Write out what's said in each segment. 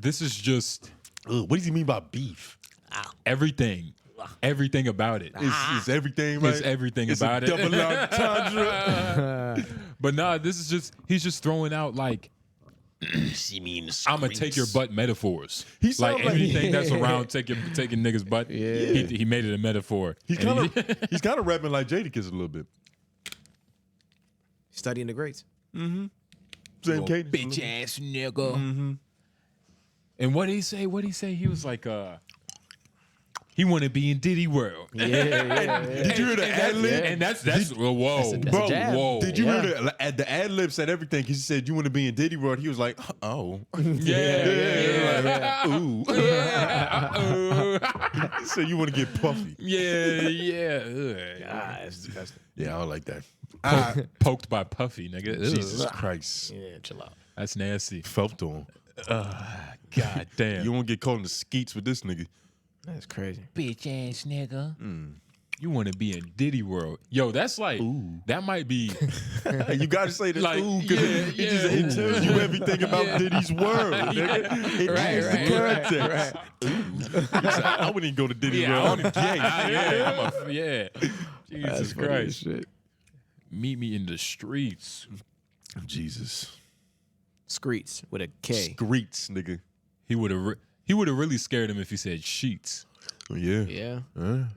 This is just what does he mean by beef? everything. Everything about it. It's everything, right? It's everything it's about a double entendre. But nah, this is just, he's just throwing out like, She means I'm gonna take your butt metaphors. He Like sound like- anything that's around taking niggas' butt. Yeah. He made it a metaphor. He's kind of rapping like Jadakiss a little bit. Studying the greats. Same Little cadence. bitch ass nigga. And what did he say? He was like, he want to be in Diddy World. Yeah. Did you hear the ad lib? And that's whoa, That's a bro, jab. whoa. Did you hear the ad lib said everything? He said you want to be in Diddy World. He was like, oh, Yeah. ooh. He said you want to get puffy. Yeah. That's disgusting. Yeah, I don't like that. Poked by Puffy, nigga. Jesus Ugh. Christ, Yeah, chill out. That's nasty. felt on. God damn. You won't get caught in the skeets with this nigga. That's crazy. bitch ass nigga. You want to be in Diddy World. Yo, that's like, that might be. You gotta say this, Like, ooh, because it tells you everything about Diddy's world. Nigga. It adds the context. Ooh. He said, I wouldn't even go to Diddy World. I'm gay. Jesus Christ. Meet me in the streets. Jesus. Screets with a K. Screets, nigga. He would have really scared him if he said sheets. Oh, yeah. Yeah.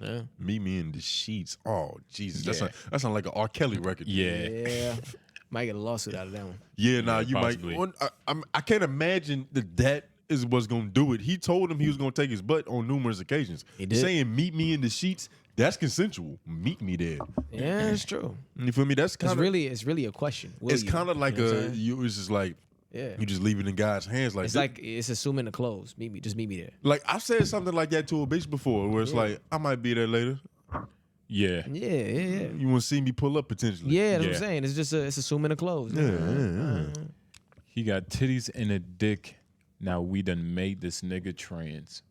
Yeah. Meet me in the sheets. Oh, Jesus. That sounds like an R. Kelly record. Yeah. Might get a lawsuit out of that one. Yeah, nah, you possibly. might. I can't imagine that is what's going to do it. He told him he was going to take his butt on numerous occasions. He did. Saying meet me in the sheets, that's consensual. Meet me there. Yeah, it's true. You feel me? That's kind of It's really a question. Will it's you? kind of like You know what I'm saying? it's just like you just leave it in God's hands. Like It's like it's assuming the clothes. Just meet me there. like I've said something like that to a bitch before, where it's like I might be there later. Yeah. Yeah. You want to see me pull up potentially? Yeah, that's what Yeah. I'm saying. It's just it's assuming the clothes. Yeah. He got titties and a dick. Now we done made this nigga trans.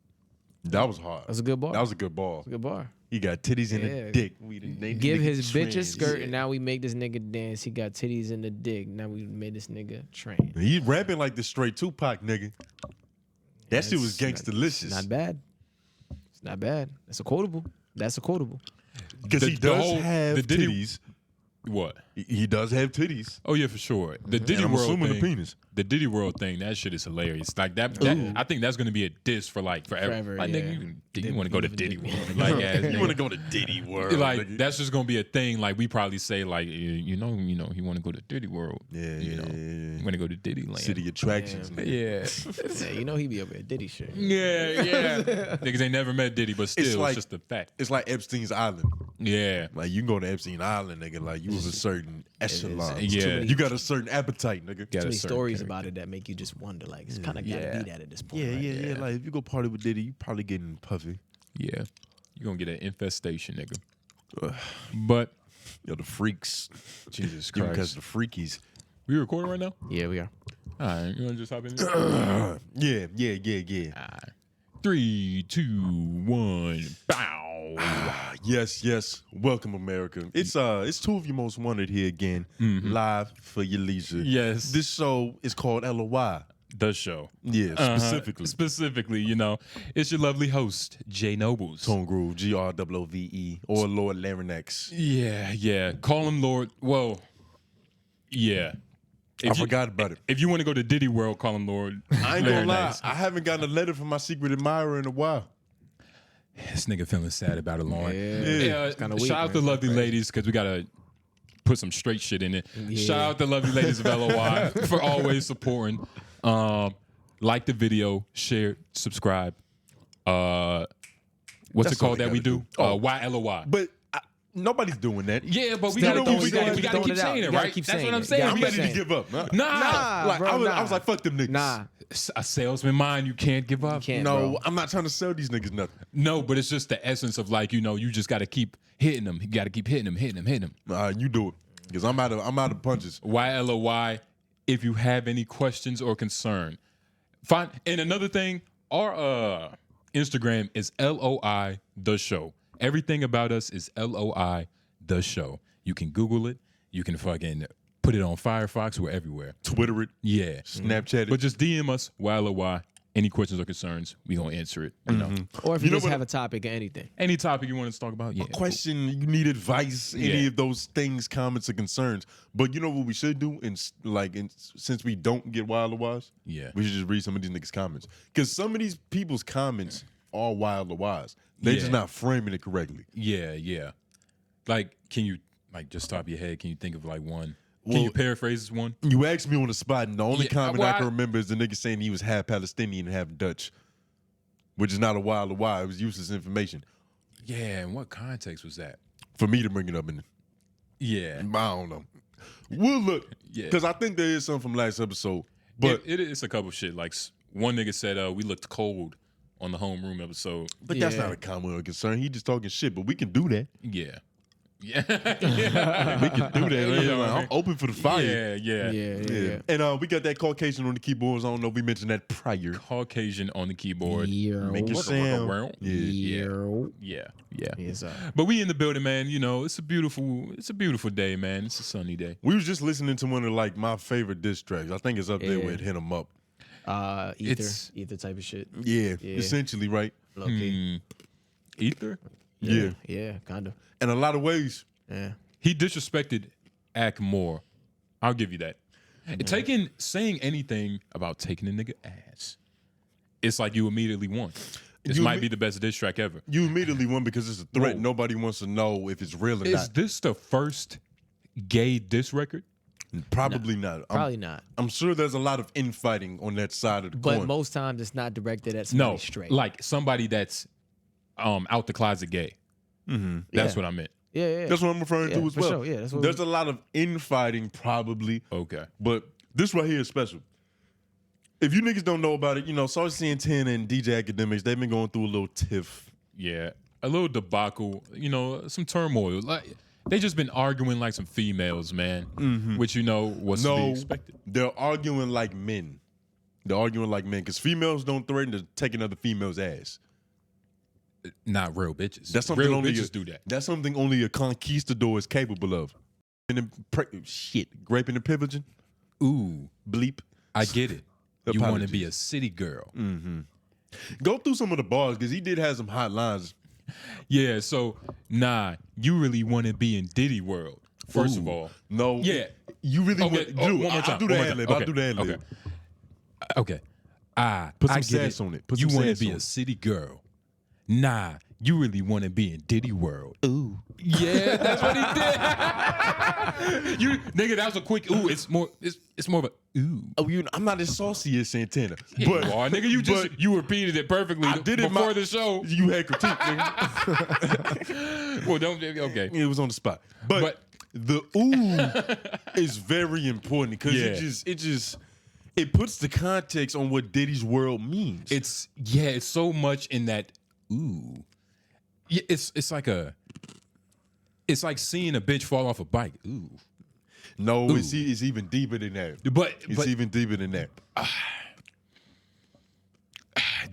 That was hard. That's a good bar. That was a good ball. Good bar. He got titties and Yeah. a dick. We done made Give the nigga his bitch a trans. skirt, and now we make this nigga dance. He got titties and a dick. Now we made this nigga train. He rapping like the straight Tupac nigga. That shit was It's gangsta-licious. not bad. It's not bad. That's a quotable. Because he The does whole- have the Diddy- titties. What? He does have titties. Oh yeah, for sure. The Diddy And I'm World assuming thing. the penis. The Diddy World thing. That shit is hilarious. Like that I think that's gonna be a diss for like forever. Forever, Like yeah. nigga, you want to go to Diddy World? Like ass You nigga. want to go to Diddy World? Like nigga. that's just gonna be a thing. Like we probably say like you know he want to go to Diddy World. Yeah, you know, yeah. I'm gonna go to Diddy Land. City attractions. nigga. Yeah. Yeah, you know he be up at Diddy shit. Yeah. Niggas ain't never met Diddy, but still, it's like- just a fact. It's like Epstein's Island. Yeah. Like you can go to Epstein Island, nigga. Like you was a certain echelon. Yeah. You got a certain appetite, nigga. Got Too a many certain stories character. about it that make you just wonder. Like it's kind of gotta Yeah. be that at this point. Yeah, right? yeah. Like if you go party with Diddy, you probably getting puffy. Yeah. You're gonna get an infestation, nigga. But Yo, the freaks. Jesus Because Christ. the freakies. We recording right now? Yeah, we are. All right, you wanna just hop in there? Yeah. 3, 2, 1, bow. Yes. Welcome, America. It's two of your most wanted here again, live for your leisure. Yes. This show is called LOY. The show. Yeah, specifically. Specifically, you know, it's your lovely host, Jay Nobles. Tone Groove, GROOVE, or Lord Larynx. Yeah. Call him Lord. Well, yeah. I forgot about it. If you want to go to Diddy World, call him Lord. I ain't gonna lie. Larynx. I haven't gotten a letter from my secret admirer in a while. This nigga feeling sad about it, Lauren. Yeah. It's kinda weak, shout out man. to lovely ladies because we gotta put some straight shit in it. Shout out to lovely ladies of LOI for always supporting. Like the video, share, subscribe. What's That's it called all they that we gotta do? do. YLOY. But nobody's doing that. Yeah, but we Still gotta throwing keep it saying out. it. We gotta Throwing keep it out. saying You it, gotta right? keep That's saying what I'm it. saying. You I'm gotta ready keep to give up. Nah, Like, bro, I was like, fuck them niggas. Nah, a salesman mind you can't give up. can't. No, bro. I'm not trying to sell these niggas nothing. No, but it's just the essence of like, you know, you just gotta keep hitting them. You gotta keep hitting them. You do it. Because I'm out of punches. YLOY. If you have any questions or concern, fine. And another thing, our Instagram is LOI the show. Everything about us is LOI the show. You can Google it. You can fucking put it on Firefox. We're everywhere. Twitter it. Yeah. Snapchat it. But just DM us YLOY Any questions or concerns, we gonna answer it. You know, Or if you, know just what- have a topic or anything. any topic you want us to talk about, yeah. Question, you need advice, any of those things, comments, or concerns. But you know what we should do? Since we don't get Wild or Wise, Yeah. we should just read some of these niggas' comments. Because some of these people's comments are Wild or Wise. They just not framing it correctly. Yeah. Like, can you just top of your head? Can you think of like one? Can Well, you paraphrase this one? You asked me on the spot, and the only comment well, I can remember is the nigga saying he was half Palestinian and half Dutch, which is not a Wild or Wise. It was useless information. Yeah. In what context was that? For me to bring it up in Yeah. I don't know. We'll look. Yeah. Because I think there is something from last episode. But it's a couple shit. Like one nigga said, we looked cold on the homeroom episode. that's not a comment or concern. He just talking shit, but we can do that. Yeah. We can do that. Yeah. Like, I'm open for the fire. Yeah. And we got that Caucasian on the keyboards. I don't know if we mentioned that prior. Caucasian on the keyboard. Make it sound. Yeah. Yes, But we in the building, man. You know, it's a beautiful day, man. It's a sunny day. We was just listening to one of like my favorite diss tracks. I think it's up there with Hit 'Em Up. ether type of shit. Yeah, essentially, right? Low key. Ether? Yeah, kind of. In a lot of ways. Yeah. He disrespected Ack more. I'll give you that. Saying anything about taking a nigga ass, it's like you immediately won. This might be the best diss track ever. You immediately won because it's a threat. Whoa. Nobody wants to know if it's real or Is not. this the first gay diss record? Probably not. Probably not. I'm sure there's a lot of infighting on that side of the But coin. most times it's not directed at somebody No, straight. like somebody that's out the closet gay. That's what I meant. Yeah. That's what I'm referring to as for well. sure. Yeah, that's what There's a lot of infighting, probably. Okay. But this right here is special. If you niggas don't know about it, you know, Saucy Santana and DJ Academics, they've been going through a little tiff. Yeah. A little debacle, you know, some turmoil. Like they just been arguing like some females, man. Which was to be expected. They're arguing like men. They're arguing like men because females don't threaten to take another female's ass. Not real bitches. That's something real only bitches do that. That's something only a conquistador is capable of. Graping and pillaging. Ooh, Bleep. I get it. You want to Apologies. be a city girl. Go through some of the bars because he did have some hot lines. Yeah, so you really want to be in Diddy world. First of all. No. Yeah. You really Okay, want to do one more time. I'll do the ad lib. I'll do the ad Okay. lib. Okay. Put some I get sass it. on it. Put You some want to sass be on a it. city girl. You really want to be in Diddy world. Ooh. Yeah, that's what he did. Nigga, that was a quick ooh. It's more of a ooh. Oh, I'm not as saucy as Santana. But But nigga, you repeated it perfectly I did it before the show. You had critique, nigga. Well, don't okay. It was on the spot. But the ooh is very important because it puts the context on what Diddy's world means. It's so much in that ooh. Yeah, it's like seeing a bitch fall off a bike. Ooh. No, it's even deeper than that. But It's even deeper than that.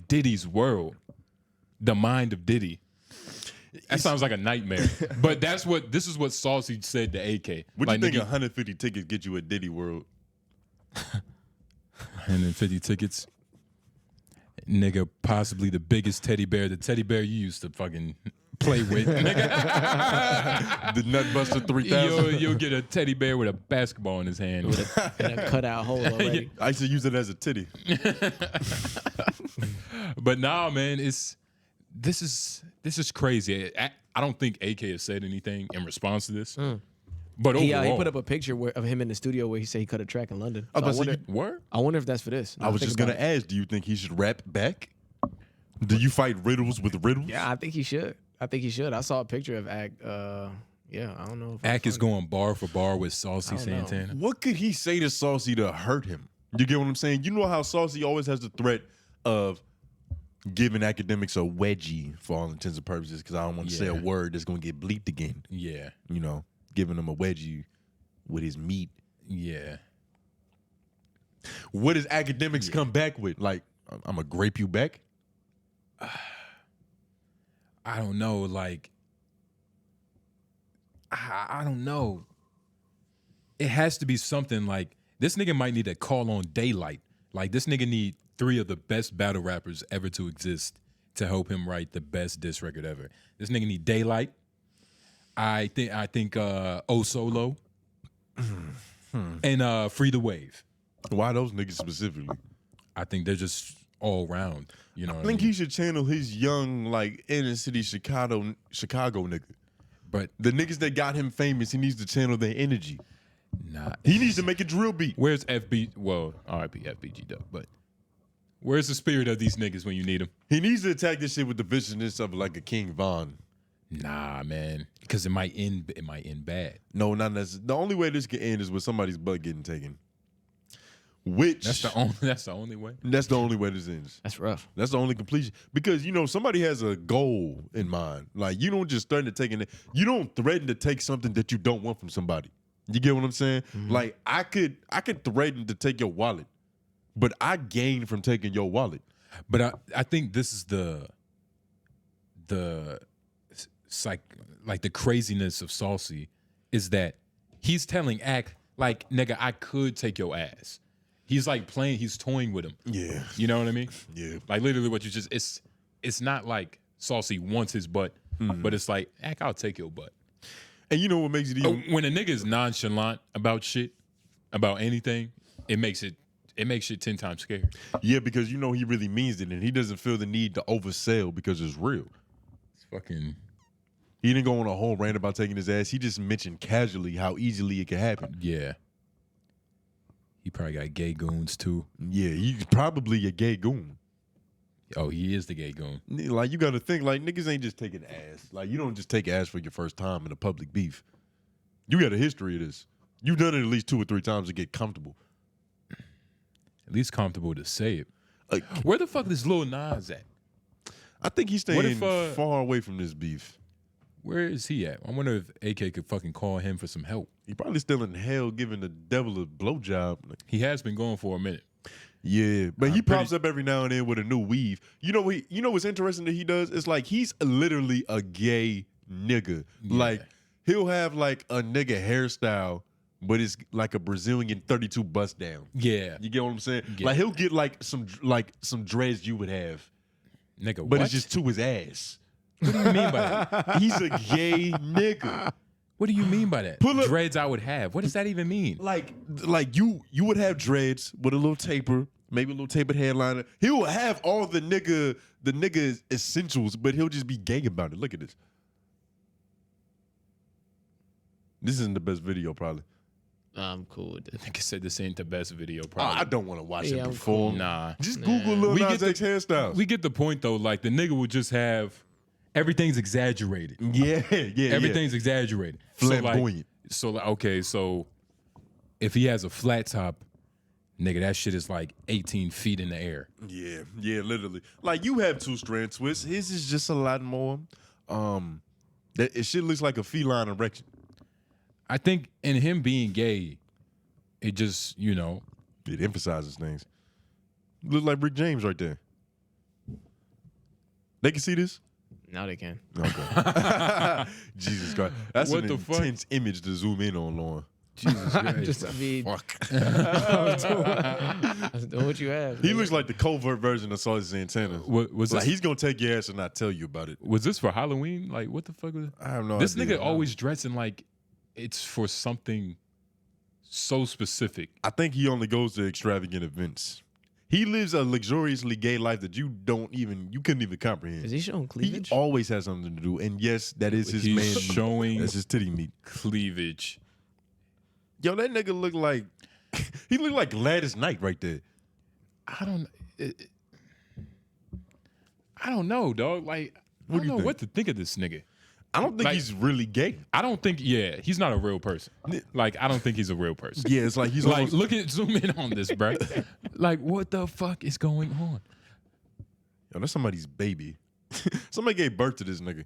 Diddy's world, the mind of Diddy. That sounds like a nightmare. But this is what Saucy said to AK. What like, do you think nigga, 150 tickets get you at Diddy World? 150 tickets. Nigga, possibly the biggest teddy bear, the teddy bear you used to fucking play with. Nigga. The Nutbuster 3000. You'll get a teddy bear with a basketball in his hand. And a cutout hole already. I used to use it as a titty. But nah, man, this is crazy. I don't think AK has said anything in response to this. But overall, He put up a picture of him in the studio where he said he cut a track in London. I was So about to say, word? I wonder if that's for this. I was just going to ask, do you think he should rap back? Do you fight riddles with riddles? Yeah, I think he should. I saw a picture of Ack. I don't know. Ack is going bar for bar with Saucy I don't know. Santana. What could he say to Saucy to hurt him? You get what I'm saying? You know how Saucy always has the threat of giving academics a wedgie for all intents and purposes because I don't want to say a word that's going to get bleeped again. Yeah. You know, giving him a wedgie with his meat. Yeah. What does academics come back with? Like, I'm going to grape you back? I don't know. Like, I don't know. It has to be something like this nigga might need to call on daylight. Like, this nigga need 3 of the best battle rappers ever to exist to help him write the best diss record ever. This nigga need Daylight. I think O Solo and Free the Wave. Why those niggas specifically? I think they're just all round. You know, I think he should channel his young, like, inner city Chicago nigga. But the niggas that got him famous, he needs to channel their energy. Nah, he needs to make a drill beat. Where's FB? Well, R.I.P. FBG though, but where's the spirit of these niggas when you need them? He needs to attack this shit with the viciousness of like a King Von. Nah, man, because it might end bad. No, not necessarily. The only way this can end is with somebody's butt getting taken. Which that's the only way. That's the only way this ends. That's rough. That's the only completion because somebody has a goal in mind. Like you don't just threaten to take it. You don't threaten to take something that you don't want from somebody. You get what I'm saying? Mm-hmm. Like I could threaten to take your wallet, but I gain from taking your wallet. But I think this is the craziness of Saucy is that he's telling Act like, nigga, I could take your ass. He's like playing, he's toying with him. Yeah. You know what I mean? Yeah. Like literally what you just, it's not like Saucy wants his butt, but it's like, Act, I'll take your butt. And you know what makes it even? When a nigga is nonchalant about shit, about anything, it makes shit 10 times scarier. Yeah, because he really means it and he doesn't feel the need to oversell because it's real. It's fucking... He didn't go on a whole rant about taking his ass. He just mentioned casually how easily it could happen. Yeah. He probably got gay goons too. Yeah, he's probably a gay goon. Oh, he is the gay goon. Like, you got to think, like, niggas ain't just taking ass. Like, you don't just take ass for your first time in a public beef. You got a history of this. You've done it at least 2 or 3 times to get comfortable. At least comfortable to say it. Where the fuck is Lil Nas at? I think he's staying far away from this beef. Where is he at? I wonder if AK could fucking call him for some help. He probably still in hell giving the devil a blowjob. He has been going for a minute. Yeah, but he pops up every now and then with a new weave. You know what's interesting that he does? It's like he's literally a gay nigga. Yeah. Like he'll have like a nigga hairstyle, but it's like a Brazilian 32 bust down. Yeah. You get what I'm saying? Yeah. Like he'll get like some dreads you would have. Nigga, but it's just to his ass. What do you mean by that? He's a gay nigga. What do you mean by that? Dreads I would have. What does that even mean? Like you would have dreads with a little taper, maybe a little tapered headliner. He will have all the nigga essentials, but he'll just be gay about it. Look at this. This isn't the best video, probably. I'm cool with this. Nigga said this ain't the best video, probably. I don't want to watch it perform. Cool. Nah. Just Google Lil Nas X hairstyles. We get the point, though. Like, the nigga would just have... Everything's exaggerated. Yeah. Everything's exaggerated. Flamboyant. So if he has a flat top, nigga, that shit is like 18 feet in the air. Yeah, literally. Like, you have 2-strand twists. His is just a lot more. It shit looks like a feline erection. I think in him being gay, it just, it emphasizes things. Look like Rick James right there. They can see this? Now they can. Okay. Jesus Christ. That's an intense image to zoom in on, Lauren. Jesus Christ. Just, I mean, fuck. I was doing what you have. He looks like the covert version of Saucy Santana. Was like, he's going to take your ass and not tell you about it. Was this for Halloween? Like, what the fuck was it? I have no idea. This nigga always dressing like it's for something so specific. I think he only goes to extravagant events. He lives a luxuriously gay life that you couldn't even comprehend. Is he showing cleavage? He always has something to do, and yes, that is his man. Showing that's his titty meat. Cleavage. Yo, that nigga look like he look like Gladys Knight right there. I don't know, dog. Like, I don't know what to think of this nigga. I don't think he's really gay. I don't think, he's not a real person. Like, I don't think he's a real person. Yeah, it's like he's like, zoom in on this, bro. Like, what the fuck is going on? Yo, that's somebody's baby. Somebody gave birth to this nigga.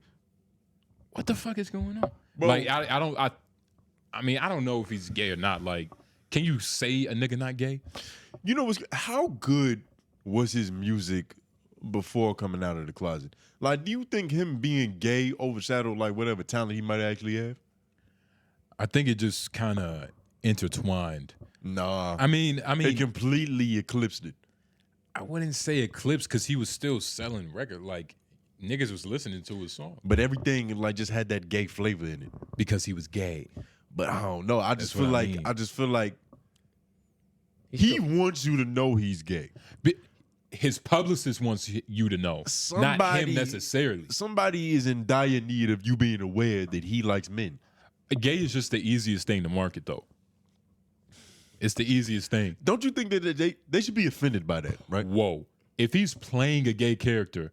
What the fuck is going on? Bro. Like, I don't know if he's gay or not. Like, can you say a nigga not gay? You know how good was his music before coming out of the closet? Like, do you think him being gay overshadowed like whatever talent he might actually have? I think it just kind of intertwined. Nah. I mean, it completely eclipsed it. I wouldn't say eclipse because he was still selling record. Like niggas was listening to his song But everything like just had that gay flavor in it. because he was gay. But I don't know. I just That's feel what I like mean. I just feel like he wants you to know he's gay. But his publicist wants you to know, not him necessarily. Somebody is in dire need of you being aware that he likes men. Gay is just the easiest thing to market, though. It's the easiest thing. Don't you think that they should be offended by that, right? Whoa. If he's playing a gay character,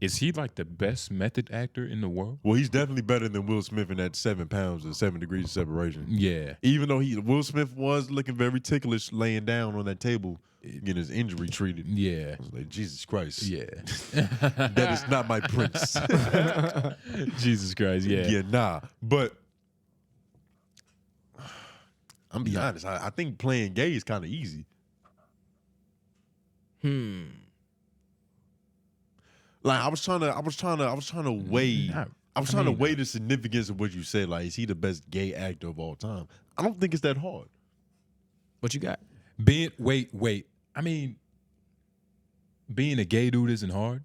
is he like the best method actor in the world? Well, he's definitely better than Will Smith in that 7 pounds and 7 degrees of separation. Yeah. Even though Will Smith was looking very ticklish laying down on that table, getting his injury treated. Yeah. I was like, Jesus Christ. Yeah. That is not my prince. Jesus Christ, yeah. Yeah, nah. But I'm be honest, I think playing gay is kind of easy. Like I was trying to weigh to weigh the significance of what you said. Like, is he the best gay actor of all time? I don't think it's that hard. What you got? Wait. I mean, being a gay dude isn't hard.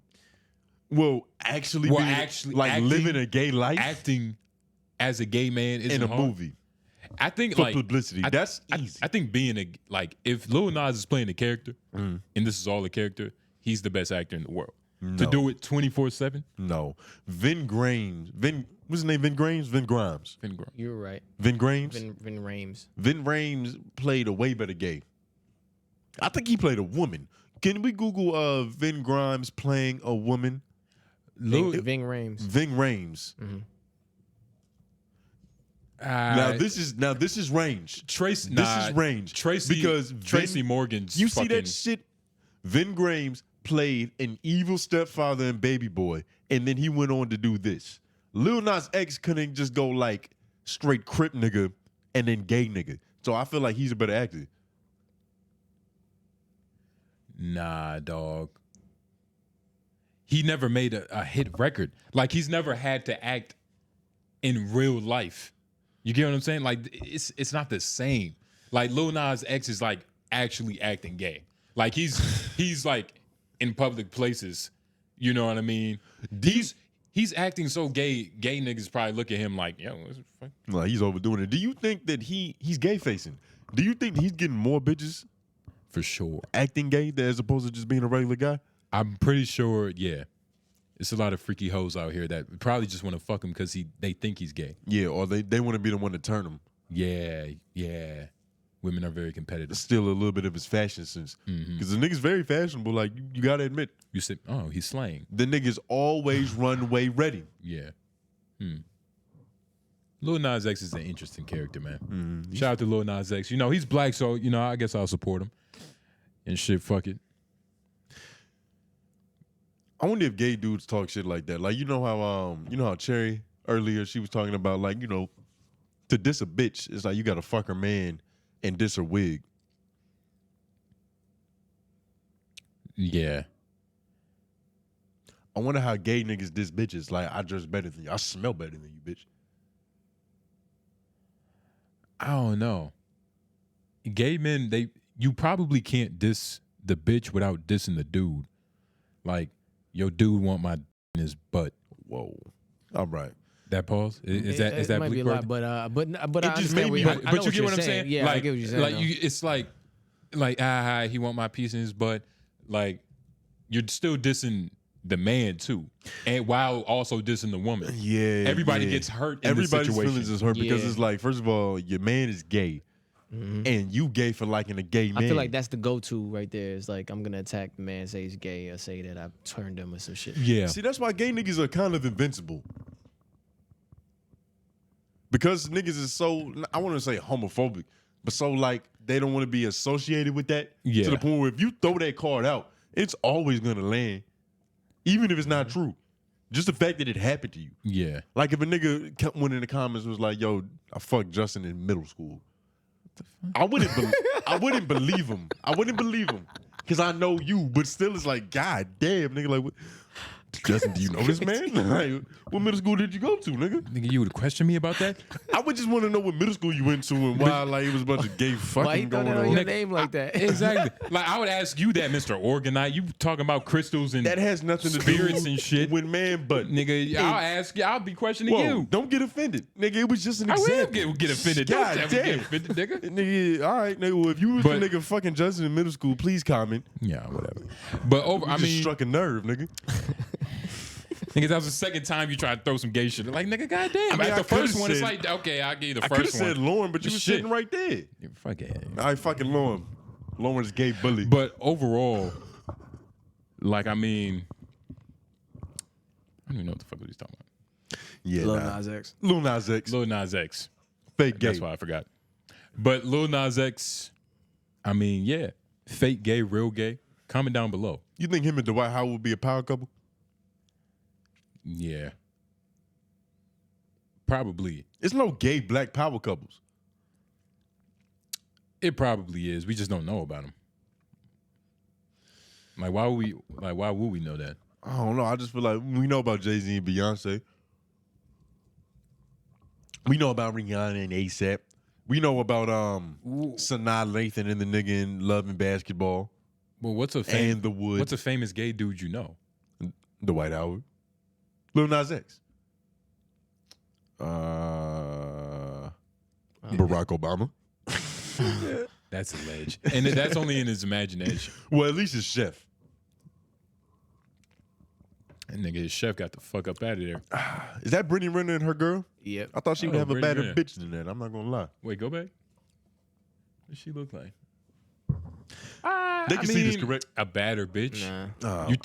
Well, actually living a gay life, acting as a gay man isn't in a hard. movie I think for like publicity, that's easy. I think being if Lil Nas is playing a character and this is all a character, he's the best actor in the world. To do it 24/7. No, Vin Grimes. What's his name? Vin Grimes. You're right. Vin Grimes. Vin Rames. Vin Rames played a way better gay. I think he played a woman. Can we Google Vin Grimes playing a woman? Vin Rames. Vin Rames. Now this is range. This is range. Tracy Morgan's. You see that shit? Vin Grimes played an evil stepfather in Baby Boy, and then he went on to do this. Lil Nas X couldn't just go like straight crip nigga and then gay nigga. So I feel like he's a better actor. Nah, dog. He never made a hit record. Like he's never had to act in real life. You get what I'm saying? Like it's not the same. Like Lil Nas X is like actually acting gay. Like he's like in public places. You know what I mean? He's acting so gay. Gay niggas probably look at him like, yo, like he's overdoing it. Do you think that he's gay facing? Do you think he's getting more bitches for sure acting gay as opposed to just being a regular guy? I'm pretty sure. Yeah. It's a lot of freaky hoes out here that probably just want to fuck him because they think he's gay. Yeah, or they want to be the one to turn him. Yeah. Women are very competitive. Still a little bit of his fashion sense. Because the nigga's very fashionable, like you gotta admit. You said, oh, he's slaying. The nigga's always runway ready. Yeah. Lil Nas X is an interesting character, man. Shout out to Lil Nas X. You know, he's black, so I guess I'll support him. And shit, fuck it. I wonder if gay dudes talk shit like that. Like you know how Cherry earlier she was talking about like, to diss a bitch, it's like you gotta fuck her man and diss her wig. Yeah. I wonder how gay niggas diss bitches. Like I dress better than you. I smell better than you, bitch. I don't know. Gay men, you probably can't diss the bitch without dissing the dude. Like, yo, dude want my in his butt. Whoa. All right. That pause? Is that might be a lot, but I understand but you get what I'm saying? Yeah, like, I get what you're saying. Like it's like he want my piece in his butt. Like you're still dissing the man too, and while also dissing the woman. Yeah. Everybody gets hurt. Everybody's feelings is hurt because it's like, first of all, your man is gay, Mm-hmm. and you gay for liking a gay man. I feel like that's the go-to right there. It's like I'm gonna attack the man, say he's gay, or say that I've turned him or some shit. Yeah. See, that's why gay niggas are kind of invincible. Because niggas is so, I want to say homophobic, but so like they don't want to be associated with that. Yeah. To the point where if you throw that card out, it's always gonna land, even if it's not true. Just the fact that it happened to you. Yeah. Like if a nigga went in the comments and was like, "Yo, I fucked Justin in middle school." I wouldn't believe him. I wouldn't believe him because I know you, but still, it's like, God damn, nigga, like, what? Justin, do you know this man? Like, what middle school did you go to, nigga? Nigga, you would question me about that? I would just want to know what middle school you went to and why like it was a bunch of gay Why you fucking throw going that on your on. name like that? Exactly. Like I would ask you that, Mr. Organite. You talking about crystals and That has nothing to spirits do and shit. with man, but Nigga, I'll ask you. I'll be questioning whoa, you. don't get offended, nigga. It was just an I example. will get offended. God Don't ever damn. get offended, nigga. Nigga, all right, nigga. Well, if you was But- the nigga fucking Justin in middle school, please comment. Yeah, whatever. But over, You I just mean, struck a nerve, nigga. nigga, that was the second time you tried to throw some gay shit. Like, nigga, goddamn. I mean, At I the first could've one, it's said- like, okay, I'll give you the I could have first said one. Lauren, but you was Shit. sitting right there. Fuck it. All right, fucking Lauren. Lauren's gay bully. But overall, like, I mean, I don't even know what the fuck he's talking about. yeah, Lil nah. Nas X. Lil Nas X. Lil Nas X. Fake gay. That's why I forgot. But Lil Nas X, I mean, yeah, fake gay, real gay. Comment down below. You think him and Dwight Howard would be a power couple? Yeah. Probably. It's no gay black power couples. It probably is. We just don't know about them. Like, why would we know that? I don't know. I just feel like we know about Jay-Z and Beyonce. We know about Rihanna and ASAP. We know about Sanaa Lathan and the nigga in Love and Basketball. Well, what's a And The Wood. What's a famous gay dude you know? Dwight Howard. Lil Nas X. Barack Obama. That's a ledge, and that's only in his imagination. Well, at least his chef. And nigga, his chef got the fuck up out of there. Is that Brittany Renner and her girl? Yep. I thought she would Oh, have a Brittany better Renner. bitch than that. I'm not gonna lie. Wait, go back. What does she look like? They can see this, correct? A badder bitch. Nah. You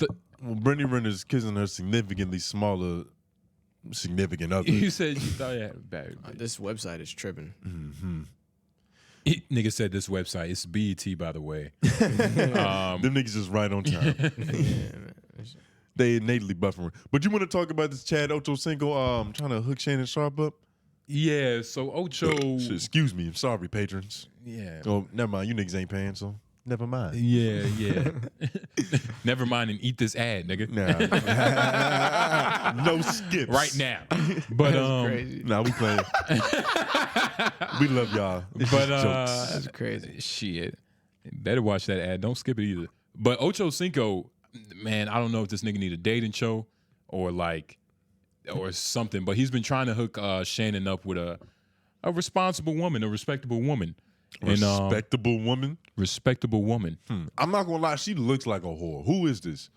Well, Brittany Renner's kissing her significantly smaller, significant other. you said you thought you had a badder bitch. This website is tripping. Nigga said this website. It's BET, by the way. Them niggas is right on time. They innately buffering. But you want to talk about this Chad 𝙼𝙾𝚃 trying to hook Shannon Sharp up? Yeah. So Ocho. Excuse me. I'm sorry, patrons. Yeah. Oh, never mind. You niggas ain't paying, so never mind. Yeah. Never mind and eat this ad, nigga. Nah. No skips. Right now. But Crazy. Nah, we playing. We love y'all. It's But just jokes. That's crazy. shit. Better watch that ad. Don't skip it either. But 𝙼𝙾𝚃, man, I don't know if this nigga need a dating show or something. But he's been trying to hook Shannon up with a responsible woman, a respectable woman. Respectable woman. Respectable woman. I'm not gonna lie, she looks like a whore. Who is this?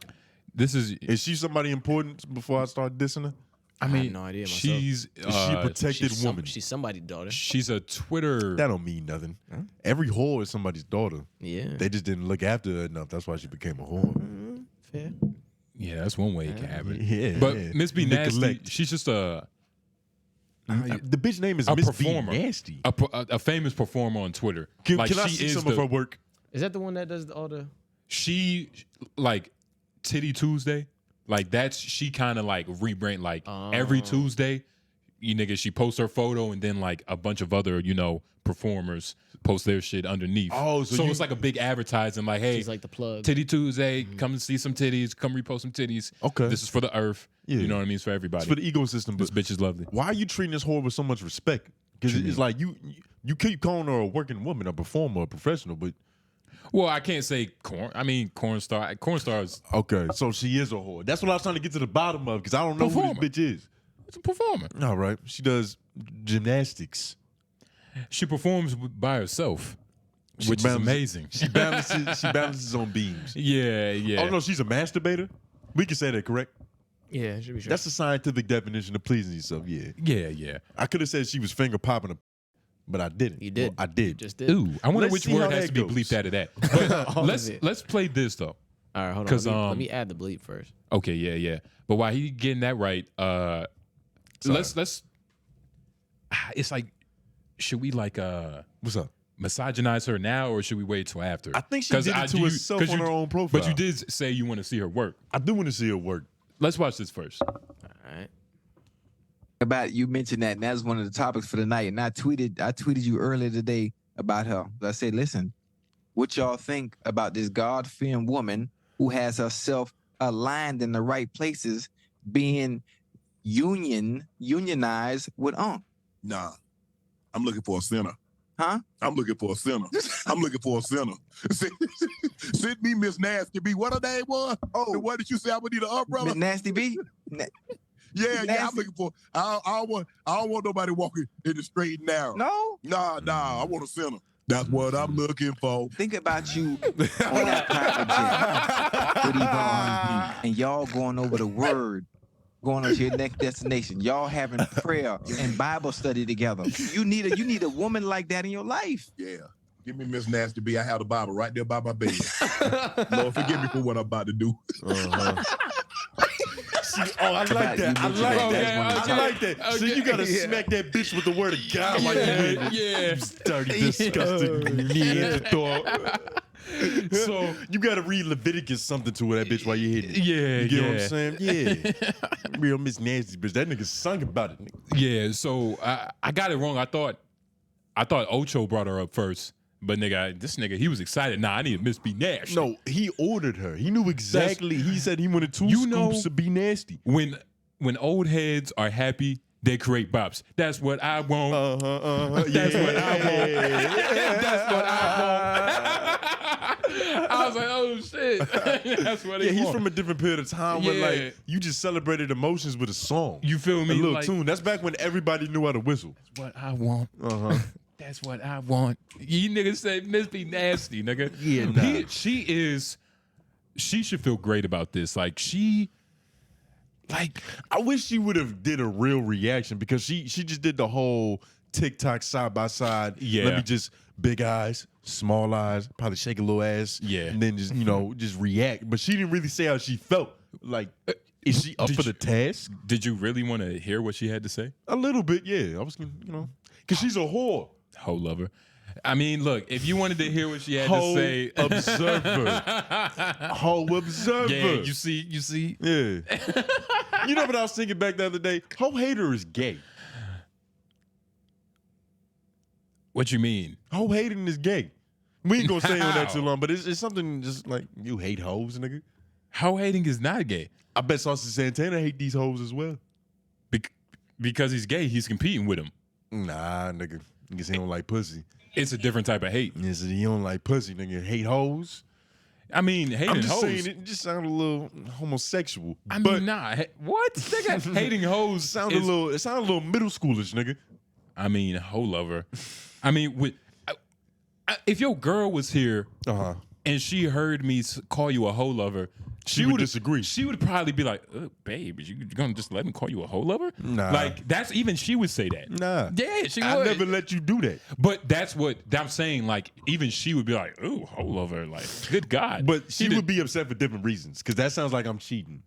This is She somebody important before I start dissing her? I have mean, no idea myself. she's Is she a protected woman? She's somebody's daughter. she's a Twitter. That don't mean nothing. Every whore is somebody's daughter. Yeah. They just didn't look after her enough. That's why she became a whore. Fair. Yeah, that's one way you can have it. Yeah, But yeah. Miss B Nasty, Neglect. she's just a The bitch name is a Miss performer, B Nasty. a famous performer on Twitter. Can like I she see is some of her work? Is that the one that does all the? She like Titty Tuesday, like she kind of like rebrand like every Tuesday. You nigga, she posts her photo and then like a bunch of other performers post their shit underneath. Oh, so it's like a big advertising, like, hey, She's like the plug. Titty Tuesday, come and see some titties, come repost some titties. Okay. This is for the earth. Yeah. You know what I mean? It's for everybody. It's for the ecosystem. This But bitch is lovely. why are you treating this whore with so much respect? Because it's like you keep calling her a working woman, a performer, a professional, but Well, I can't say corn. I mean, corn star. Corn stars. okay, so she is a whore. That's what I was trying to get to the bottom of because I don't know Performer. who this bitch is. It's a performer. All right, she does gymnastics. She performs by herself, which is balances- amazing. She balances on beams. Yeah. Oh no, she's a masturbator. We can say that, correct? Yeah, it should be sure. That's the scientific definition of pleasing yourself. Yeah, Yeah. I could have said she was finger popping, but I didn't. You did. Well, I did. You just did. Ooh, I wonder Let's which see how word has that to be goes. bleeped out of that. But All of it. let's play this though. All right, hold on. 'Cause, Let me add the bleep first. Okay, yeah. But while he getting that right, let's it's like, should we like What's up? misogynize her now or should we wait till after? I think she 'Cause did it to do herself 'cause on you- her own profile. But you did say you want to see her work. I do want to see her work. Let's watch this first. All right. About you mentioned that, and that's one of the topics for the night. And I tweeted you earlier today about her. I said, listen, what y'all think about this God-fearing woman who has herself aligned in the right places, being unionized with 𝙃. Nah, I'm looking for a sinner. Huh? I'm looking for a sinner. I'm looking for a sinner. Send me Miss Nasty B. What her name was? Oh. And what did you say? I would need an umbrella. Nasty B? Yeah, I'm Nasty. looking for. I don't want nobody walking in the straight and narrow. No? Nah. I want a sinner. That's what I'm looking for. Think about you on that private jet with Yvonne, and y'all going over the word, going on to your next destination. Y'all having prayer and Bible study together. You need a woman like that in your life. Yeah. Give me Miss Nasty B. I have the Bible right there by my bed. Lord, forgive me for what I'm about to do. See, I like that. I like that. So Okay. you gotta smack that bitch with the word of God while you in it. Yeah. You dirty, disgusting dog. So you gotta read Leviticus something to that bitch while you hitting it. Yeah, You get what yeah. I'm saying? Yeah. Real Miss Nasty bitch. That nigga sung about it. Nigga. Yeah, so I got it wrong. I thought Ocho brought her up first, but this nigga, he was excited. Nah, I need Miss B Nash. No, he ordered her. He knew exactly. He said he wanted 2 You know- scoops to be nasty. When old heads are happy, they create bops. That's what I want. That's what I want. That's what I want. I was like, oh shit. That's what Yeah, he he's want. from a different period of time where Yeah. like you just celebrated emotions with a song. You feel a me? little Like, tune. That's back when everybody knew how to whistle. what I want. That's what I want. You niggas say Miss B Nasty, nigga. Yeah, nah. She should feel great about this. I wish she would have did a real reaction because she just did the whole TikTok side by side. Yeah. Let me just big eyes, small eyes, probably shake a little ass. Yeah. And then just, just react. But she didn't really say how she felt. Like, is she up Did for you- the task? Did you really want to hear what she had to say? A little bit, yeah. I was gonna, because she's a whore. Hoe lover. I mean, look, if you wanted to hear what she had Hoe to say, observer. Hoe observer. yeah, you see. Yeah. You know what I was thinking back the other day? Hoe hater is gay. What you mean? Hoe hating is gay. We ain't gonna stay on that How? too long, but it's something just like you hate hoes, nigga. Hoe hating is not gay. I bet Saucy Santana hate these hoes as well. Because he's gay, he's competing with him. Nah, nigga. Niggas he don't like pussy. It's a different type of hate. Yes, he don't like pussy, nigga. Hate hoes. I mean, hating I'm just hoes. saying it just sounded a little homosexual. I but mean, nah. What? Nigga, hating hoes sounded it sounded a little middle schoolish, nigga. I mean, hoe lover. I mean, if your girl was here and she heard me call you a hoe lover, She would disagree. She would probably be like, babe, you gonna just let me call you a hoe lover? Nah. Like, that's even she would say that. Nah. Yeah, she I would. never let you do that. But that's what I'm saying. Like, even she would be like, ooh, hoe lover. Like, good God. But she would be upset for different reasons because that sounds like I'm cheating.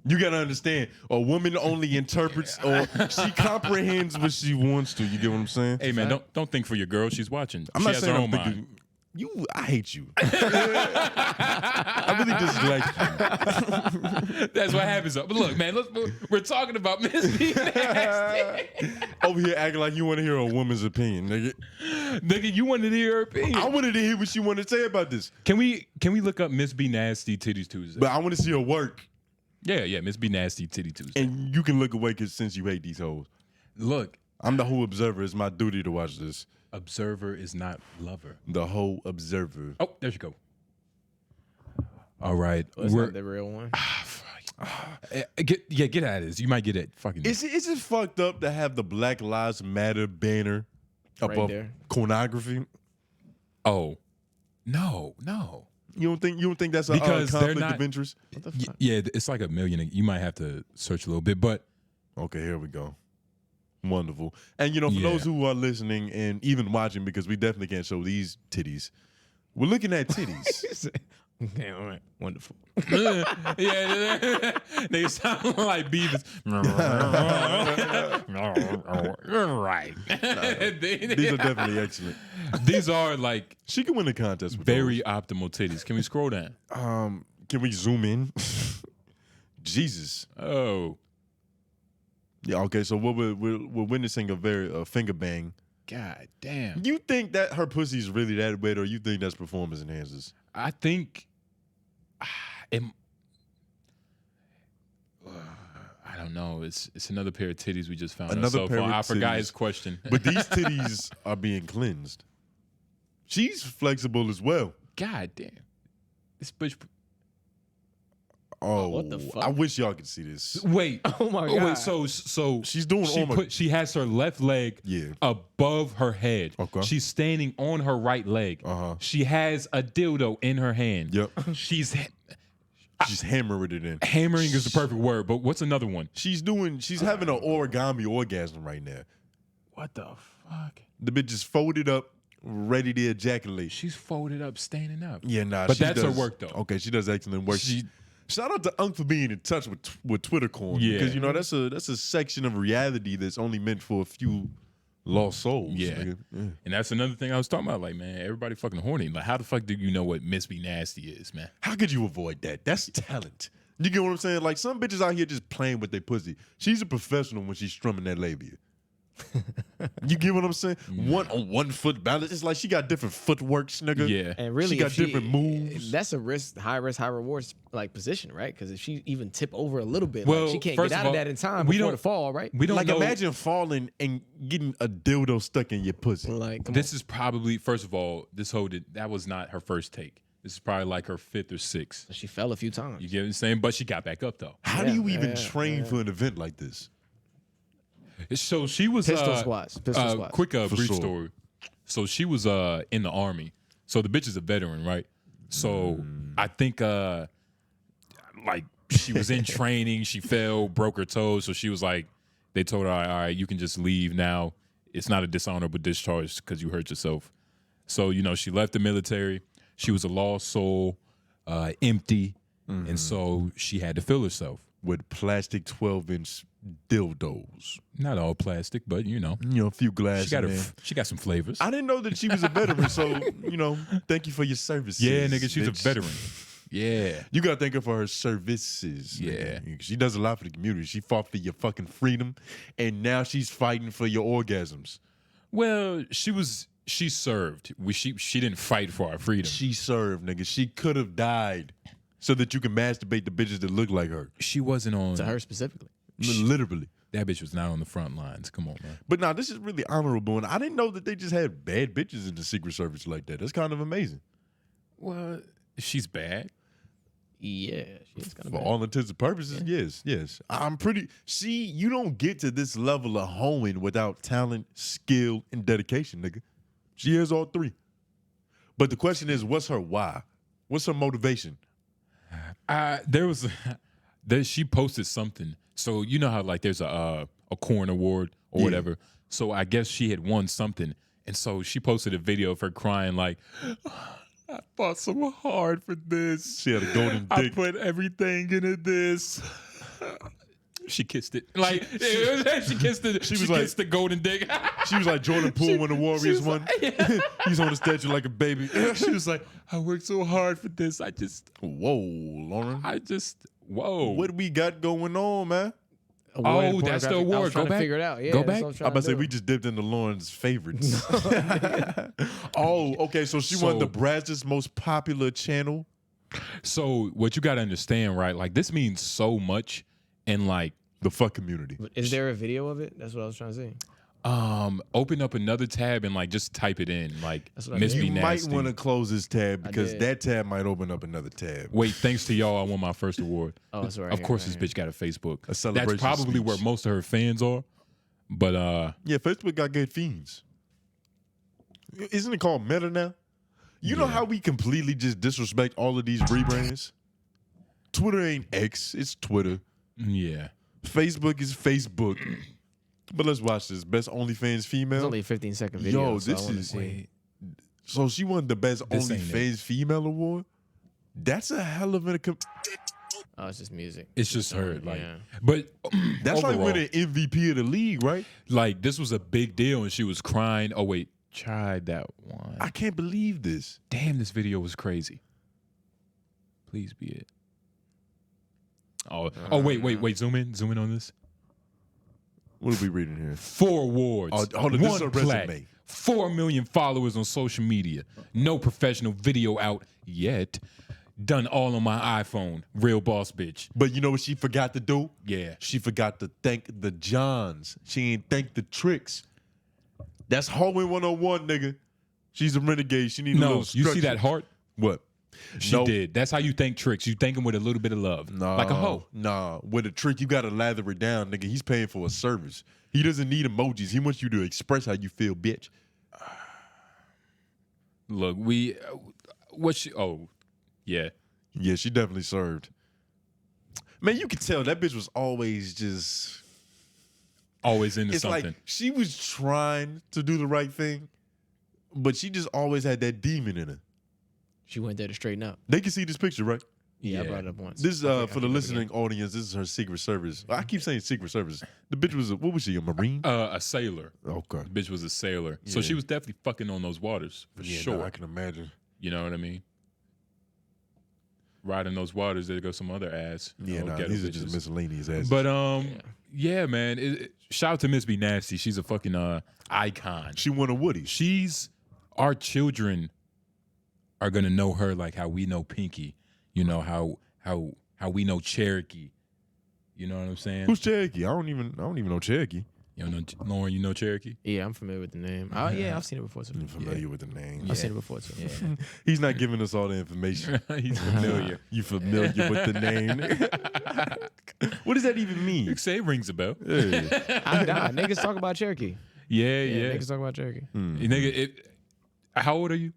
You gotta understand, a woman only interprets or she comprehends what she wants to. You get what I'm saying? Hey, man, don't think for your girl. She's watching. I'm she not has saying her I'm own thinking. mind. I hate you. I really dislike you. That's what happens. But look, man, we're talking about Miss B Nasty. Over here acting like you want to hear a woman's opinion, nigga. Nigga, you wanted to hear her opinion. I wanted to hear what she wanted to say about this. Can we look up Miss B Nasty Titties Tuesday? But I want to see her work. Yeah, Miss B Nasty Titty Tuesday. And you can look away since you hate these hoes. Look, I'm the whole observer. It's my duty to watch this. observer is not lover. The whole observer. Oh, there you go. All right. That's not the real one. Get out of this. You might get it. Fucking. Is it fucked up to have the Black Lives Matter banner Right above there. pornography? Oh, no. You don't think that's a Because they're conflict not- of interest? Yeah, it's like a million. You might have to search a little bit, but Okay, here we go. Wonderful. And for Yeah. those who are listening and even watching, because we definitely can't show these titties, we're looking at titties. Okay, all right. Wonderful. yeah, they sound like beavers. Right. These are definitely excellent. These are like She can win the contest with very optimal titties. Can we scroll down? those. Can we zoom in? Jesus. Oh, Yeah. Okay. So we're witnessing a finger bang. god damn. You think that her pussy's really that wet, or you think that's performance enhancers? I think don't know. It's another pair of titties we just found. Another ourselves pair on. of I forgot titties. his question. But these titties are being cleansed. She's flexible as well. God damn. This bitch. Oh, What the fuck? I wish y'all could see this. Wait. Oh my God. Wait. So She's doing she has her left leg Yeah. above her head. Okay. She's standing on her right leg. Uh-huh. She has a dildo in her hand. Yep. She's She's hammering it in. hammering is the perfect word. But what's another one? She's having an origami orgasm right now. What the fuck? The bitch is folded up, ready to ejaculate. She's folded up, standing up. Yeah, nah. But she that's does, her work though. Okay, she does excellent work. Shout out to unk for being in touch with Twitter corn. Yeah. Because that's a section of reality that's only meant for a few lost souls. Yeah. nigga. And that's another thing I was talking about. Like, man, everybody fucking horny. Like, how the fuck do you know what Miss Be Nasty is, man? How could you avoid that? That's talent. You get what I'm saying? Like some bitches out here just playing with their pussy. She's a professional when she's strumming that labia. You get what I'm saying? One foot balance. It's like she got different footworks, nigga. Yeah. And really, she got different moves. That's a high risk, high rewards like position, right? Because if she even tip over a little bit, Well, like, she can't first get of out all, of that in time we before don't- the fall, right? We don't Like know. imagine falling and getting a dildo stuck in your pussy. Like, come This is probably, first of all, that was not her first take. This is probably like her fifth or sixth. on. She fell a few times. You get what I'm saying? But she got back up though. How Yeah, do you even yeah, train for an event like this? So she was Pistol squats. Pistol squats. Quick For brief sure. story. So she was in the army. So the bitch is a veteran, right? So I think like she was in training, she fell, broke her toe. So she was like, they told her, all right, you can just leave now. It's not a dishonorable discharge because you hurt yourself. So, she left the military. She was a lost soul, empty. And so she had to fill herself. With plastic 12-inch dildos. Not all plastic, but A few glasses. she got some flavors. I didn't know that she was a veteran, so thank you for your services. Yeah, nigga, she's a bitch. veteran. Yeah. You gotta thank her for her services. Yeah. nigga. She does a lot for the community. She fought for your fucking freedom, and now she's fighting for your orgasms. Well, she served. She didn't fight for our freedom. She served, nigga. She could have died so that you can masturbate the bitches that look like her. She wasn't on. To her specifically. Literally. That bitch was not on the front lines. Come on, man. But nah, this is really honorable, and I didn't know that they just had bad bitches in the Secret Service like that. That's kind of amazing. Well, she's bad. Yeah, she's kind of For all intents and purposes, yes. I'm pretty. See, you don't get to this level of hoeing without talent, skill, and dedication, nigga. She has all three. But the question is, what's her why? What's her motivation? She posted something. So you know how like there's a corn award or whatever. So I guess she had won something, and so she posted a video of her crying like, "I fought so hard for this. She had a golden I dick. put everything into this." She kissed it. Like she kissed it. She was like- kissed the golden dick. She was like Jordan Poole when the Warriors won. He's on the statue like a baby. She was like, "I worked so hard for this. Whoa, Lauren. Whoa." What we got going on, man? Oh, that's the I award. was trying Go to back. figure it out. Yeah, Go that's back. what I was I'm trying about to say do. we just dipped into Lauren's favorites. Oh, okay. So she won So- the Brazos most popular channel. So what you got to understand, right? Like this means so much, and like The fuck community. Is there a video of it? That's what I was trying to say. open up another tab and like just type it in, like That's what I Miss did. Be You might Nasty. want to close this tab because did. that tab might open up another tab. Wait, thanks to y'all, I won my first award. Oh, that's right. Of course, right, this bitch got a Facebook. A celebration That's probably speech. where most of her fans are. But Yeah, Facebook got good fiends. Isn't it called Meta now? You know Yeah. how we completely just disrespect all of these rebrands? Twitter ain't X, it's Twitter. yeah, Facebook is Facebook. But let's watch this. Best OnlyFans It's female. only a 15-second video. Yo, so I this wanna is. see. So she won the best This ain't OnlyFans female award? That's a hell of a. Oh, it's just music. it's just her. Like, Yeah. but That's like overall, winning MVP of the league, right? like this was a big deal, and she was crying. Oh wait, tried that one. I can't believe this. Damn, this video was crazy. Please be it. Oh, wait. Zoom in on this. What are we reading here? 4 awards. Oh, hold on, this is a one plaque, resume. 4 million followers on social media. No professional video out yet. Done all on my iPhone. Real boss bitch. But you know what she forgot to do? Yeah. She forgot to thank the Johns. She ain't thank the Tricks. That's Halloween 101, nigga. She's a renegade. She need a No, little you see structure. that heart? What? She Nope. did. That's how you thank Tricks. You thank him with a little bit of love. Like a hoe. Nah, with a trick, you gotta lather it down, nigga. He's paying for a service. He doesn't need emojis. He wants you to express how you feel, bitch. Look, yeah. Yeah, she definitely served. Man, you could tell that bitch was always just... Always into It's something. like she was trying to do the right thing, but she just always had that demon in her. She went there to straighten up. They can see this picture, right? Yeah, I Yeah. brought it up once. This is I for the listening audience. This is her Secret Service. I keep saying Secret Service. The bitch was what was she? A Marine? A sailor. Okay. The bitch was a sailor. So Yeah. she was definitely fucking on those waters for sure. No, I can imagine. You know what I mean? Riding those waters, there goes some other ass. Yeah, nah, these are just miscellaneous asses. But yeah, man. Shout out to Miss Be Nasty. She's a fucking icon. she won a Woody. Our children are gonna know her like how we know Pinky. You know how we know Cherokee. You know what I'm saying? Who's Cherokee? I don't even know Cherokee. You know, Lauren, you know Cherokee? Yeah, I'm familiar with the name. Oh yeah, I've seen it before too. I'm familiar with the name. I've seen it before too. Yeah. He's not giving us all the information. He's familiar. You familiar with the name? What does that even You mean? can say it rings a bell. Yeah. Niggas talk about Cherokee. Yeah. Niggas talk about Cherokee. Nigga, how old are you?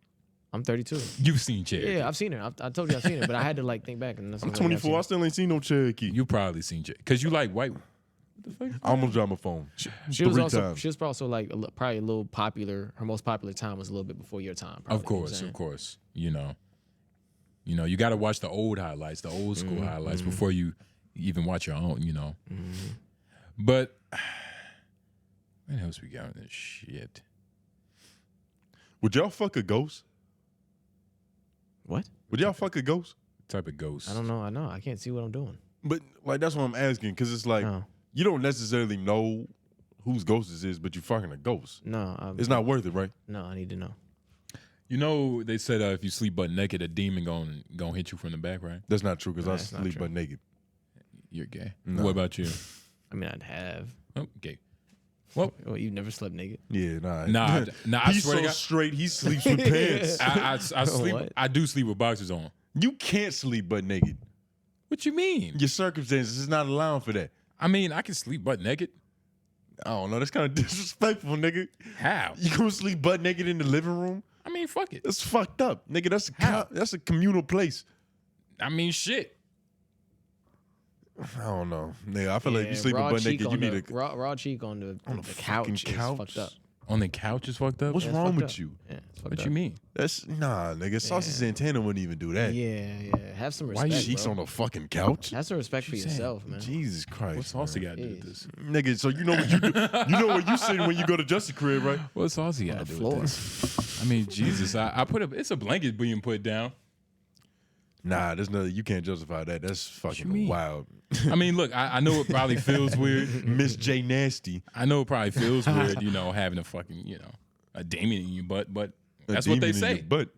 I'm 32. You've seen Cherokee. Yeah, I've seen her. I told you I've seen it, but I had to like think back. And I'm 24. I still ain't seen no Cherokee. You probably seen Cherokee. Because you like white. I almost dropped my phone. She was Three also times. she was also like probably a little popular. Her most popular time was a little bit before your time. Probably, Of course. You know, you got to watch the old highlights, the old school highlights before you even watch your own. You know, but what else we got in this shit? Would y'all fuck a ghost? What? Would y'all fuck a ghost? Type of ghost. I don't know. I know. I can't see what I'm doing. But like that's what I'm asking because it's like Oh. you don't necessarily know whose ghost this is, but you fucking a ghost. No, It's not worth it, right? No, I need to know. You know, they said if you sleep butt naked, a demon gonna hit you from the back, right? That's not true because I That's not sleep true. butt naked. You're gay. No. What about you? I mean, I'd have. Oh, gay. Well, Well, you've never slept naked. Yeah, nah. Nah. I He's swear so to God, straight. He sleeps with pants. I sleep. What? I do sleep with boxers on. You can't sleep butt naked. What you mean? Your circumstances is not allowing for that. I mean, I can sleep butt naked. I don't know. That's kind of disrespectful, nigga. How? You gonna sleep butt naked in the living room? I mean, fuck it. That's fucked up, nigga. How? That's a communal place. I mean, shit. I don't know. Nigga, I feel like if you sleep butt naked, you need a. raw cheek on the fucking couch. Is fucked up. On the couch is fucked up. What's Yeah, it's wrong fucked with up. you? Yeah, it's fucked What up. you mean? That's nigga. Saucy Santana wouldn't even do that. Yeah. Have some Why respect. you Cheeks bro. on the fucking couch. Have some respect for What you saying? yourself, man. Jesus Christ. What's Saucy man. got to do with Jeez. this? Nigga, so you know what you do. You know where you sitting when you go to Justice crib, right? What's Saucy got to do with this? I mean, Jesus, I put it's a blanket being put down. Nah, there's nothing. You can't justify that. That's fucking mean? wild. I mean, look, I know it probably feels weird. Miss J Nasty. I know it probably feels weird, having a fucking, a demon in your butt, but that's what they say. But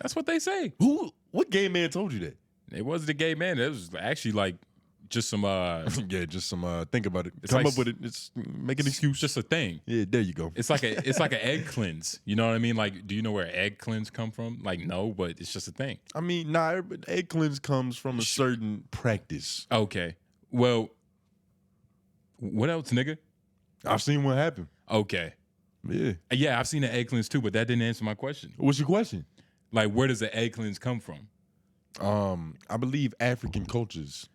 That's what they say. what gay man told you that? It wasn't a gay man. It was actually like just some Yeah, just some think about it. It's Come like up with it. It's make an excuse. just a thing. Yeah, there you go. It's like an egg cleanse. You know what I mean? Like, do you know where egg cleanse come from? Like, no, but it's just a thing. I mean, nah, egg cleanse comes from a certain practice. Okay. Well, what else, nigga? I've seen what happened. Okay. Yeah. Yeah, I've seen an egg cleanse too, but that didn't answer my question. What's your question? Like, where does the egg cleanse come from? I believe African cultures.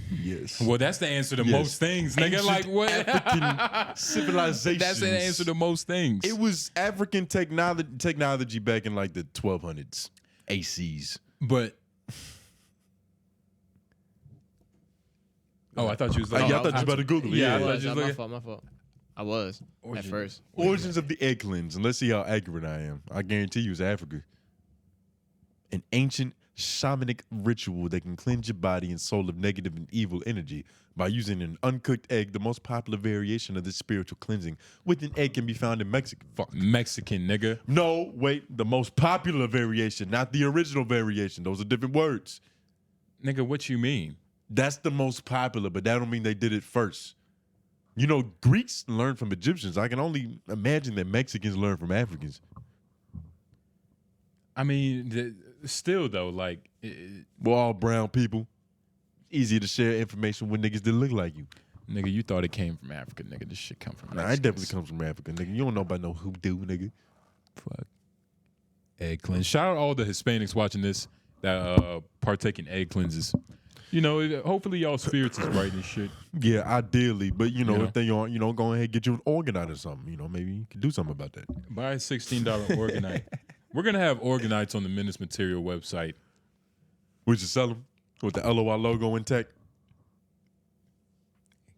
Yes. Well, that's the answer to Yes. most things, nigga. Ancient Like, what? African civilizations. That's the answer to most things. It was African technology back in like the 1200s. ACs. But I thought you was I thought you was about to Google it. Yeah, I Yeah. thought you was looking. My fault. I was at first. Origins of the egg cleanse, and let's see how accurate I am. I guarantee you it's Africa. An ancient shamanic ritual that can cleanse your body and soul of negative and evil energy by using an uncooked egg. The most popular variation of this spiritual cleansing with an egg can be found in Mexico. Fuck. Mexican, nigga. No, wait. The most popular variation, not the original variation. Those are different words. Nigga, what you mean? That's the most popular, but that don't mean they did it first. You know, Greeks learned from Egyptians. I can only imagine that Mexicans learned from Africans. I mean, still though, like, We're all brown people. Easy to share information with niggas that look like you. nigga, you thought it came from Africa, nigga. This shit come from Nah, it Mexicans. definitely comes from Africa, nigga. You don't know about no hoodoo, nigga. Fuck. Egg cleanse. Shout out all the Hispanics watching this that partake in egg cleanses. You know, hopefully y'all spirits is right and shit. Yeah, ideally, but you know, Yeah. if they aren't, you know, go ahead and get you an orgonite or something. You know, maybe you can do something about that. Buy a $16 orgonite. We're gonna have organites on the Menace Material website. We should sell them with the LOI logo intact.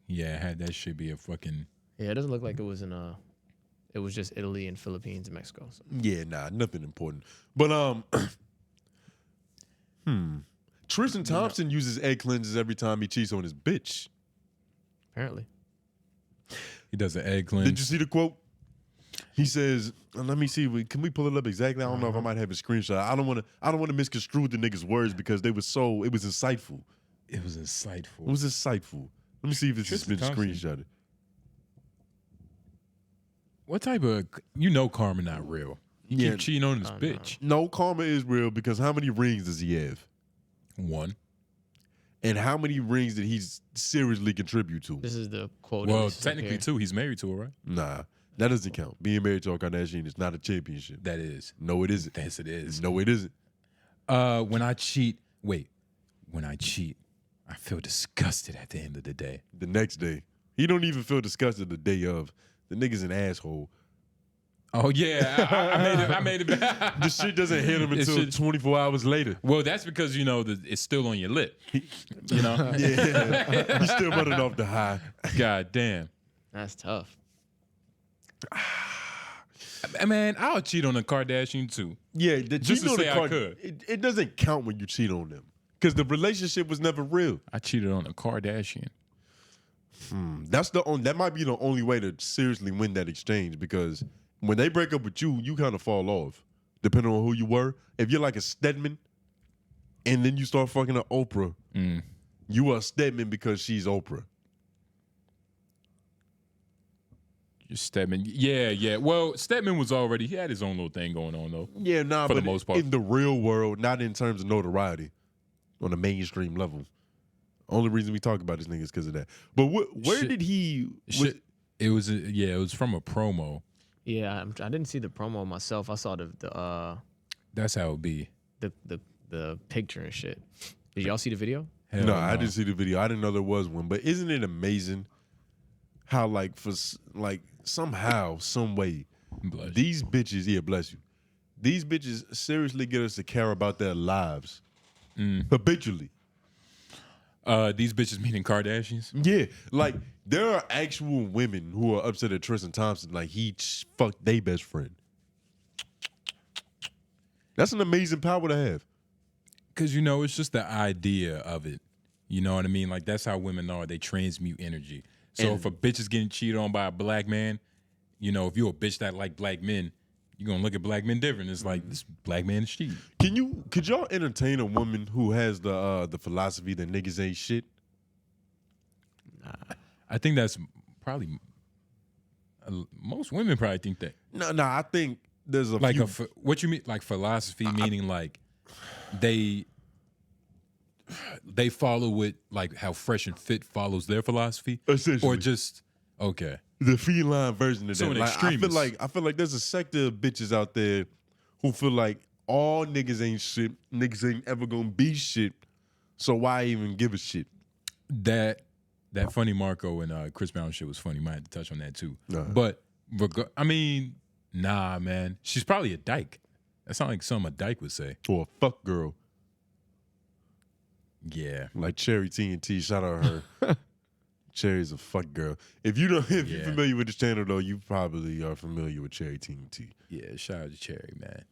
Yeah, had that shit be a fucking. Yeah, it doesn't look like it was in it was just Italy and Philippines and Mexico. So. Yeah, nah, nothing important. But Tristan Thompson uses egg cleanses every time he cheats on his bitch. Apparently. He does an egg cleanse. Did you see the quote? He says, "Let me see. Can we pull it up exactly? I don't know if I might have a screenshot. I don't want to misconstrue the niggas' words because it was insightful. It was insightful. It was insightful. Let me see if this has Tristan been Thompson. screenshotted. What type of karma not real? He Yeah. keep cheating on his bitch. No, karma is real because how many rings does he have? One. And how many rings did he seriously contribute to? This is the quote. Well, This is up technically here. two. He's married to her, right? Nah, that doesn't count. Being married to a Kardashian is not a championship. That is. No, it isn't. Yes, it is. No, it isn't. When I cheat, I feel disgusted at the end of the day. The next day, he don't even feel disgusted the day of. The nigga's an asshole. Oh yeah, I made it back. The shit doesn't hit him It until should- 24 hours later. Well, that's because it's still on your lip. You know. Yeah, he's still running off the high. God damn. That's tough. Man, I'll cheat on a Kardashian too. Yeah, the Just to cheating on say the I Card- could. It doesn't count when you cheat on them because the relationship was never real. I cheated on a Kardashian. That might be the only way to seriously win that exchange because when they break up with you, you kind of fall off depending on who you were. If you're like a Stedman and then you start fucking an Oprah, you are Stedman because she's Oprah. Stedman. Yeah. Well, Stedman he had his own little thing going on though. Yeah, nah, For the but most part. in the real world, not in terms of notoriety on a mainstream level. Only reason we talk about this nigga is because of that. But where Shit. did he? It was from a promo. Yeah, I didn't see the promo myself. I saw That's how it be. the picture and shit. Did y'all see the video? Hell No, I didn't see the video. I didn't know there was one. But isn't it amazing how somehow, some way, Bless you. these bitches, yeah, bless you. These bitches seriously get us to care about their lives habitually. These bitches meaning Kardashians. Yeah, like there are actual women who are upset at Tristan Thompson, like he fucked their best friend. That's an amazing power to have. Because it's just the idea of it. You know what I mean? Like that's how women are. They transmute energy. So if a bitch is getting cheated on by a black man, if you're a bitch that like black men, you're gonna look at black men different. It's like this black man is cheating. Could y'all entertain a woman who has the philosophy that niggas ain't shit? I think that's probably most women probably think that. No, I think there's a Like few. what you mean? Like philosophy meaning like they follow it like how Fresh and Fit follows their philosophy, Essentially. or just okay. The feline version of So that. an Like, extremist. I feel like there's a sector of bitches out there who feel like all niggas ain't shit. Niggas ain't ever gonna be shit. So why even give a shit? That funny Marco and Chris Brown shit was funny. Might have to touch on that too. Uh-huh. But nah, man. She's probably a dyke. That sounds like something a dyke would say. Or a fuck girl. Yeah. Like Cherry TNT, shout out her. Cherry's a fuck girl. If you're Yeah. familiar with this channel though, you probably are familiar with Cherry TNT. Yeah, shout out to Cherry, man.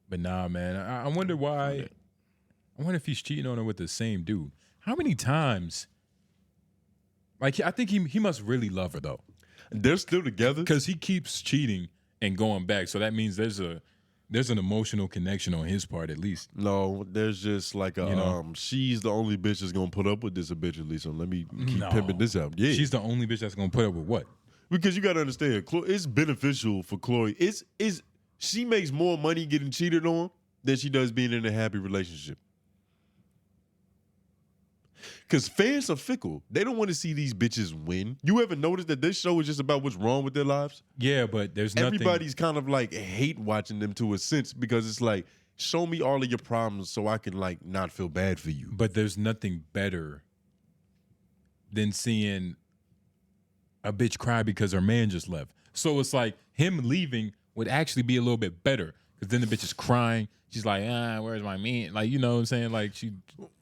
But nah, man. I wonder why I wonder if he's cheating on her with the same dude. How many times? Like, I think he must really love her though, They're still together. because he keeps cheating and going back. So that means there's an emotional connection on his part at least. No, there's just like a You know? she's the only bitch that's gonna put up with this eventually. So let me keep No. pimping this out. Yeah, She's the only bitch that's gonna put up with what? because you gotta understand, it's beneficial for Chloe. She makes more money getting cheated on than she does being in a happy relationship. Because fans are fickle. They don't want to see these bitches win. You ever notice that this show is just about what's wrong with their lives? Yeah, but there's nothing. Everybody's kind of like hate watching them to a sense because it's like, show me all of your problems so I can like not feel bad for you. But there's nothing better than seeing a bitch cry because her man just left. So it's like him leaving would actually be a little bit better because then the bitch is crying. She's like, where's my man? Like, you know what I'm saying? Like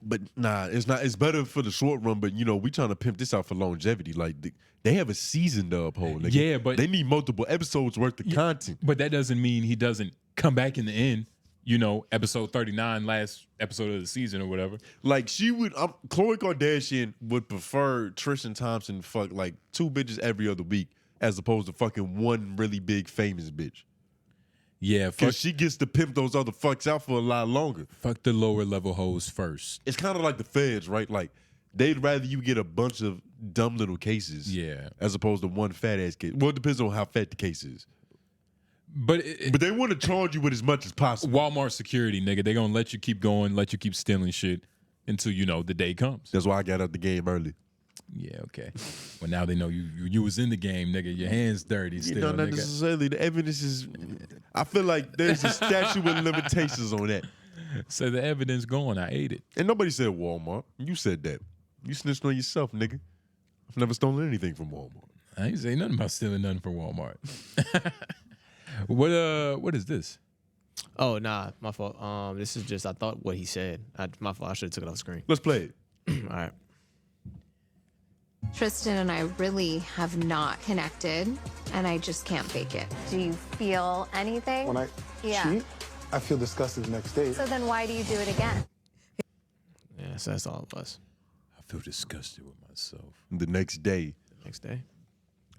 But nah, it's not. It's better for the short run. But you know, we trying to pimp this out for longevity. Like they have a season to uphold. Nigga. Yeah, but they need multiple episodes worth of content. But that doesn't mean he doesn't come back in the end. You know, episode 39, last episode of the season or whatever. Like she would, Khloe Kardashian would prefer Tristan Thompson fuck like 2 bitches every other week as opposed to fucking one really big famous bitch. Yeah, Because she gets to pimp those other fucks out for a lot longer. fuck the lower level hoes first. It's kind of like the feds, right? Like they'd rather you get a bunch of dumb little cases, Yeah. as opposed to one fat ass case. Well, it depends on how fat the case is. But But they want to charge you with as much as possible. Walmart security, nigga, they gonna let you keep going, let you keep stealing shit until, you know, the day comes. That's why I got out the game early. Yeah, okay. Well, now they know you was in the game, nigga. Your hands dirty still, You know, not nigga. necessarily. The evidence is. I feel like there's a statute of limitations on that. So the evidence going, I ate it. And nobody said Walmart. You said that. You snitched on yourself, nigga. I've never stolen anything from Walmart. I ain't say nothing about stealing nothing from Walmart. What is this? Oh nah, my fault. This is just I thought what he said. My fault. I should have took it off screen. Let's play it. All right. Tristan and I really have not connected, and I just can't fake it. Do you feel anything? When I cheat, I feel disgusted the next day. So then why do you do it again? Yeah, so that's all it was. I feel disgusted with myself. The next day. Next day.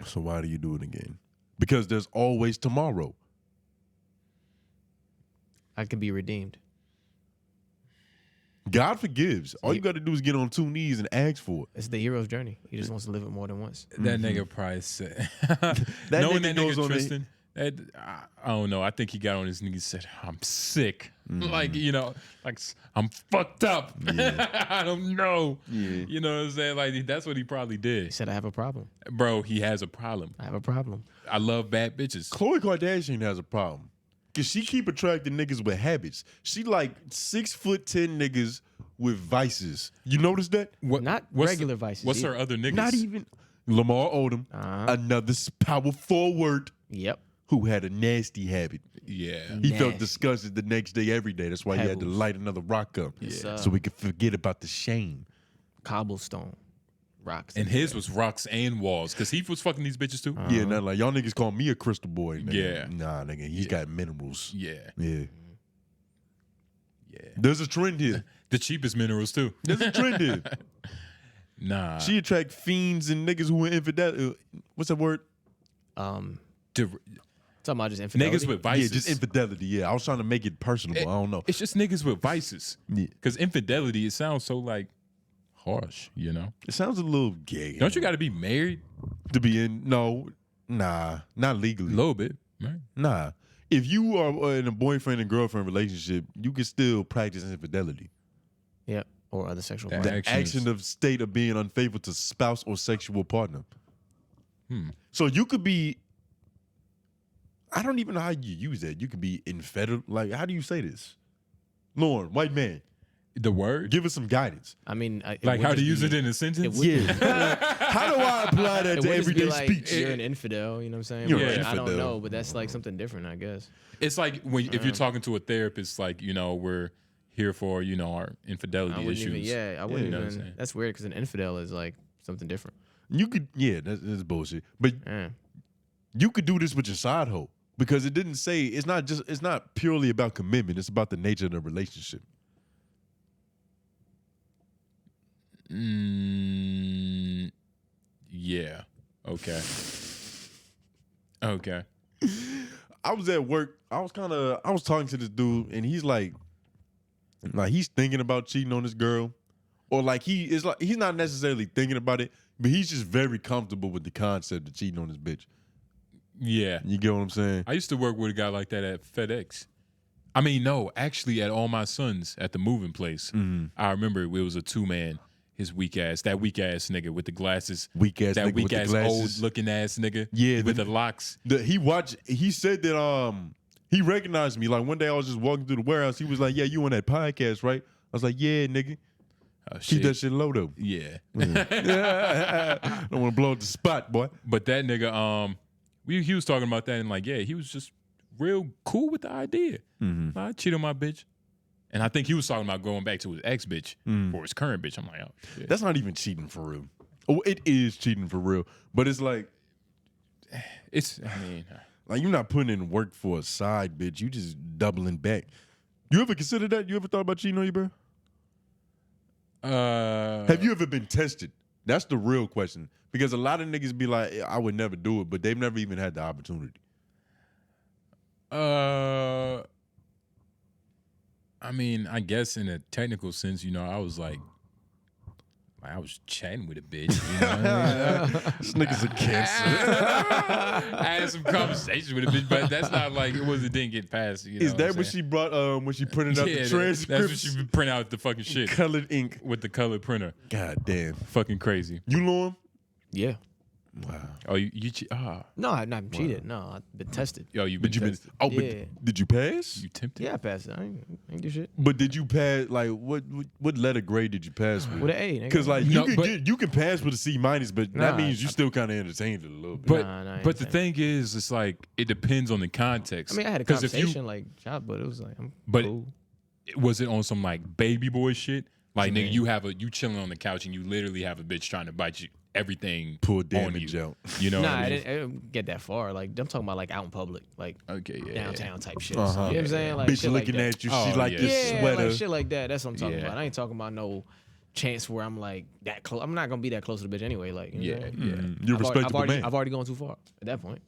So why do you do it again? Because there's always tomorrow. I could be redeemed. God forgives. All you got to do is get on 2 knees and ask for it. It's the hero's journey. He just wants to live it more than once. That nigga probably said. That Knowing nigga that goes nigga on the- Tristan, I don't know. I think he got on his knees and said, I'm sick. Like, you know, like I'm fucked up. I don't know. Yeah. You know what I'm saying? Like, that's what he probably He did. said I have a problem. Bro, he has a problem. I have a problem. I love bad bitches. Khloe Kardashian has a problem. Because she keep attracting niggas with habits. She like 6'10" niggas with vices. You notice that? Not what's regular vices What's either. her other niggas? Not even Lamar Odom, another power forward Yep. who had a nasty habit. Yeah. He felt Nasty. disgusted the next day every day. That's why he had to Pebbles. light another rock up. Yes, So we could forget about the shame. Cobblestone. Rocks. And his was rocks and walls because he was fucking these bitches too. Yeah, not like y'all niggas call me a crystal boy. Nigga. Yeah. Nah, nigga, he's got minerals. Yeah. Yeah. Yeah. There's a trend here. The cheapest minerals too. There's a trend here. Nah. She attract fiends and niggas who are infidel. What's that word? Talking De- about just infidelity. niggas with vices. Yeah, just infidelity. Yeah, I was trying to make it personable. I don't know. It's just niggas with vices. Yeah. Because infidelity, it sounds so like harsh, you know? It sounds a little gay. Don't you got to be married to be in? No, nah, not legally. a little bit? Right? Nah. If you are in a boyfriend and girlfriend relationship, you can still practice infidelity. Yep. Or other sexual That partners. Action of state of being unfaithful to spouse or sexual partner. So you could be. I don't even know how you use that. You could be infidel. Like, how do you say this? Lauren, white man, The word? give us some guidance. I mean, it Like would how to just use be- it in a sentence? would- Yeah. How do I apply that It to would just be everyday like, speech? you're an infidel, you know what I'm saying? You're But an I don't infidel. know, but that's like something different, I guess. It's like when if you're talking to a therapist, like, you know, we're here for, you know, our infidelity I wouldn't issues. even, I wouldn't You know what I'm even, saying? that's weird because an infidel is like something different. You could, yeah, that's bullshit. But Yeah. you could do this with your side hoe because it didn't say it's not purely about commitment. It's about the nature of the relationship. Yeah. Okay. Okay. I was at work. I was talking to this dude, and he's like he's thinking about cheating on this girl, or he's not necessarily thinking about it, but he's just very comfortable with the concept of cheating on his bitch. Yeah. You get what I'm saying? I used to work with a guy like that at FedEx. I mean, no, actually at All My Sons at the moving place. I remember it was a 2-man. His weak ass nigga with the glasses. Weak ass that nigga weak with the ass glasses. old looking ass nigga. Yeah, with the locks. He said that he recognized me. Like one day I was just walking through the warehouse. He was like, "Yeah, you on that podcast, right?" I was like, "Yeah, nigga." Keep that shit low though. Yeah. Don't want to blow up the spot, boy. But that nigga, he was talking about that and like, yeah, he was just real cool with the idea. I cheat on my bitch. And I think he was talking about going back to his ex bitch or his current bitch. I'm like, oh shit. That's not even cheating for real. Oh, it is cheating for real. But it's like, like you're not putting in work for a side bitch. You just doubling back. You ever considered that? You ever thought about cheating on your bro? Have you ever been tested? That's the real question. Because a lot of niggas be like, I would never do it, but they've never even had the opportunity. I mean, I guess in a technical sense, I was like I was chatting with a bitch. You know? This nigga's a cancer. I had some conversations with a bitch, but that's not like it didn't get past. You know Is that what she brought when she printed out the transcripts? That's what she print out the fucking shit. Colored ink with the colored printer. God damn, fucking crazy. You know him? Yeah. Wow. Oh, you No, I've not cheated. No, I've been tested. Yo, you've been tested. But Yeah. did you pass? You tempted? Yeah, I passed it. I ain't do shit. But did you pass? Like, what letter grade did you pass with? With an A, nigga. Because like No, you can pass with a C-, but that means you still kind of entertained it a little bit. But but the thing is, it's like it depends on the context. I mean, I had a 'Cause if conversation like job, but it was like, But cool. was it on some like baby boy shit? Like What you nigga, you chilling on the couch and you literally have a bitch trying to bite you everything pull on damage you. out. You know? Nah, what I I mean? didn't get that far. Like I'm talking about like out in public, like downtown type shit. Uh-huh. You know what I'm saying? Like Bitch shit looking like that. at you, she like your yeah, sweater. like shit like that. That's what I'm talking Yeah. about. I ain't talking about no chance where I'm like that close. I'm not gonna be that close to the bitch anyway. Like, you know what I'm saying? You're a respectable man. I've already gone too far at that point.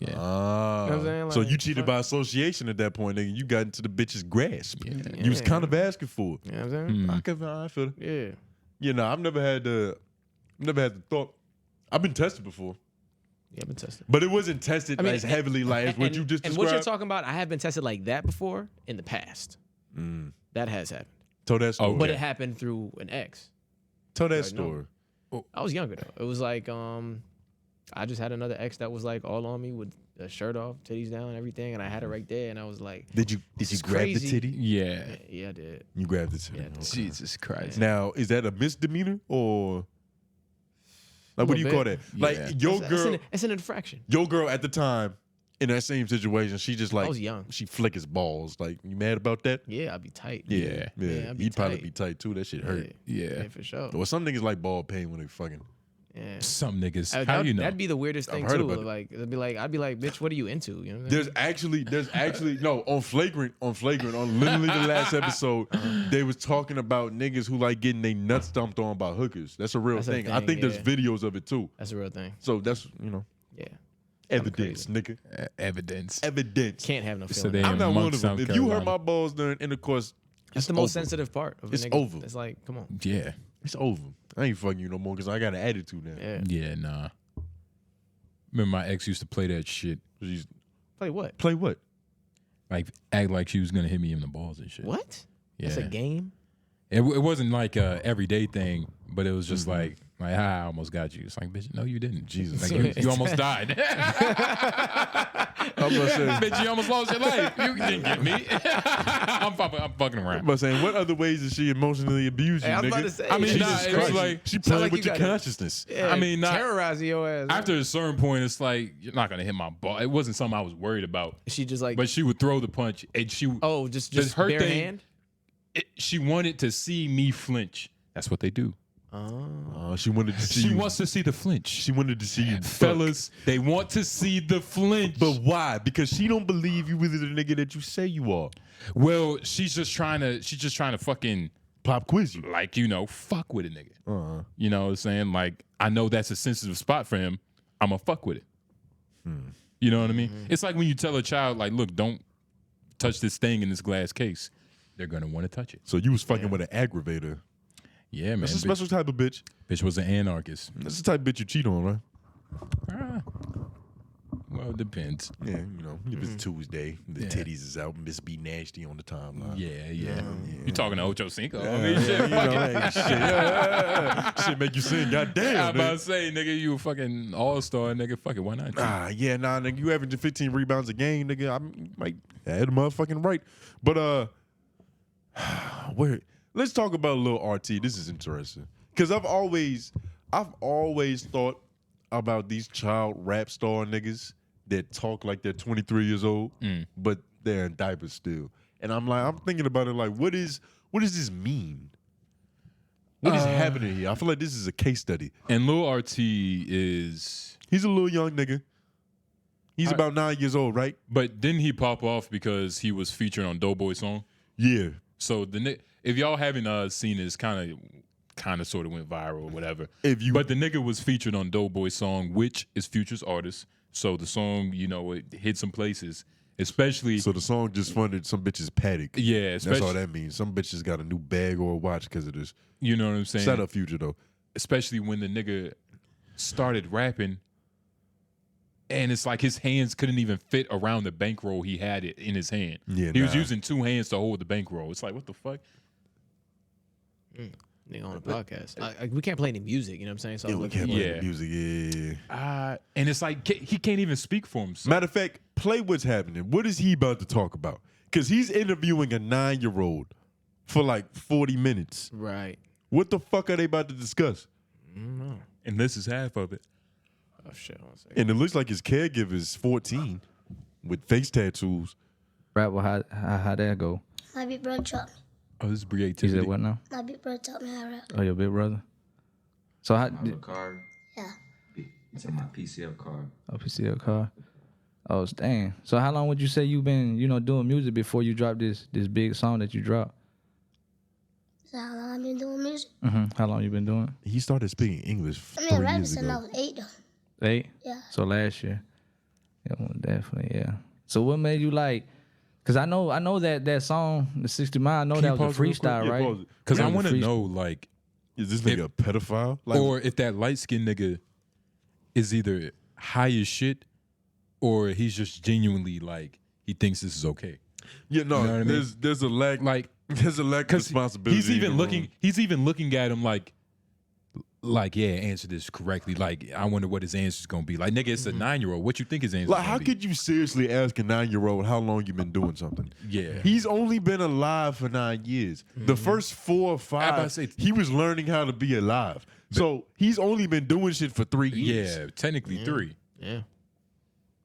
Yeah. You know what I'm saying? So Like, you cheated by association at that point, nigga. You got into the bitch's grasp. You was kind of asking for it. You know what I'm saying? I feel it. Yeah. You know, I've never had the thought. I've been tested before. Yeah, I've been tested. But it wasn't tested as heavily like as what you just described. And what you're talking about, I have been tested like that before in the past. That has happened. Tell that story. But it happened through an ex. Tell that Like, story. No. I was younger though. It was like I just had another ex that was like all on me with a shirt off, titties down, and everything, and I had it right there, and I was like, Did you grab crazy. the titty? Yeah. Yeah, I did. You grabbed the titty. Yeah, Okay. Jesus Christ. Now, is that a misdemeanor or like what do you call that? Like your girl, it's an infraction. your girl at the time in that same situation, she just like I was young. she flick his balls. Like, you mad about that? Yeah, I'd be tight. Yeah. I'd be He'd probably tight. be tight too. That shit hurt. Yeah. for sure. Well, some niggas like ball pain when they fucking. Yeah. Some niggas. How That'd, you know? that'd be the weirdest thing heard too. about it. Like I'd be like, bitch, what are you into? You know what I'm saying? There's actually no on flagrant on literally the last episode they was talking about niggas who like getting their nuts stomped on by hookers. That's a real That's a thing. I thing, think there's yeah. videos of it too. That's a real thing. So that's Yeah. evidence, nigga. Evidence. Evidence. Can't have no So feeling. they- I'm not one amongst of them. South If you hurt Carolina. my balls during intercourse, That's it's the most over. sensitive part of a It's nigga. over. It's like, come on. Yeah. It's over. I ain't fucking you no more because I got an attitude now. Yeah. Yeah, nah. Remember my ex used to play that shit. She's- Play what? Play what? Like act like she was gonna hit me in the balls and shit. What? Yeah. That's a game? It wasn't like a everyday thing, but it was just like I almost got you. It's like, bitch, no, you didn't. Jesus. Like, you almost died. Bitch, you almost lost your life. You didn't get me. I'm fucking around. I'm saying, what other ways does she emotionally abuse you, Hey, I was nigga? about to say, I mean, Jesus nah, it's Christ. like she playing like with you your got it. consciousness. Yeah, I mean, not- terrorizing your ass. After a certain point, it's like you're not gonna hit my ball. It wasn't something I was worried about. She just like, But she would throw the punch, and she just her bare thing- hand? she wanted to see me flinch. That's what they do. Oh, she wanted to see She you. wants to see the flinch. She wanted to see you, Fellas, they want to see the flinch. But why? Because she don't believe you really the nigga that you say you are. Well, she's just trying to fucking Pop quiz you. Like, fuck with a nigga. Uh-huh. You know what I'm saying? Like, I know that's a sensitive spot for him. I'm going to fuck with it. You know what I mean? It's like when you tell a child, like, look, don't touch this thing in this glass case. They're going to want to touch it. So you was fucking with an aggravator. Yeah, man. That's a special type of bitch. Bitch was an anarchist. That's the type of bitch you cheat on, right? Well, it depends. Yeah, if it's Tuesday, the titties is out, Miss B Nasty on the timeline. Yeah. You talking to Ocho Cinco? I Yeah, mean, shit, fuck it. hey, shit. Yeah. Shit make you sing, goddamn. I'm about to say, nigga, you a fucking all-star, nigga. Fuck it, why not? Nigga, you averaging 15 rebounds a game, nigga. I might had a motherfucking right. But let's talk about Lil RT. This is interesting. Cause I've always thought about these child rap star niggas that talk like they're 23 years old, but they're in diapers still. And I'm thinking about it like, what does this mean? What is happening here? I feel like this is a case study. And Lil RT he's a little young nigga. He's about 9 years old, right? But didn't he pop off because he was featured on Doughboy song? Yeah. So if y'all haven't seen it, it's kind of sort of went viral or whatever. But the nigga was featured on Doughboy song, which is Future's artist. So the song, it hit some places, especially. So the song just funded some bitch's paddock. Yeah, that's all that means. Some bitches got a new bag or a watch because of this. You know what I'm saying? Shout out Future though. Especially when the nigga started rapping, and it's like his hands couldn't even fit around the bankroll he had it in his hand. Yeah, he was using two hands to hold the bankroll. It's like, what the fuck? Nigga on the podcast. We can't play any music, you know what I'm saying? So We can't play the music, and it's like he can't even speak for himself. Matter of fact, play what's happening. What is he about to talk about? Because he's interviewing a 9-year-old for like 40 minutes. Right. What the fuck are they about to discuss? I don't know. And this is half of it. Oh, shit. And it looks like his caregiver is 14 with face tattoos. Right, well, how that go? My big brother taught me. Oh, this is creativity. He said what now? My big brother taught me how to rap. Oh, your big brother? So how... card? Yeah. It's on my PCL card. Oh, PCL card. Oh, dang. So how long would you say you've been, doing music before you dropped this big song that you dropped? So how long I've been doing music? How long you been doing? He started speaking English I 3 mean, rapping years since ago. I was 8 though. 8? Yeah. So last year. Yeah, well, definitely, yeah. So what made you like... Because I know that song, the 60 Mile, I know that was a freestyle, right? Because I want to know, like... Is this nigga a pedophile? Like, or if that light-skinned nigga is either high as shit or he's just genuinely, like, he thinks this is okay. Yeah, no, You know what I mean? there's a lack... Like... There's a lack of responsibility. He's even looking at him like, yeah, answer this correctly. Like, I wonder what his answer's gonna be. Like, nigga, it's a 9-year-old. What you think his answer's Like, gonna how be? could you seriously ask a 9-year-old how long you been doing something? Yeah. He's only been alive for 9 years. The first 4 or 5, he was learning how to be alive. So he's only been doing shit for 3 years. Yeah, technically 3. Yeah.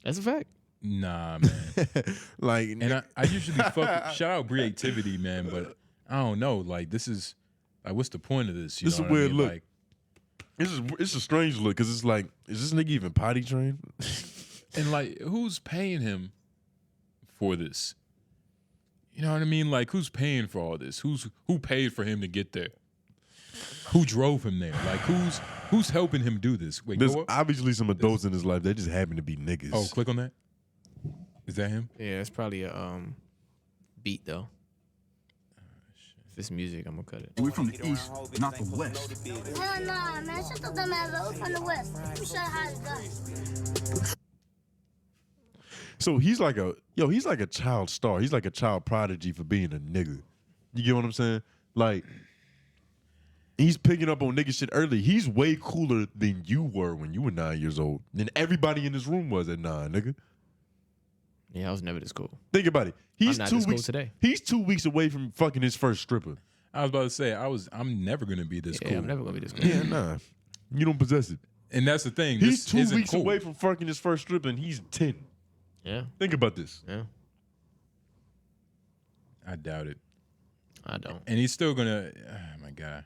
That's a fact. Nah, man. Like, and I usually fuck shout out creativity, man, but I don't know. Like, this is like, what's the point of this? You This is know a what I weird mean? look. Like, it's a strange look because it's like, is this nigga even potty trained? and like, who's paying him for this? You know what I mean? Like, who's paying for all this? Who paid for him to get there? Who drove him there? Like, who's helping him do this? Wait, There's go up. obviously some adults in his life that just happen to be niggas. Oh, click on that. Is that him? Yeah, it's probably a beat though. If it's music, I'm gonna cut it. We're from the east, not the west. Hell nah, man. Shut the dumb ass up. We're from the west. You show how it's done. So he's like a child star. He's like a child prodigy for being a nigga. You get what I'm saying? Like, he's picking up on nigga shit early. He's way cooler than you were when you were 9 years old. Than everybody in this room was at 9, nigga. Yeah, I was never this cool. Think about it. He's I'm not 2 this cool weeks today. He's 2 weeks away from fucking his first stripper. I was about to say I'm never gonna be this cool. I'm never gonna be this cool. Yeah, nah. You don't possess it. And that's the thing. He's this 2 isn't weeks cool. away from fucking his first stripper and he's 10. Yeah. Think about this. Yeah. I doubt it. I don't. And he's still gonna. Oh my god.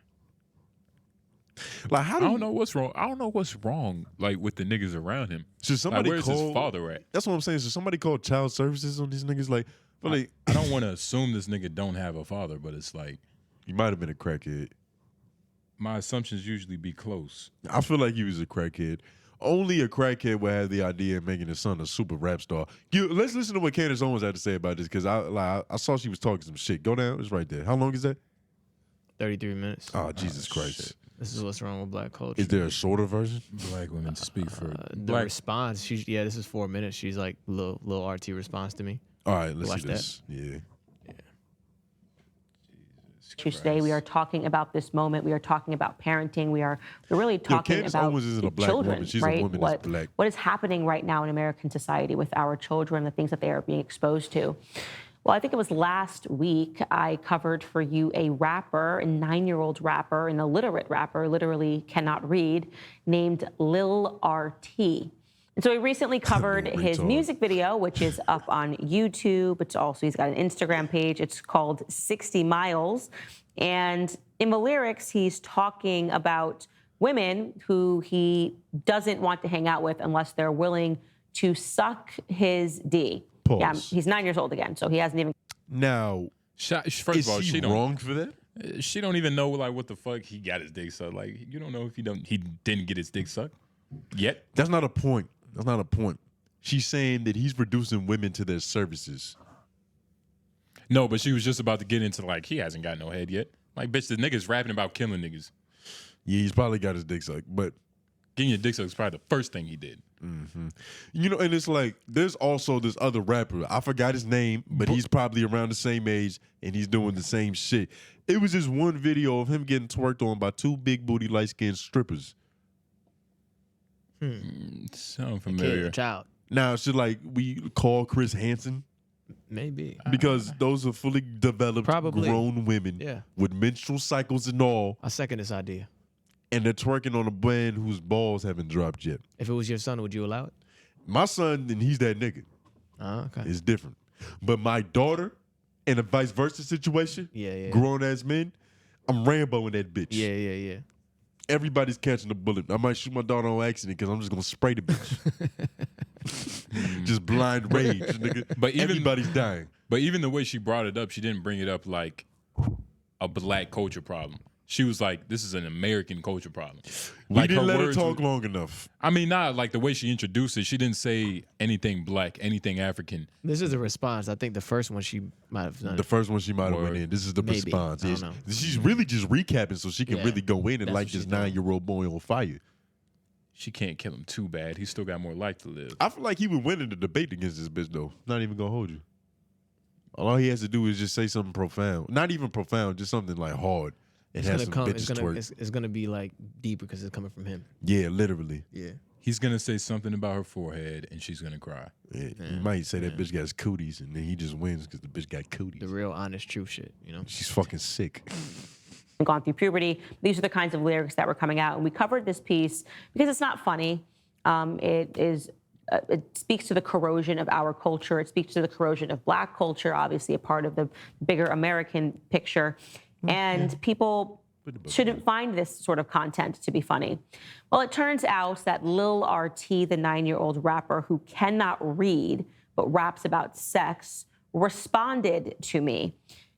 Like, how I do don't know what's wrong. I don't know what's wrong. Like, with the niggas around him. Should somebody where's call his father at? That's what I'm saying. Should somebody call child services on these niggas? Like, but like, I don't want to assume this nigga don't have a father, but it's like, He might have been a crackhead. My assumptions usually be close. I feel like he was a crackhead. Only a crackhead would have the idea of making his son a super rap star. Let's listen to what Candace Owens had to say about this, because I saw she was talking some shit. Go down. It's right there. How long is that? 33 minutes. Oh, Jesus Christ. Shit. This is what's wrong with black culture. Is there a shorter version? Black women speak for the response. This is 4 minutes. She's like, little RT response to me. All right, let's Watch see this. Yeah. Today we are talking about this moment. We are talking about parenting. We're really talking Candace about Owens isn't a black children, woman. She's right? a woman that's black. What is happening right now in American society with our children, the things that they are being exposed to? Well, I think it was last week I covered for you a rapper, a 9-year-old rapper, an illiterate rapper, literally cannot read, named 𝙿𝙾𝙳𝙃. And so we recently covered his music video, which is up on YouTube. It's also, he's got an Instagram page. It's called 60 Miles. And in the lyrics, he's talking about women who he doesn't want to hang out with unless they're willing to suck his D. Pause. Yeah, he's 9 years old again, so he hasn't even. Now, first of all, she wrong for that? She don't even know like what the fuck he got his dick sucked. Like you don't know if he didn't get his dick sucked yet. That's not a point. That's not a point. She's saying that he's reducing women to their services. No, but she was just about to get into like he hasn't got no head yet. Like bitch, the nigga's rapping about killing niggas. Yeah, he's probably got his dick sucked, but getting your dick sucked is probably the first thing he did. Mm-hmm. You know, and it's like there's also this other rapper. I forgot his name, but he's probably around the same age and he's doing the same shit. It was just one video of him getting twerked on by 2 big booty light skinned strippers. Sound familiar. Child. Now, should like we call Chris Hansen? Maybe. Because those are fully developed grown women with menstrual cycles and all. I second this idea. And they're twerking on a band whose balls haven't dropped yet. If it was your son, would you allow it? My son, then he's that nigga. Okay. It's different. But my daughter, in a vice versa situation, grown ass men, I'm Rambo in that bitch. Yeah. Everybody's catching a bullet. I might shoot my daughter on accident because I'm just gonna spray the bitch. Just blind rage, nigga. But everybody's dying. But even the way she brought it up, she didn't bring it up like a black culture problem. She was like, "This is an American culture problem." We Like didn't let her words talk long enough. I mean, not like the way she introduced it. She didn't say anything black, anything African. This is a response. I think the first one she might have done. The first one she might have went in. This is the Maybe. response. I Yes. don't know. She's really just recapping so she can Yeah. really go in and That's light what this she's doing. 9-year-old boy on fire. She can't kill him too bad. He's still got more life to live. I feel like he would win in the debate against this bitch, though. Not even gonna hold you. All he has to do is just say something profound. Not even profound, just something like hard. And have some bitches twerk. It's gonna be like deep because it's coming from him. Yeah, literally. Yeah. He's gonna say something about her forehead, and she's gonna cry. Yeah, you might say that bitch got cooties, and then he just wins because the bitch got cooties. The real honest truth shit, you know? She's fucking sick. Gone through puberty. These are the kinds of lyrics that were coming out. And we covered this piece because it's not funny. It speaks to the corrosion of our culture. It speaks to the corrosion of black culture, obviously a part of the bigger American picture. And people shouldn't find this sort of content to be funny. Well, it turns out that 𝙿𝙾𝙳𝙃, the 9-year-old rapper who cannot read but raps about sex, responded to me.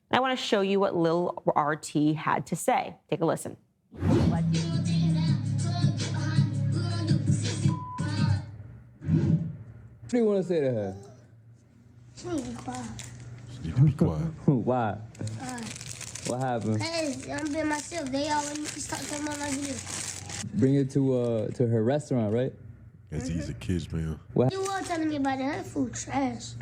And I want to show you what 𝙿𝙾𝙳𝙃 had to say. Take a listen. What do you want to say to her? She need to be quiet. She need to be quiet. Why? What happened? Hey, I'm being myself. They all want me to start talking about like this. Bring her to her restaurant, right? That's easy, kids, man. What? You were telling me about that food trash.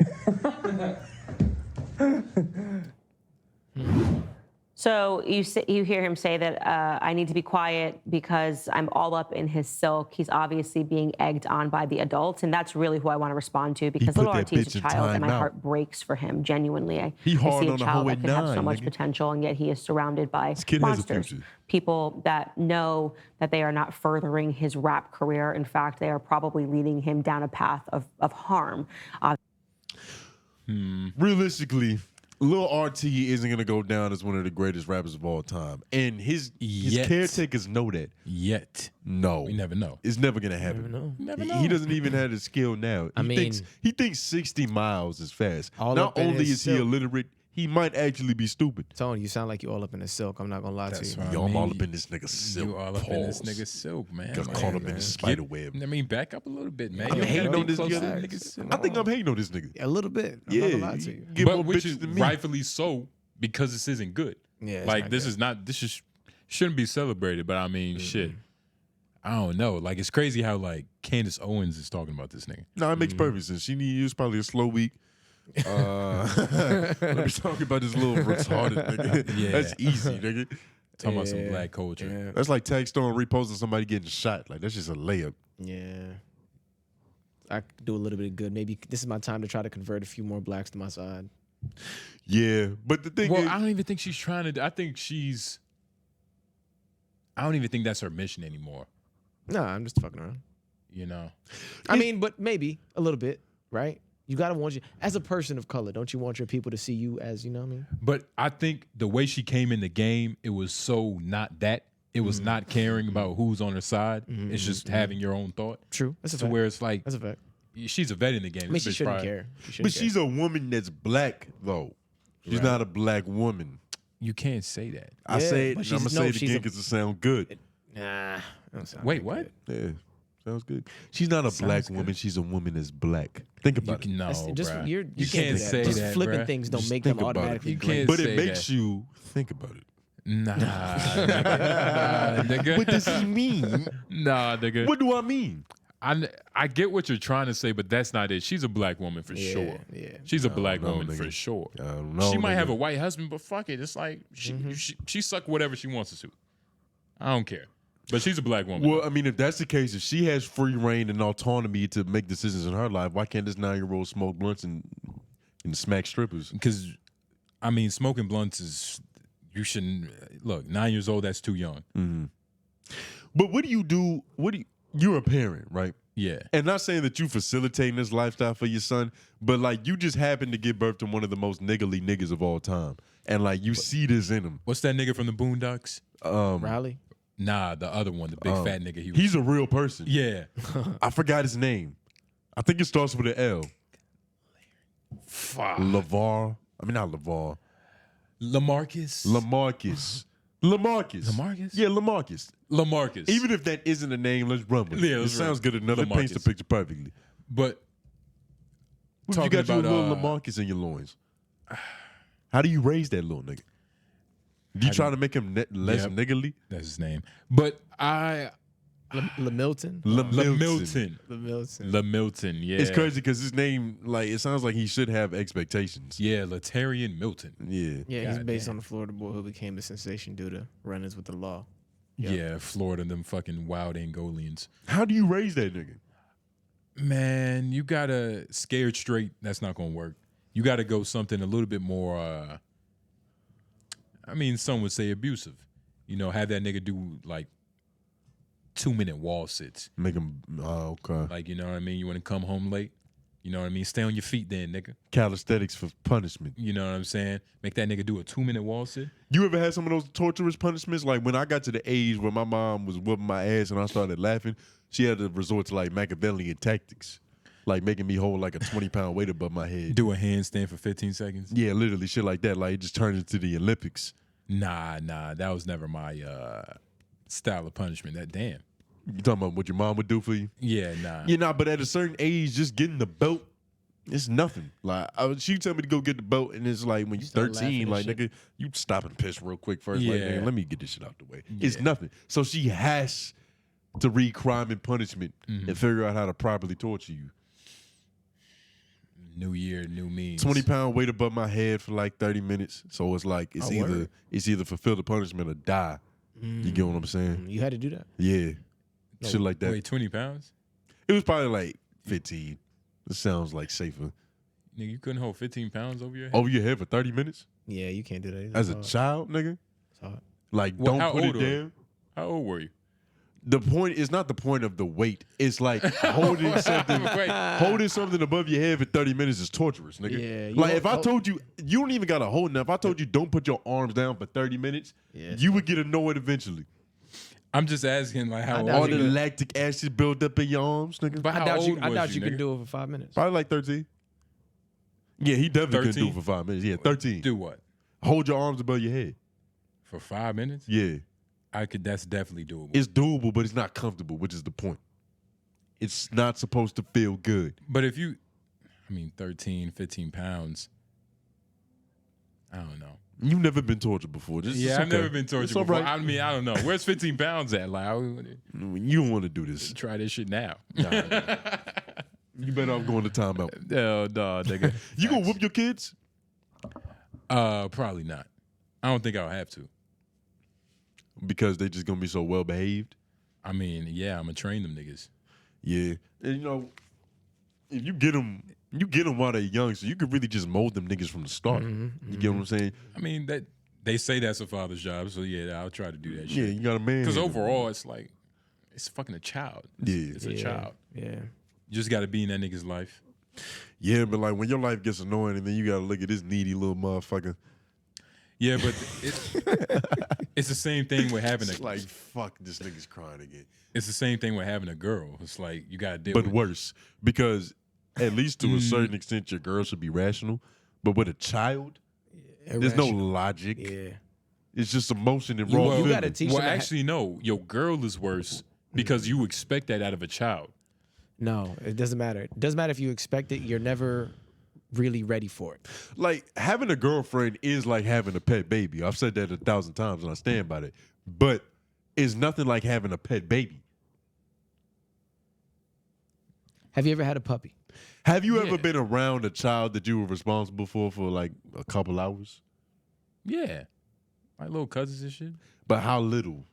So you hear him say that I need to be quiet because I'm all up in his silk. He's obviously being egged on by the adults, and that's really who I want to respond to because 𝙿𝙾𝙳𝙃 is a child, and my heart breaks for him, genuinely. I see a child that can have so much potential, and yet he is surrounded by monsters, people that know that they are not furthering his rap career. In fact, they are probably leading him down a path of harm. Realistically, Lil RT isn't gonna go down as one of the greatest rappers of all time, and his caretakers know that. No, we never know. It's never gonna happen. He doesn't even have the skill now. He thinks 60 miles is fast. Not only is he illiterate, he might actually be stupid. Tony, you sound like you all up in the silk. I'm not gonna lie to you. Yo, I'm all up in this nigga silk. You all up in this nigga silk, man. Got caught up in the spider web. I mean, back up a little bit, man. I'm hating on this nigga. I think I'm hating on this nigga. A little bit. I'm Yeah, not gonna lie to you. Get But more which bitches is than me. rightfully so because this isn't good. Yeah, it's like not this good. is not. This is shouldn't be celebrated. But I mean, shit. I don't know. Like it's crazy how like Candace Owens is talking about this nigga. No, it makes perfect sense. She needs probably a slow week. Let me talk about this little retarded nigga. Yeah. That's easy, nigga. Talking about some black culture. Yeah. That's like Tag Stone reposting somebody getting shot. Like that's just a layup. Yeah. I could do a little bit of good. Maybe this is my time to try to convert a few more blacks to my side. Yeah, but the thing Well, is, I don't even think she's trying to. I don't even think that's her mission anymore. Nah, I'm just fucking around. You know. I mean, but maybe a little bit, right? You gotta want you as a person of color. Don't you want your people to see you as, you know what I mean? But I think the way she came in the game, it was so not that. It was not caring about who's on her side. It's just having your own thought. True. That's a So fact. where it's like, That's a fact. she's a vet in the game. I mean, she shouldn't care. but she's a woman that's black though. She's not a black woman. You can't say that. I say it. but I'm gonna she's- say no, it she's again a- because it sounds good. Nah. don't sound Wait, like what? that. Yeah, sounds good. She's not a black woman. She's a woman that's black. Think about it. No, That's just bruh. you You can't can't do that. say Just that, flipping bruh. things don't Just make them think about it. automatically You great. can't But say it makes that. you think about it. Nah, nigga. What does he mean? Nah, nigga. What do I mean? I get what you're trying to say, but that's not it. She's a black woman for sure. Yeah. She's a black know, woman nigga. for sure. I don't know, She might have nigga. a white husband, but fuck it. It's like she suck whatever she wants to. I don't care. But she's a black woman. Well, I mean, if that's the case, if she has free reign and autonomy to make decisions in her life, why can't this 9-year-old smoke blunts and smack strippers? Because, I mean, smoking blunts is, you shouldn't, look, 9 years old, that's too young. Mm-hmm. But what do you do? You're a parent, right? Yeah. And not saying that you facilitating this lifestyle for your son, but like you just happen to give birth to one of the most niggly niggas of all time. And like you see this in him. What's that nigga from the Boondocks? Riley? Nah, the other one, the big fat nigga. He's a real person. Yeah. I forgot his name. I think it starts with an L. Fuck. LeVar. I mean, not LeVar. LaMarcus? LaMarcus. LaMarcus? Yeah, LaMarcus. LaMarcus. Even if that isn't a name, let's run with it. Yeah, It let's sounds run. good enough. It paints the LaMarcus. picture perfectly. But What if you talking got you a about, little LaMarcus in your loins? How do you raise that little nigga? Do you try to make him less Yep. niggly? That's his name. But LaMilton? LaMilton. LaMilton, yeah. It's crazy because his name, like, it sounds like he should have expectations. Yeah, Latarian Milton. Yeah. Yeah, he's God based damn. on the Florida boy who became a sensation due to run-ins with the law. Yeah, Florida, them fucking wild Angolians. How do you raise that nigga? Man, you gotta scared straight. That's not gonna work. You gotta go something a little bit more. I mean, some would say abusive. You know, have that nigga do like 2-minute wall sits. Make him, okay. Like, you know what I mean? You want to come home late? You know what I mean? Stay on your feet then, nigga. Calisthenics for punishment. You know what I'm saying? Make that nigga do a 2-minute wall sit. You ever had some of those torturous punishments? Like when I got to the age where my mom was whooping my ass and I started laughing, she had to resort to like Machiavellian tactics. Like making me hold like a 20-pound weight above my head. Do a handstand for 15 seconds. Yeah, literally shit like that. Like it just turned into the Olympics. Nah, that was never my style of punishment. That damn. You talking about what your mom would do for you? Yeah, nah. Yeah, nah, but at a certain age, just getting the belt, it's nothing. Like she tell me to go get the belt, and it's like when you're start 13, laughing like and nigga, you stop and piss real quick first. Like, Yeah. nigga, let me get this shit out the way. It's Yeah. nothing. So she has to read Crime and Punishment and figure out how to properly torture you. New year, new means. 20-pound weight above my head for like 30 minutes. So it's like it's word. either fulfill the punishment or die. You get what I'm saying? You had to do that? Yeah. Shit like that. Wait, 20 pounds? It was probably like 15. It sounds like safer. Nigga, you couldn't hold 15 pounds over your head? Over your head for 30 minutes? Yeah, you can't do that either. As a It's child, nigga? hard. Like, Well, how don't put it old were you? down. How old were you? The point is not the point of the weight. It's like holding something above your head for 30 minutes is torturous, nigga. Yeah, you like don't- if I told you don't even gotta hold now. If I told you don't put your arms down for 30 minutes, Yeah, you would get annoyed eventually. I'm just asking, like, how doubt All old the you? lactic acid built up in your arms, nigga. But I how doubt old you. I was doubt you nigga? could do it for 5 minutes. Probably like 13. Yeah, he definitely 13? couldn't do it for 5 minutes. Yeah, 13. Do what? Hold your arms above your head. For 5 minutes? Yeah. That's definitely doable. It's doable, but it's not comfortable, which is the point. It's not supposed to feel good. But if you, 13, 15 pounds, I don't know. You've never been tortured before. I've never been tortured before. Right. I don't know. Where's 15 pounds at? Like, you don't want to do this. Try this shit now. Nah. You better off going to timeout. No, nigga. You gonna whoop your kids? Probably not. I don't think I'll have to. Because they just gonna be so well behaved? I'm gonna train them niggas. Yeah. And if you get them while they're young, so you could really just mold them niggas from the start. You get what I'm saying? That they say that's a father's job, so yeah, I'll try to do that shit. Yeah, you got a man. Because overall, it's like, it's fucking a child. It's a child. Yeah. You just got to be in that nigga's life. Yeah, but like when your life gets annoying and then you got to look at this needy little motherfucker. Yeah, but it's the same thing with having it's like, fuck, this nigga's crying again. It's the same thing with having a girl. It's like, you got to deal with it. But worse, because at least to a certain extent, your girl should be rational. But with a child, there's no logic. Yeah. It's just emotion and raw feeling. You got to teach them. Well, actually, no. Your girl is worse because you expect that out of a child. No, it doesn't matter. It doesn't matter if you expect it. You're never really ready for it. Like, having a girlfriend is like having a pet baby. I've said that 1,000 times and I stand by it. But it's nothing like having a pet baby. Have you ever had a puppy? Have you ever been around a child that you were responsible for like a couple hours? Yeah. Like little cousins and shit. But how little?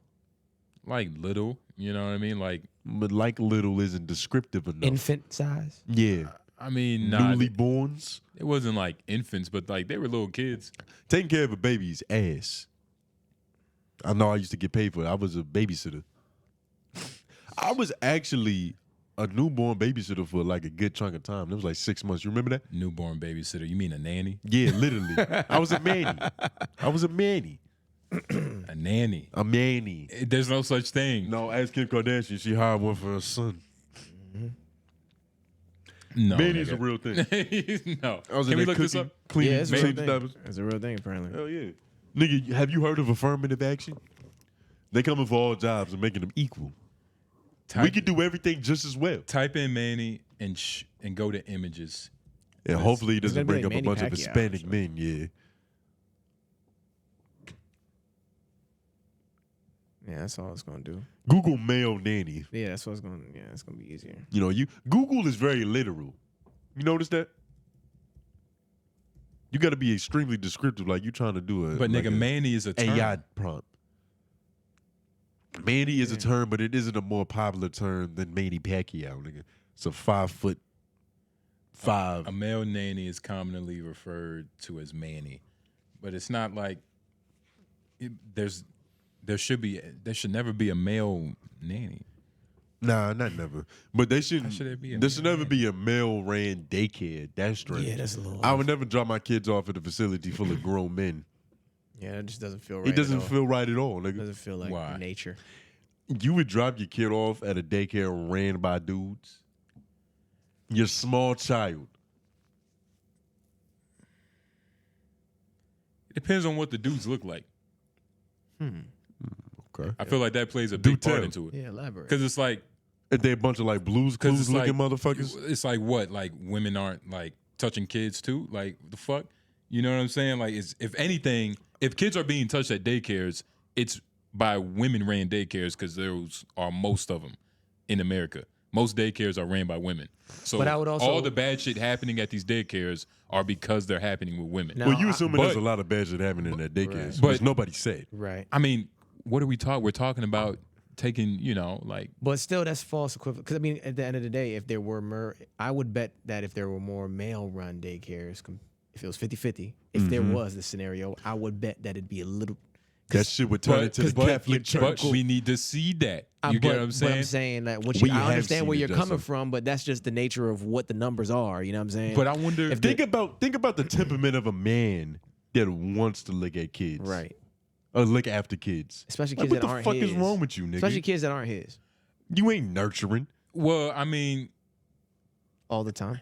Like little, you know what I mean? But like little isn't descriptive enough. Infant size? Yeah. Newly borns? It wasn't like infants, but like they were little kids. Taking care of a baby's ass. I know I used to get paid for it. I was a babysitter. I was actually a newborn babysitter for like a good chunk of time. It was like 6 months. You remember that? Newborn babysitter. You mean a nanny? Yeah, literally. I was a manny. A nanny. A manny. There's no such thing. No, ask Kim Kardashian. She hired one for her son. No, manny's a real thing. No. Can we look this up? Cleaning, it's a real thing. It's a real thing, apparently. Hell yeah. Nigga, have you heard of affirmative action? They coming for all jobs and making them equal. We could do everything just as well. Type in Manny and go to images. And hopefully he doesn't bring like up a bunch Manny of Pacquiao Hispanic men, yeah. Yeah, that's all it's gonna do. Google male nanny. Yeah, that's what's gonna. Yeah, it's gonna be easier. Google is very literal. You notice that? You got to be extremely descriptive, like you trying to do a. But like nigga, Manny is a term. AI prompt. Manny is a term, but it isn't a more popular term than Manny Pacquiao, nigga. It's a 5'5". A male nanny is commonly referred to as Manny, but it's not like there should never be a male nanny. Nah, not never. But there should never be a male ran daycare. That's strange. Yeah, that's a little. I would never drop my kids off at a facility full of grown men. Yeah, it just doesn't feel right. It doesn't feel right at all, nigga. It doesn't feel like nature. You would drop your kid off at a daycare ran by dudes? Your small child. It depends on what the dudes look like. Okay. I feel like that plays a big part into it. Yeah, elaborate. Because it's like, if they're a bunch of like Blues Clues looking motherfuckers. It's like what? Like women aren't like touching kids too? Like the fuck? You know what I'm saying? Like, if anything, if kids are being touched at daycares, it's by women-ran daycares because those are most of them in America. Most daycares are ran by women. So but I would also, all the bad shit happening at these daycares are because they're happening with women. Well, you assuming there's a lot of bad shit happening in that daycares, but nobody said. Right. I mean, what are we talking? We're talking about taking, like. But still, that's false equivalent. Because I mean, at the end of the day, if there were more, I would bet that if there were more male-run daycares, if it was 50-50, if there was the scenario, I would bet that it'd be a little. That shit would turn into the Catholic Church. But we need to see that. You get what I'm saying? But I'm saying that I understand where you're coming from, but that's just the nature of what the numbers are. You know what I'm saying? But I wonder. Think about the temperament of a man that wants to look at kids, right? Or look after kids, especially kids that aren't his. What the fuck is wrong with you, nigga? Especially kids that aren't his. You ain't nurturing. Well, I mean, all the time.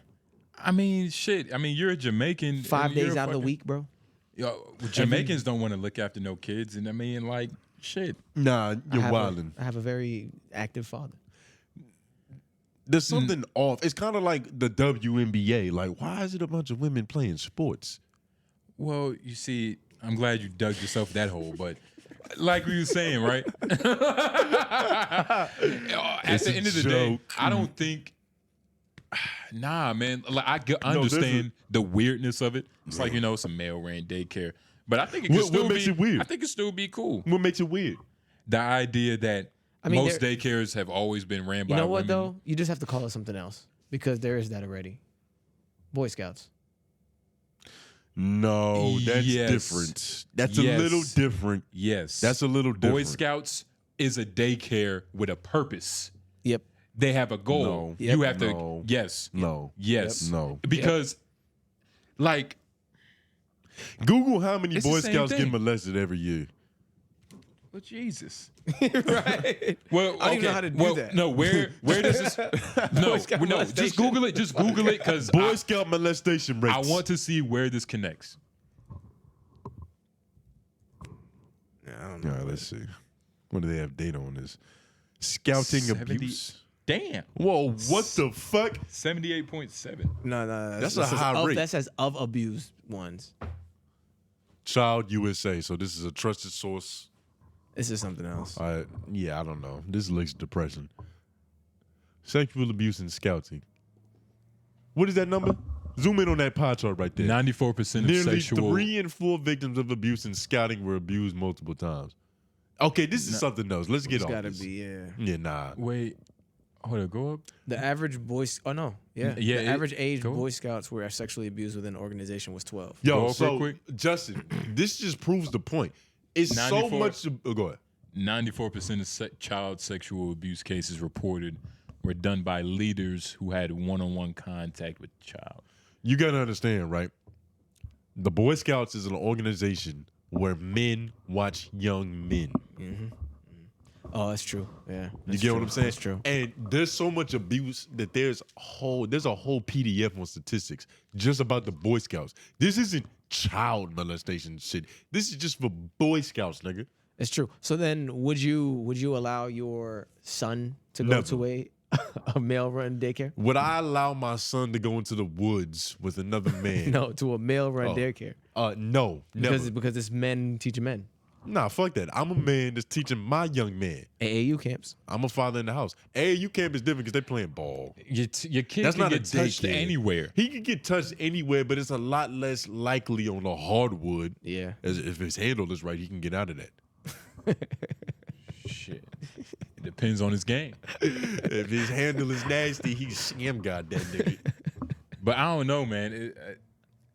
I mean, shit. I mean, you're a Jamaican. 5 days out of the week, bro. Yo, Jamaicans don't want to look after no kids, and I mean, like, shit. Nah, you're wildin'. I have a very active father. There's something off. It's kind of like the WNBA. Like, why is it a bunch of women playing sports? Well, you see, I'm glad you dug yourself that hole, but like we were saying, right? At the end of the day, I don't think. Nah, man. Like I understand the weirdness of it. It's like, you know, it's a male-ran daycare, but I think it can still makes be it weird? I think it still be cool. What makes it weird? The idea that most there- daycares have always been ran by You know what, women. though? You just have to call it something else because there is that already. Boy Scouts. No, that's different. That's a little different. Yes. That's a little different. Boy Scouts is a daycare with a purpose. Yep. They have a goal. No. You have to. No. Yes. No. Yes. Yep. No. Because, like, Google how many It's the Boy same Scouts get thing. molested every year. well, Jesus. Right. Well, I don't even know how to do that. No, where does this? No, Scout no. molestation. Just Google it. Just Google it, because Boy Scout molestation rates. I want to see where this connects. Yeah, I don't All know. right, let's see. What do they have data on this? Scouting 70 abuse. Damn. Whoa, what the fuck? 78.7. No. That's that a says high rate. That says of abused ones. Child USA. So this is a trusted source. This is something else. Yeah, I don't know. This looks depressing. Sexual abuse in scouting. What is that number? Zoom in on that pie chart right there. 94% of Nearly sexual. 3 in 4 victims of abuse in scouting were abused multiple times. Okay, this is something else. Let's get It's off gotta this. be, yeah. Yeah, nah. Wait. Hold on. Go up. The average Boy Oh, no. Yeah. Yeah, The average age go. Boy Scouts were sexually abused within an organization was 12. Go Yo, up so real quick. Justin, this just proves the point. It's 94 so much. Go ahead. 94% of child sexual abuse cases reported were done by leaders who had one-on-one contact with the child. You got to understand, right? The Boy Scouts is an organization where men watch young men. Mm-hmm. Oh, that's true. Yeah. You get what I'm saying? That's true. And there's so much abuse that there's a whole PDF on statistics just about the Boy Scouts. This isn't child molestation shit. This is just for Boy Scouts, nigga. It's true. So then would you allow your son to go Never. to a male-run daycare? Would I allow my son to go into the woods with another man? No, to a male-run daycare. No, never. Because it's men teaching men. Nah, fuck that. I'm a man that's teaching my young man. AAU camps. I'm a father in the house. AAU camp is different because they playing ball. Your kid That's can not a get touched daycare. anywhere. He can get touched anywhere, but it's a lot less likely on the hardwood. Yeah. As if his handle is right, he can get out of that. Shit. It depends on his game. If his handle is nasty, he's scam god that nigga. But I don't know, man.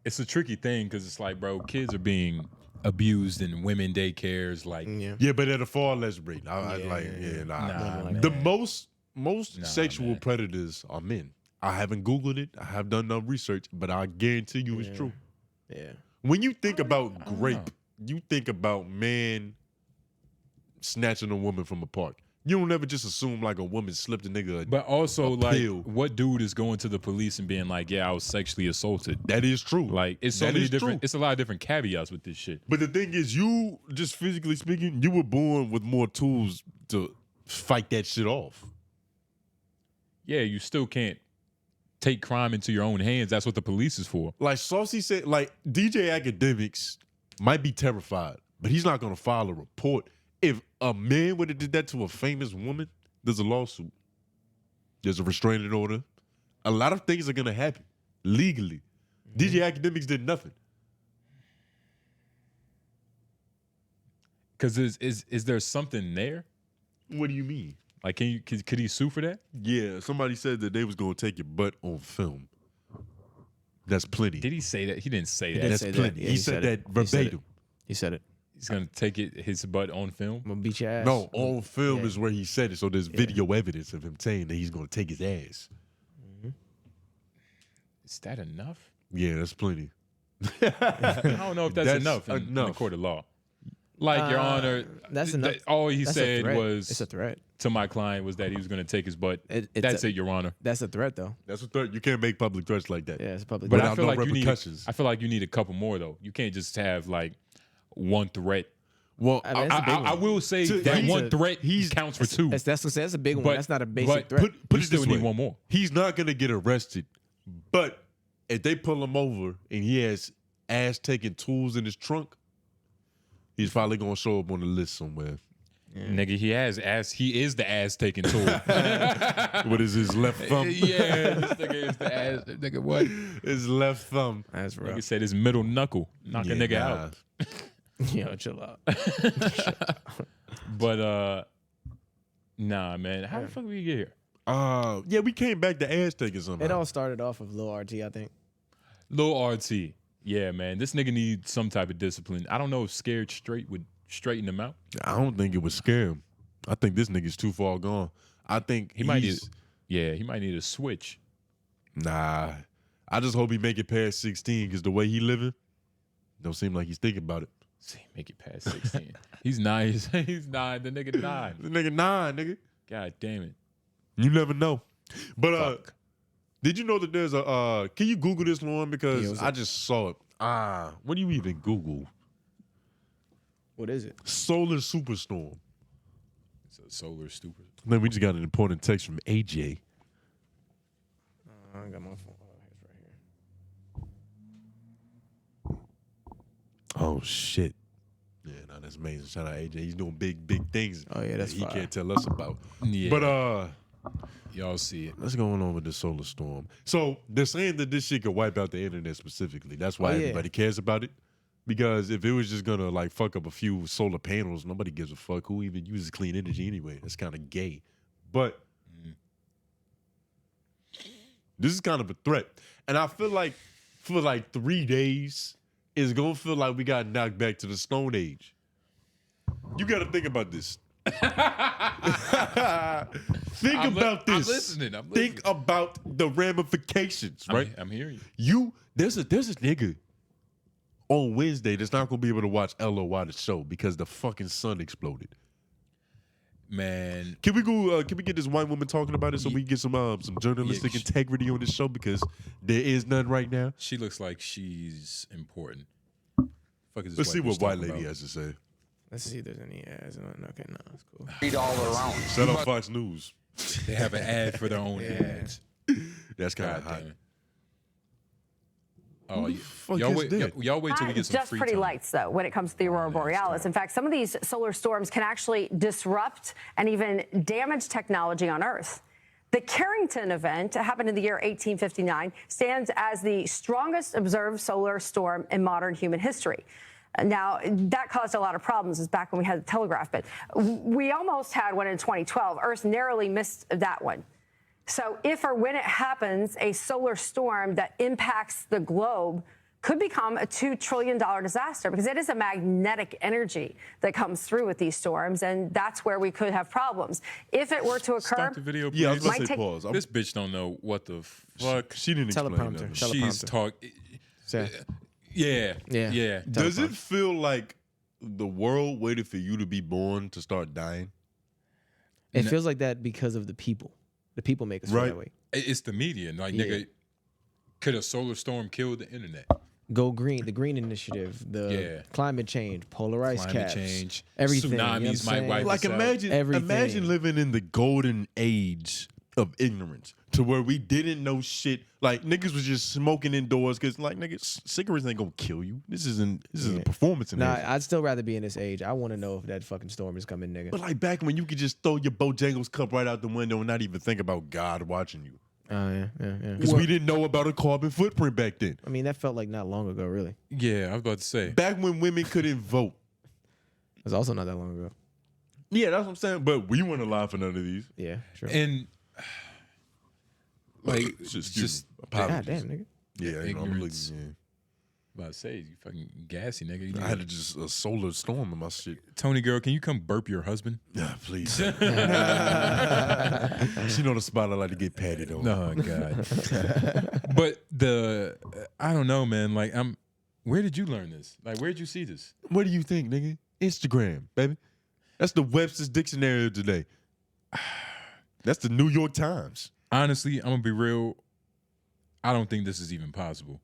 It's a tricky thing because it's like, bro, kids are being abused in women daycares. Like, Yeah, but at a far less rate. Nah, The most sexual man. predators are men. I haven't Googled it. I have done no research, but I guarantee you it's true. Yeah. When you think about grape, you think about man snatching a woman from a park. You don't ever just assume like a woman slipped a nigga. But also, a like, pill. what dude is going to the police and being like, "Yeah, I was sexually assaulted"? That is true. Like, it's so That many is different. true. It's a lot of different caveats with this shit. But the thing is, you just physically speaking, you were born with more tools to fight that shit off. Yeah, you still can't take crime into your own hands. That's what the police is for. Like Saucy said, like DJ Academics might be terrified, but he's not gonna file a report. If a man would have did that to a famous woman, there's a lawsuit. There's a restraining order. A lot of things are gonna happen legally. DJ Academics did nothing. Because is there something there? What do you mean? Like, could he sue for that? Yeah, somebody said that they was gonna take your butt on film. That's plenty. Did he say that? He didn't say He that. did That's say that. plenty. Yeah, he said that it. verbatim. He said it. He's gonna take his butt on film. I'm gonna beat your ass. No, on film Yeah. is where he said it. So there's video evidence of him saying that he's gonna take his ass. Is that enough? Yeah, that's plenty. I don't know if that's enough in the enough. court of law. Like, Your Honor, that's enough. all he That's a said threat. was It's a threat. to my client was that he was going to take his butt. That's it, Your Honor. That's a threat, though. That's a threat. You can't make public threats like that. Yeah, it's a public But threat. I feel like repercussions. I feel like you need a couple more though. You can't just have like one threat. Well, I will say that one threat counts for two. That's a big one. But- That's not a basic but threat. Put You it still this need way. one more. He's not gonna get arrested, but if they pull him over and he has ass-taking tools in his trunk, he's probably gonna show up on the list somewhere. Nigga, he has ass. He is the ass taking tool. What is his left thumb? Yeah, this nigga is the ass. Nigga, what? His left thumb. That's Nigga rough. said his middle knuckle. Knock a nigga out. Yo, chill out. But nah, man. How the fuck did we get here? Yeah, we came back to ass taking somehow. It all started off of Lil RT, I think. Lil RT. Yeah, man. This nigga needs some type of discipline. I don't know if Scared Straight would straighten him out. I don't think it would scare him. I think this nigga's too far gone. I think He might need. Yeah, he might need a switch. Nah. I just hope he make it past 16 because the way he living, don't seem like he's thinking about it. See, make it past 16. He's 9. He's 9. The nigga 9. The nigga 9, nigga. God damn it. You never know. But did you know that there's a can you Google this one? Because I just saw it. What do you even Google? What is it? Solar superstorm. It's a solar stupid. Then we just got an important text from AJ. I got my phone. Oh shit. Yeah, no, that's amazing. Shout out AJ. He's doing big things. Oh yeah, that's he fire. can't tell us about. Yeah. But y'all see it. what's going on with the solar storm? So they're saying that this shit could wipe out the internet specifically. That's why everybody cares about it. Because if it was just gonna like fuck up a few solar panels, nobody gives a fuck. Who even uses clean energy anyway? That's kind of gay. But this is kind of a threat. And I feel like for like 3 days, it's gonna feel like we got knocked back to the Stone Age. You gotta think about this. Think about this. I'm listening. Think about the ramifications, right? I'm hearing you. There's a nigga on Wednesday that's not gonna be able to watch 𝙼𝙾𝚃 the show because the fucking sun exploded. Man, can we go? Can we get this white woman talking about it so we can get some journalistic integrity on this show because there is none right now. She looks like she's important. Fuck is this Let's see what bitch white talking lady about? has to say. Let's see if there's any ads. Okay, no, that's cool. Read all around. Shout out Fox News. They have an ad for their own ads. That's kind of hot. Oh, fuck y'all is wait! that? Y'all wait till we get some just free pretty time. lights, though, when it comes to the aurora borealis. In fact, some of these solar storms can actually disrupt and even damage technology on Earth. The Carrington event happened in the year 1859, stands as the strongest observed solar storm in modern human history. Now, that caused a lot of problems. It's back when we had the telegraph, but we almost had one in 2012. Earth narrowly missed that one. So if or when it happens, a solar storm that impacts the globe could become a $2 trillion disaster because it is a magnetic energy that comes through with these storms, and that's where we could have problems. If it were to occur, Stop the video, please. Yeah, I was gonna say pause. This bitch don't know what the fuck. She didn't explain Teleprompter. nothing. She's talking. Yeah. Does it feel like the world waited for you to be born to start dying? It feels like that because of the people. The people make us feel that way. It's the media. Like, nigga, could a solar storm kill the internet? Go green, the green initiative, the climate change, polar ice Climate caps, change, everything. tsunamis might wipe Like us out. imagine living in the golden age of ignorance to where we didn't know shit. Like niggas was just smoking indoors because like niggas cigarettes ain't gonna kill you. This is a performance in Nah, I'd still rather be in this age. I want to know if that fucking storm is coming, nigga. But like back when you could just throw your Bojangles cup right out the window and not even think about God watching you. Oh yeah. Because we didn't know about a carbon footprint back then. I mean, that felt like not long ago, really. Yeah, I was about to say. Back when women couldn't vote. It was also not that long ago. Yeah, that's what I'm saying. But we weren't alive for none of these. Yeah, sure. And like, just God damn, nigga. Yeah, you know, I'm ignorance. looking. About to say, you fucking gassy, nigga. You I had just a solar storm in my shit. Tony girl, can you come burp your husband? Yeah, please. She know the spot I like to get patted on. Oh God. But I don't know, man. Like, where did you learn this? Like, where did you see this? What do you think, nigga? Instagram, baby. That's the Webster's Dictionary of today. That's the New York Times. Honestly, I'm gonna be real. I don't think this is even possible.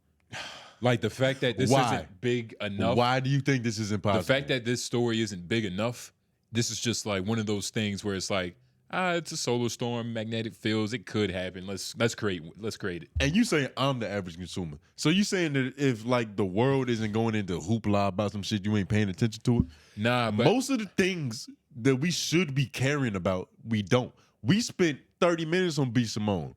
Like the fact that this isn't big enough. Why do you think this is impossible? The fact that this story isn't big enough. This is just like one of those things where it's like, it's a solar storm, magnetic fields. It could happen. Let's create it. And you saying I'm the average consumer. So you saying that if like the world isn't going into hoopla about some shit, you ain't paying attention to it? Nah, but most of the things that we should be caring about, we don't. We spent 30 minutes on 𝙼𝙾𝚂𝚃.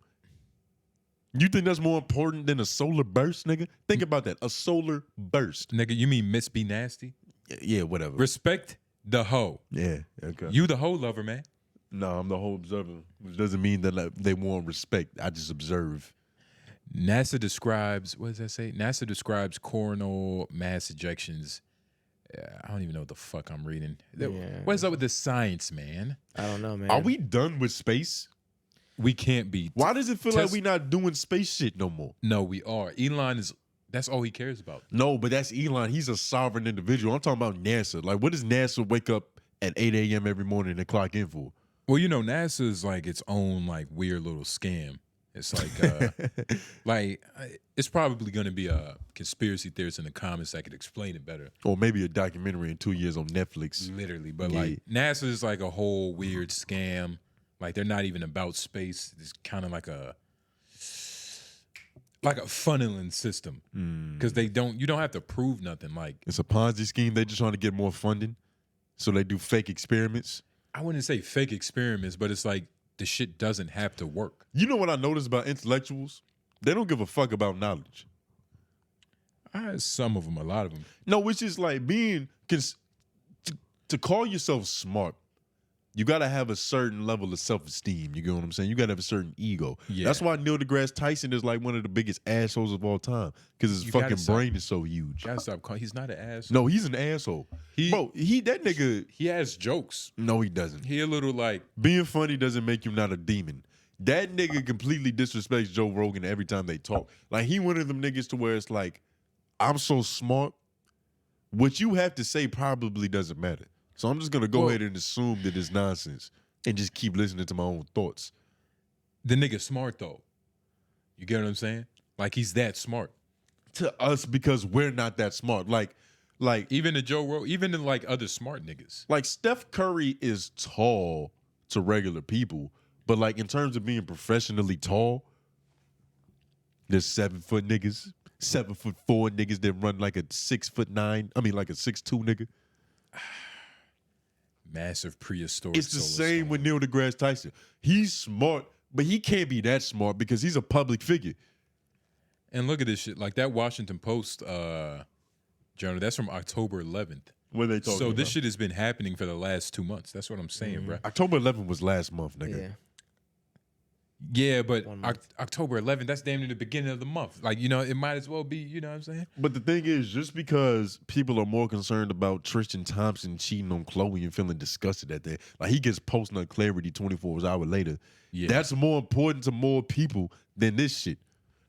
You think that's more important than a solar burst, nigga? Think about that. A solar burst. Nigga, you mean Miss Be Nasty? Yeah, whatever. Respect the hoe. Yeah, okay. You the hoe lover, man. No, I'm the whole observer, which doesn't mean that they want respect. I just observe. NASA describes, what does that say? NASA describes coronal mass ejections. I don't even know what the fuck I'm reading. Yeah. What's up with the science, man? I don't know, man. Are we done with space? We can't be. Why does it feel like we not doing space shit no more? No, we are. Elon is, that's all he cares about. No, but that's Elon. He's a sovereign individual. I'm talking about NASA. Like, what does NASA wake up at 8 a.m. every morning and clock in for? Well, you know, NASA is like its own like weird little scam. It's like, it's probably going to be a conspiracy theorist in the comments that could explain it better. Or maybe a documentary in 2 years on Netflix. Literally, but like NASA is like a whole weird scam. Like they're not even about space. It's kind of like a funneling system because you don't have to prove nothing. Like it's a Ponzi scheme. They're just trying to get more funding, so they do fake experiments. I wouldn't say fake experiments, but it's like the shit doesn't have to work. You know what I noticed about intellectuals? They don't give a fuck about knowledge. Some of them, a lot of them. No, which is like being to call yourself smart. You got to have a certain level of self-esteem. You get what I'm saying? You got to have a certain ego. Yeah. That's why Neil deGrasse Tyson is like one of the biggest assholes of all time because his fucking brain is so huge. Gotta stop calling. He's not an asshole. No, he's an asshole. That nigga. He has jokes. No, he doesn't. He a little like being funny doesn't make you not a demon. That nigga completely disrespects Joe Rogan every time they talk. Like he one of them niggas to where it's like, I'm so smart. What you have to say probably doesn't matter. So I'm just going to go ahead and assume that it's nonsense and just keep listening to my own thoughts. The nigga smart, though. You get what I'm saying? Like, he's that smart. To us, because we're not that smart. Like even to Joe Rogan, even to, like, other smart niggas. Like, Steph Curry is tall to regular people, but, like, in terms of being professionally tall, there's 7-foot niggas, 7'4" niggas that run like a 6'9", like a 6'2" nigga. Massive prehistoric. It's the same with Neil deGrasse Tyson. He's smart, but he can't be that smart because he's a public figure. And look at this shit. Like that Washington Post journal, that's from October 11th. What are they talking about? This shit has been happening for the last 2 months. That's what I'm saying, bro. October 11th was last month, nigga. Yeah. Yeah, but October 11th, that's damn near the beginning of the month. Like, you know, it might as well be, you know what I'm saying? But the thing is, just because people are more concerned about Tristan Thompson cheating on Khloe and feeling disgusted at that, like he gets post-nut clarity 24 hours later, that's more important to more people than this shit.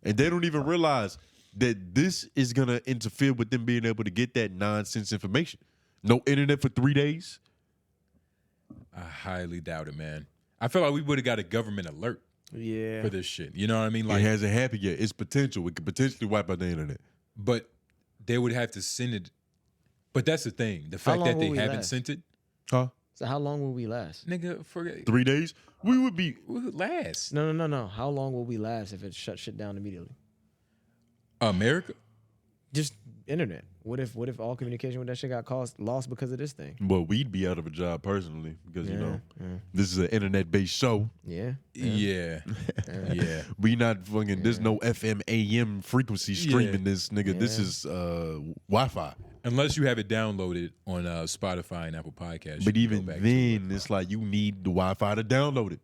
And they don't even realize that this is going to interfere with them being able to get that nonsense information. No internet for 3 days? I highly doubt it, man. I feel like we would have got a government alert. Yeah. For this shit. You know what I mean? Like, it hasn't happened yet. It's potential. It could potentially wipe out the internet. But they would have to send it. But that's the thing. The fact that they haven't sent it. Huh? So how long will we last? Nigga, forget 3 days? We would last. No. How long will we last if it shut shit down immediately? America? Just internet. What if all communication with that shit got lost because of this thing? Well, we'd be out of a job personally because, you know, this is an internet-based show. Yeah. We not fucking, there's no FM, AM frequency streaming this, nigga. Yeah. This is Wi-Fi. Unless you have it downloaded on Spotify and Apple Podcasts. But even then, it's like you need the Wi-Fi to download it.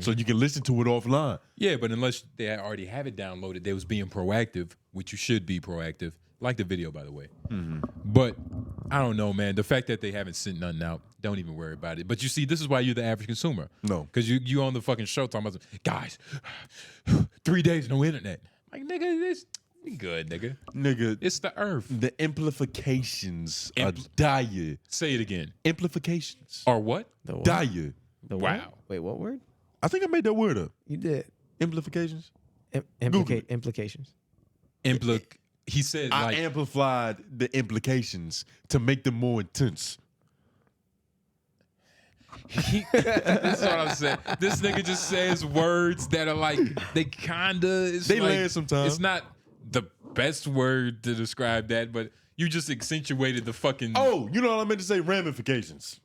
So you can listen to it offline. Yeah, but unless they already have it downloaded, they was being proactive, which you should be proactive. Like the video, by the way. But I don't know, man. The fact that they haven't sent nothing out, don't even worry about it. But you see, this is why you're the average consumer. No. Because you on the fucking show talking about, guys, 3 days, no internet. Like, nigga, You good, nigga. Nigga, it's the earth. The amplifications are dire. Say it again. Amplifications are what? Dire. Wow. Wait, what word? I think I made that word up. You did. Amplifications. Implications. He said I like amplified the implications to make them more intense. That's what I'm saying. This nigga just says words that are like they land sometimes. It's not the best word to describe that, but you just accentuated the fucking. Oh, you know what I meant to say? Ramifications.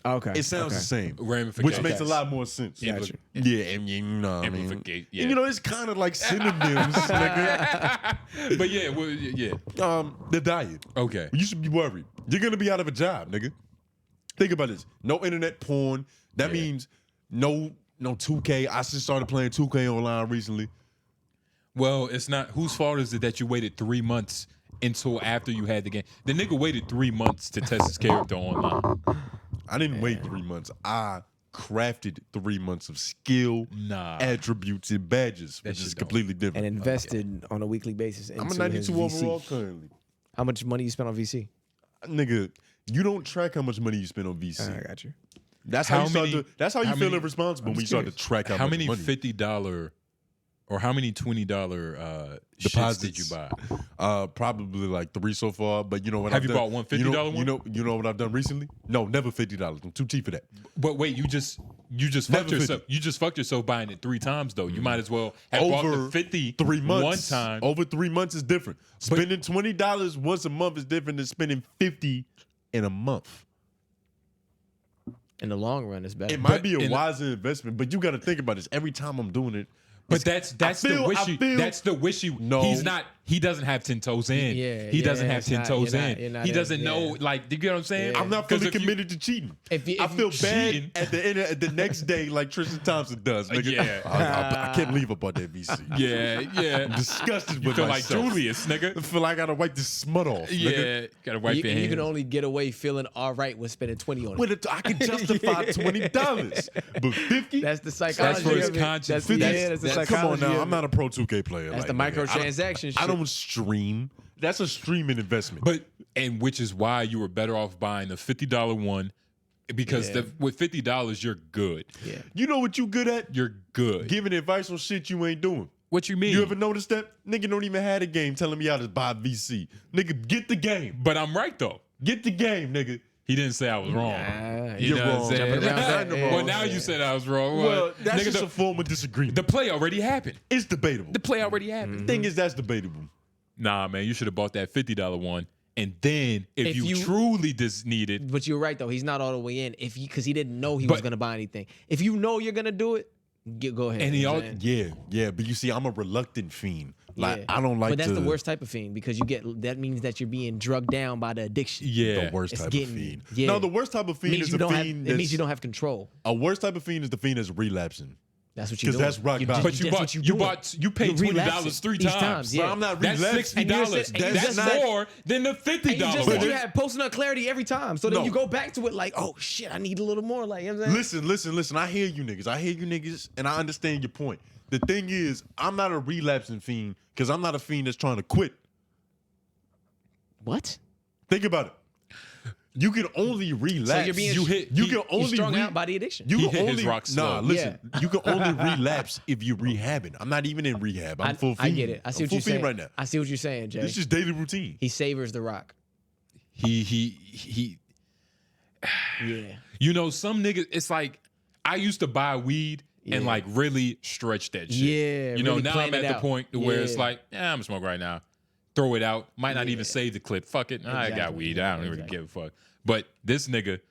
Okay. It sounds the same. Ramifications. Which makes a lot more sense. Gotcha. Yeah, and you know what I mean? Yeah. And you know, it's kind of like synonyms, nigga. But yeah, well, yeah. The diet. Okay. You should be worried. You're gonna be out of a job, nigga. Think about this. No internet porn. That means no 2K. I just started playing 2K online recently. Well, it's not. Whose fault is it that you waited 3 months until after you had the game? The nigga waited 3 months to test his character online. I didn't wait 3 months. I crafted 3 months of skill, attributes, and badges, which is completely different. And invested on a weekly basis. I'm a into 92 his VC. overall currently. How much money you spent on VC? Nigga, you don't track how much money you spend on VC. I got you. That's how you start to. That's how you feel irresponsible when you start to track how much many money. $50 or how many $20 deposits did you buy? Probably like 3 so far. But you know what? Have I've you done? bought one $50 one? You know what I've done recently? No, never $50. I'm too cheap for that. But wait, you just fucked yourself. You just fucked yourself buying it 3 times though. You might as well have bought the 50 3 months. one time. Over 3 months is different. Spending $20 once a month is different than spending $50 in a month. In the long run, it's better. It might be a wiser investment, but you got to think about this. Every time I'm doing it, but that's the wishy. That's the wishy. No, he's not. He doesn't have 10 toes in. He doesn't have 10 toes in. He doesn't know. Like, you get what I'm saying? I'm not fully committed to cheating. I feel bad at the end of the next day, like Tristan Thompson does. Nigga. Yeah. I can't believe about that VC. Yeah. I'm disgusted You with feel myself. like Julius, nigga. I feel like I gotta wipe this smut off. Yeah, nigga. gotta wipe your hands. You can only get away feeling all right with spending 20 on it. I can justify $20, but 50. That's the psychology. That's for his of it. conscience. That's the psychology. Come on now, of I'm it. not a pro 2K player. That's like, the nigga. microtransaction shit. I don't stream. That's a streaming investment. And which is why you were better off buying the $50 one, because with $50 you're good. Yeah. You know what you good at? You're good. Giving advice on shit you ain't doing. What you mean? You ever noticed that? Nigga don't even have a game telling me how to buy VC. Nigga, get the game. But I'm right though. Get the game, nigga. He didn't say I was wrong. You're wrong. Well, now you said I was wrong. Well, that's just a form of disagreement. The play already happened. It's debatable. The play already happened. The thing is, that's debatable. Nah, man, you should have bought that $50 one. And then if you truly just need it. But you're right though. He's not all the way in. Because he didn't know he was gonna buy anything. If you know you're gonna do it, go ahead. And yeah. But you see, I'm a reluctant fiend. Like I don't like. But that's the worst type of fiend because that means that you're being drugged down by the addiction. Yeah, the worst type of fiend. Yeah. No, the worst type of fiend is the fiend. It means you don't have control. A worst type of fiend is the fiend that's relapsing. That's what you do. Because that's rock bottom. But you paid $20 3 times. Yeah. But I'm not That's relapsing. $60. That's more than the $50 You just one. said you had post-nut clarity every time. So then you go back to it like, oh shit, I need a little more. Like, you know what I'm saying? Listen. I hear you niggas, and I understand your point. The thing is, I'm not a relapsing fiend because I'm not a fiend that's trying to quit. What? Think about it. You can only relapse. So you're being you're strung out by the addiction. You He can hit only his rock slow. listen. You can only relapse if you're rehabbing. I'm not even in rehab. I'm full fiend. I get it. I see what full you're saying fiend right now. I see what you're saying, Jay. This is just daily routine. He savors the rock. He Yeah. You know, some niggas, it's like I used to buy weed and like really stretch that shit. Yeah. You know, really now plan I'm at it the out. point where it's Yeah. like, I'm gonna smoke right now. Throw it out. Might not even save the clip. Fuck it. I got Exactly. weed. I don't really give a fuck. But this nigga,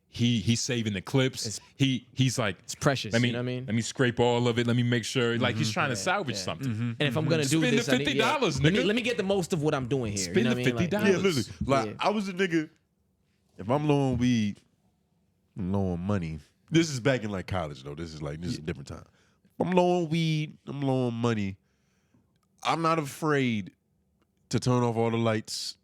he's saving the clips. He's like, it's precious. Let me, you know what I mean? Let me scrape all of it. Let me make sure. Like he's trying to salvage something. And if I'm gonna do Spend this, the $50, nigga. let me get the most of what I'm doing here. Spend you know the what I mean? $50. Yeah, literally. Like I was a nigga. If I'm low on weed, I'm low on money. This is back in like college though. This is a different time. If I'm low on weed, I'm low on money. I'm not afraid to turn off all the lights,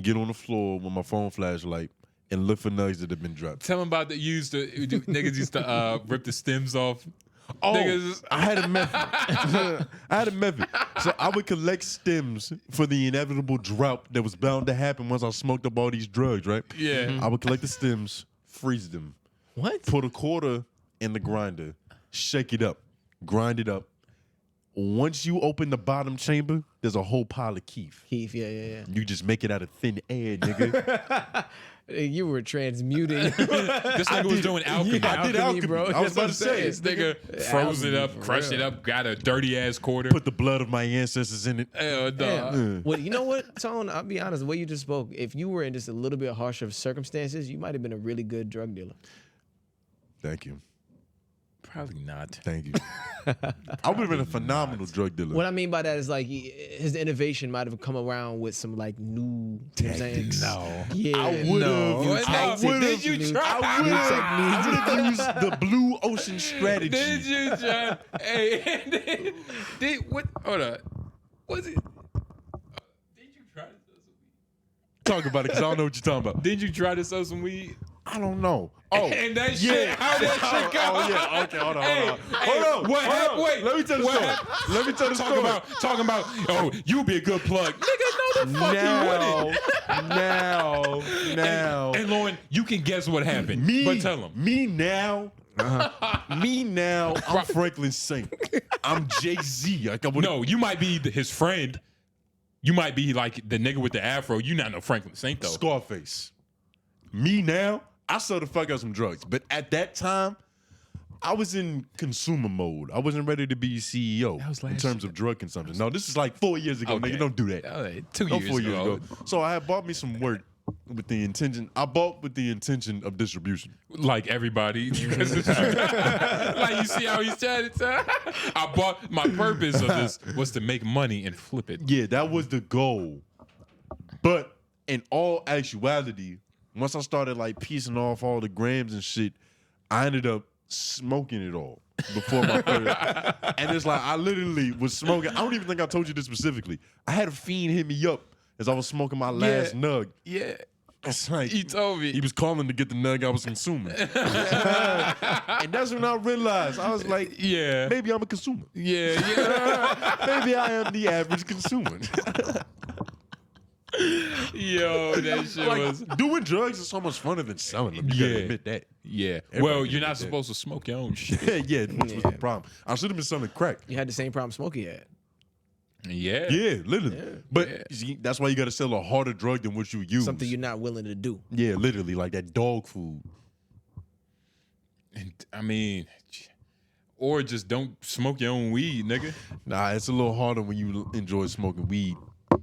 get on the floor with my phone flashlight, and look for nugs that have been dropped. Tell him about niggas used to rip the stems off Oh, Niggas- I had a method. I had a method. So I would collect stems for the inevitable drought that was bound to happen once I smoked up all these drugs, right? Yeah. I would collect the stems, freeze them. What? Put a quarter in the grinder, shake it up, grind it up. Once you open the bottom chamber, there's a whole pile of keef. Keef, yeah. You just make it out of thin air, nigga. You were transmuting. This nigga was doing alchemy. I did alchemy, bro. I was about to say This nigga froze it up, crushed it up, got a dirty ass quarter. Put the blood of my ancestors in it. Hell, dog. Well, you know what, Tone? I'll be honest. The way you just spoke, if you were in just a little bit harsher circumstances, you might have been a really good drug dealer. Thank you. Probably not. Thank you. I would have been a phenomenal drug dealer. What I mean by that is like his innovation might have come around with some like new tactics. No. Yeah, I would have. Did you try? I would have used the blue ocean strategy. Did you try? Hey, did what? Hold on. Was it? Did you try to sell some weed? Talk about it, because I don't know what you're talking about. Did you try to sell some weed? I don't know. Oh, And that shit, how that shit go? Oh, yeah. Okay, hold on. Hold on. What happened? Wait, Let me tell the what story. happened? Let me tell the story. Talking about, oh, you be a good plug. Nigga, no the fuck you wouldn't. Now. And Lauren, you can guess what happened. Me, But tell him. Me now. Me now. I'm Franklin Saint. I'm Jay-Z. No, you might be his friend. You might be like the nigga with the afro. You not no Franklin Saint though. Scarface. Me now. I sell the fuck out some drugs. But at that time, I was in consumer mode. I wasn't ready to be CEO in terms of drug consumption. No, this is like 4 years ago. Okay. Nigga, don't do that. 2 years 4 years ago. ago. So I had bought me some work with the intention. I bought with the intention of distribution. Like everybody. Like you see how he's chatting. I bought, my purpose of this was to make money and flip it. Yeah, that was the goal. But in all actuality, once I started like piecing off all the grams and shit, I ended up smoking it all before my third. And it's like I literally was smoking. I don't even think I told you this specifically. I had a fiend hit me up as I was smoking my last nug. Yeah. It's like He told me. he was calling to get the nug I was consuming. And that's when I realized I was like, Yeah. maybe I'm a consumer. Yeah. Maybe I am the average consumer. Yo, that shit Like, was. doing drugs is so much funner than selling them. You gotta admit that. Yeah. Everybody Well, can you're not admit that. supposed to smoke your own shit. Yeah, which was the problem. I should have been selling crack. You had the same problem Smokey had. Yeah. Yeah, literally. But see, that's why you got to sell a harder drug than what you use. Something you're not willing to do. Yeah, literally, like that dog food. And I mean, or just don't smoke your own weed, nigga. Nah, it's a little harder when you enjoy smoking weed.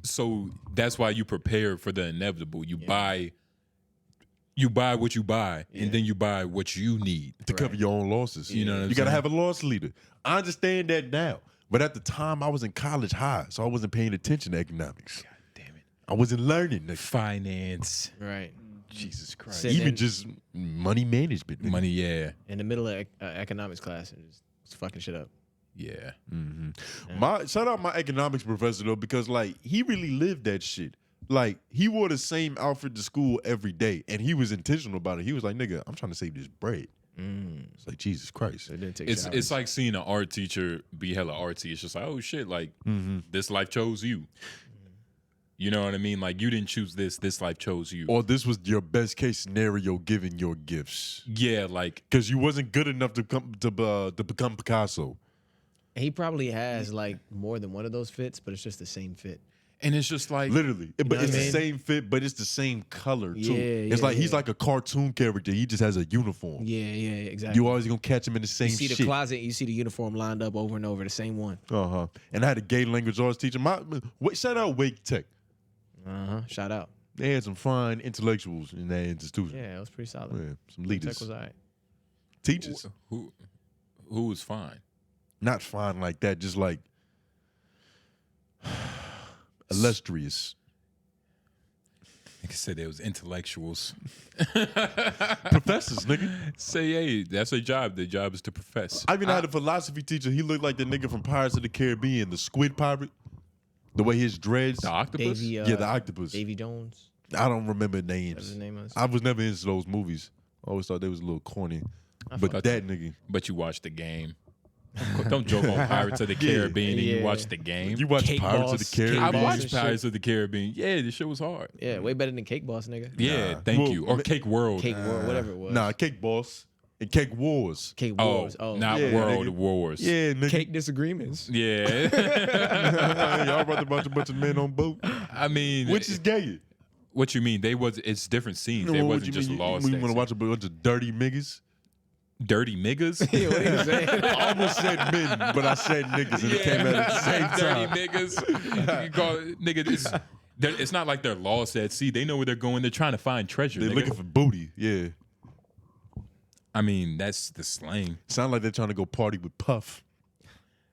So that's why you prepare for the inevitable. You buy what you buy, and then you buy what you need to cover your own losses. You know what I'm you got to saying? have a loss leader. I understand that now. But at the time, I was in college high, so I wasn't paying attention to economics. God damn it. I wasn't learning the finance. Right. Jesus Christ. Sitting Even in- just money management. nigga. Money, yeah. in the middle of economics class and just fucking shit up. Yeah. Shout out my economics professor though, because like he really lived that shit. Like he wore the same outfit to school every day, and he was intentional about it. He was like, "Nigga, I'm trying to save this bread." It's like Jesus Christ. It's like seeing an art teacher be hella artsy. It's just like, oh shit, like this life chose you. You know what I mean? Like you didn't choose this life chose you. Or this was your best case scenario given your gifts. Yeah, like because you wasn't good enough to become Picasso. He probably has like more than one of those fits, but it's just the same fit. And it's just like literally, know but it's what I the mean? same fit, but it's the same color too. Yeah, it's yeah, like he's yeah. like a cartoon character. He just has a uniform. Yeah, exactly. You always gonna catch him in the same You see the shit. closet, you see the uniform lined up over and over, the same one. And I had a gay language arts teacher. Shout out Wake Tech. Shout out. They had some fine intellectuals in that institution. Yeah, it was pretty solid. Yeah, some leaders. Tech was all right. Teachers. Who was fine? Not fine like that, just like illustrious. Like I said, there was intellectuals. Professors, nigga. Say, hey, that's their job. Their job is to profess. I even had a philosophy teacher. He looked like the nigga from Pirates of the Caribbean, the squid pirate. The way his dreads. The octopus? Davy, yeah, the octopus. Davy Jones. I don't remember names. Whatever his name was. I was never into those movies. I always thought they was a little corny. But fucked that nigga. But you watched the game. Don't joke on Pirates of the Caribbean and you Yeah. watch the game. You watch Cake Pirates Boss, of the Cake Caribbean. I Boss watched and shit. Pirates of the Caribbean. Yeah, this shit was hard. Yeah, way better than Cake Boss, nigga. Yeah, Nah. thank Well, you. Or Cake World. Cake War, whatever it was. Nah, Cake Boss and Cake Wars. Cake Oh, Wars. Oh, not yeah, World nigga. Wars. Yeah, nigga. Cake Disagreements. Yeah. Y'all brought a bunch of men on boat. I mean, Which is gay. what you mean? It's different scenes. It What wasn't you just mean? law. You want to watch a bunch of dirty niggas? Dirty niggas? Yeah, what are you saying? I almost said men, but I said niggas, and it came out at the same time. Dirty niggas. You call it, nigga, it's not like they're lost at sea. They know where they're going. They're trying to find treasure. They're nigga. looking for booty. Yeah, I mean, that's the slang. sound like they're trying to go party with Puff.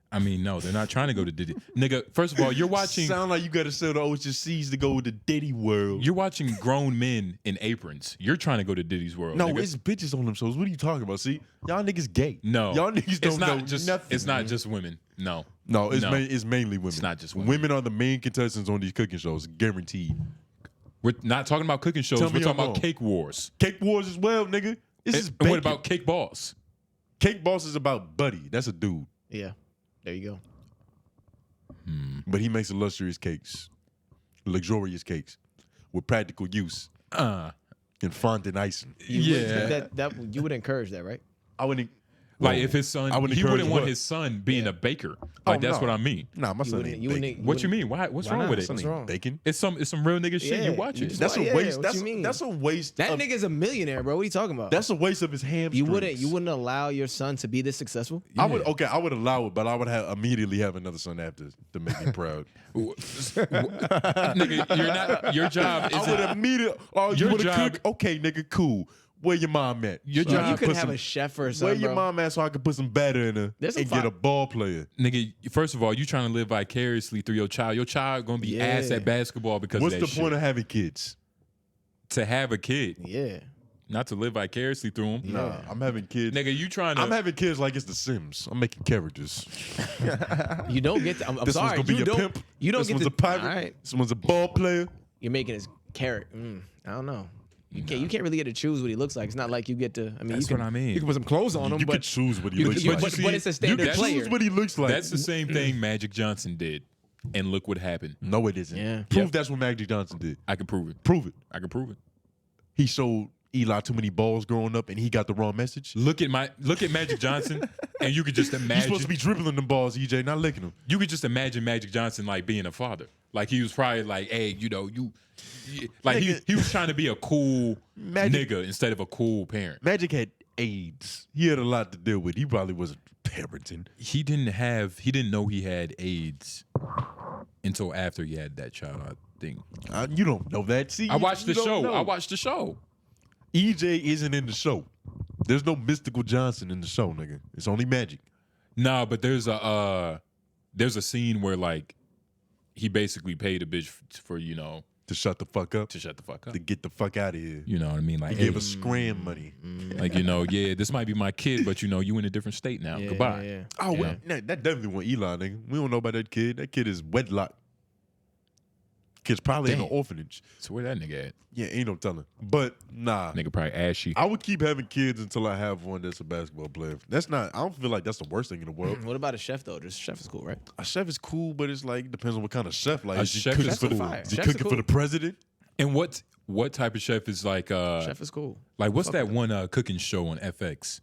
I mean, no, they're not trying to go to Diddy. Nigga, first of all, you're watching. Sound like you got to sell the ocean seas to go with the Diddy world. You're watching grown men in aprons. You're trying to go to Diddy's world. No, nigga. it's bitches on them shows. What are you talking about? See, y'all niggas gay. No, y'all niggas don't it's not know just, nothing. It's not just women. No, No, it's mainly women. It's not just women. Women are the main contestants on these cooking shows, guaranteed. We're not talking about cooking shows. Tell We're me talking I'm about wrong. Cake Wars. Cake Wars as well, nigga. This is And what bacon. about Cake Boss? Cake Boss is about Buddy. That's a dude, Yeah, there you go. but he makes illustrious cakes, luxurious cakes with practical use and fondant icing. That you would encourage that, right? I wouldn't. Like if his son, I would he encourage wouldn't want what? his son being a baker. Like that's no. what I mean. Nah, my son ain't bacon. What you mean? What's wrong with it? What's wrong? Bacon. It's some real nigga shit. Yeah, You watch it. That's a Yeah, waste. what That's you mean? that's a waste. That of, nigga's a millionaire, bro. What are you talking about? That's a waste of his hamstrings. You wouldn't allow your son to be this successful? I would I would allow it, but I would immediately have another son after to make me proud. Nigga, you're not. Your job is. I would immediately. Oh, you Your want to job- cook? Okay, nigga, cool. Where your mom at? Your So I job- You put could have some- a chef or Where something, your bro. mom at so I could put some batter in her There's and some get a ball player? Nigga, first of all, you trying to live vicariously through your child. Your child gonna be ass Yeah. at basketball because What's of the that point shit. of having kids? To have a kid, Yeah. not to live vicariously through them. Nah, I'm having kids. Nigga, you trying to? I'm having kids like it's The Sims. I'm making characters. You don't get to, I'm This sorry. one's gonna be you a don't, pimp. You don't This get one's to, a pirate. All right. This one's a ball player. You're making his carrot. I don't know. You can't really get to choose what he looks like. It's not like you get to. I mean, That's you can, what I mean. You can put some clothes on him, You but can choose what he you looks can- like. but it's a standard you can player. choose what he looks like. That's the same thing Magic Johnson did, and look what happened. No, it isn't. Yeah. Prove Yep. that's what Magic Johnson did. I can prove it. Prove it. I can prove it. He showed Eli too many balls growing up, and he got the wrong message. Look at Magic Johnson, and you could just You're imagine. supposed to be dribbling them balls, EJ, not licking them. You could just imagine Magic Johnson like being a father. Like he was probably like, hey, like he was trying to be a cool nigga instead of a cool parent. Magic had AIDS. He had a lot to deal with. He probably wasn't parenting. He didn't know he had AIDS until after he had that child, I think. You don't know that. See, I watched the you don't show. know. I watched the show. EJ isn't in the show. There's no Mystical Johnson in the show, nigga. It's only Magic. Nah, but there's a scene where like he basically paid a bitch for to shut the fuck up. To get the fuck out of here. You know what I mean? Like He gave hey, us scram money. like yeah, this might be my kid, but you in a different state now. Yeah, Goodbye. yeah. Oh, Yeah. well, that definitely wasn't Eli, nigga. We don't know about that kid. That kid is wedlock. Kid's probably in an Damn. orphanage. So where that nigga at? Yeah, ain't no telling. But nah. Nigga probably ashy. I would keep having kids until I have one that's a basketball player. I don't feel like that's the worst thing in the world. What about a chef though? Just chef is cool, right? A chef is cool, but it's like depends on what kind of chef. Like A is he chef cooking is for the, cool. is he Chef's cooking cool. for the president? And what type of chef is like Chef is cool. like what's Fuck that with one cooking show on FX?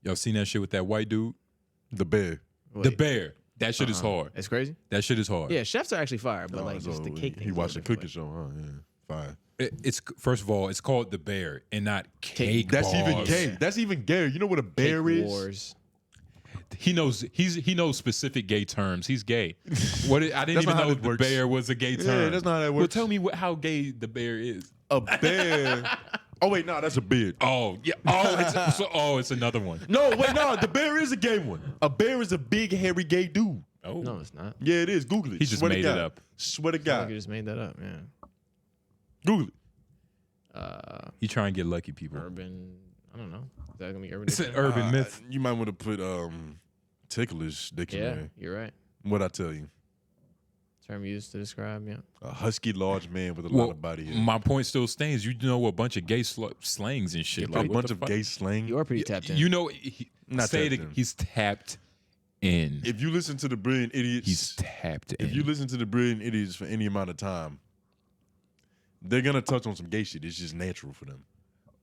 Y'all seen that shit with that white dude? The Bear. The Bear. That shit is hard. It's crazy. That shit is hard. Yeah, chefs are actually fire, but Oh, like so just the cake thing. He watched a cooking show, huh? Yeah, fire. It's first of all, it's called The Bear and not Cake That's even Boss. gay. That's even gay. You know what a bear is? Wars. He knows specific gay terms. He's gay. I didn't That's even not how know it the works. bear was a gay Yeah, term. that's not how it Well, works. tell me how gay the bear is. A bear. Oh wait, no, that's a beard. Oh yeah. It's another one. No, wait, no, the bear is a gay one. A bear is a big, hairy, gay dude. Oh No, it's not. Yeah, it is. Google it. He just Swear to made it God. up. Swear to I God. think you just made that up. Yeah. Google it. He trying to get lucky people. Urban. I don't know. Is that gonna be urban? It's an Dictionary? urban myth. You might want to put ticklish Yeah, dictionary. you're right. What I tell you? Term used to describe. Yeah. A husky, large man with a lot Well, of body hair. my point still stands. You know a bunch of gay slangs and shit. A Like what bunch the of fuck? gay slang. You are pretty tapped in. You know, Not say tapped it. in. He's tapped in. If you listen to the Brilliant Idiots, He's tapped in. if you listen to the Brilliant Idiots for any amount of time, they're gonna touch on some gay shit. It's just natural for them.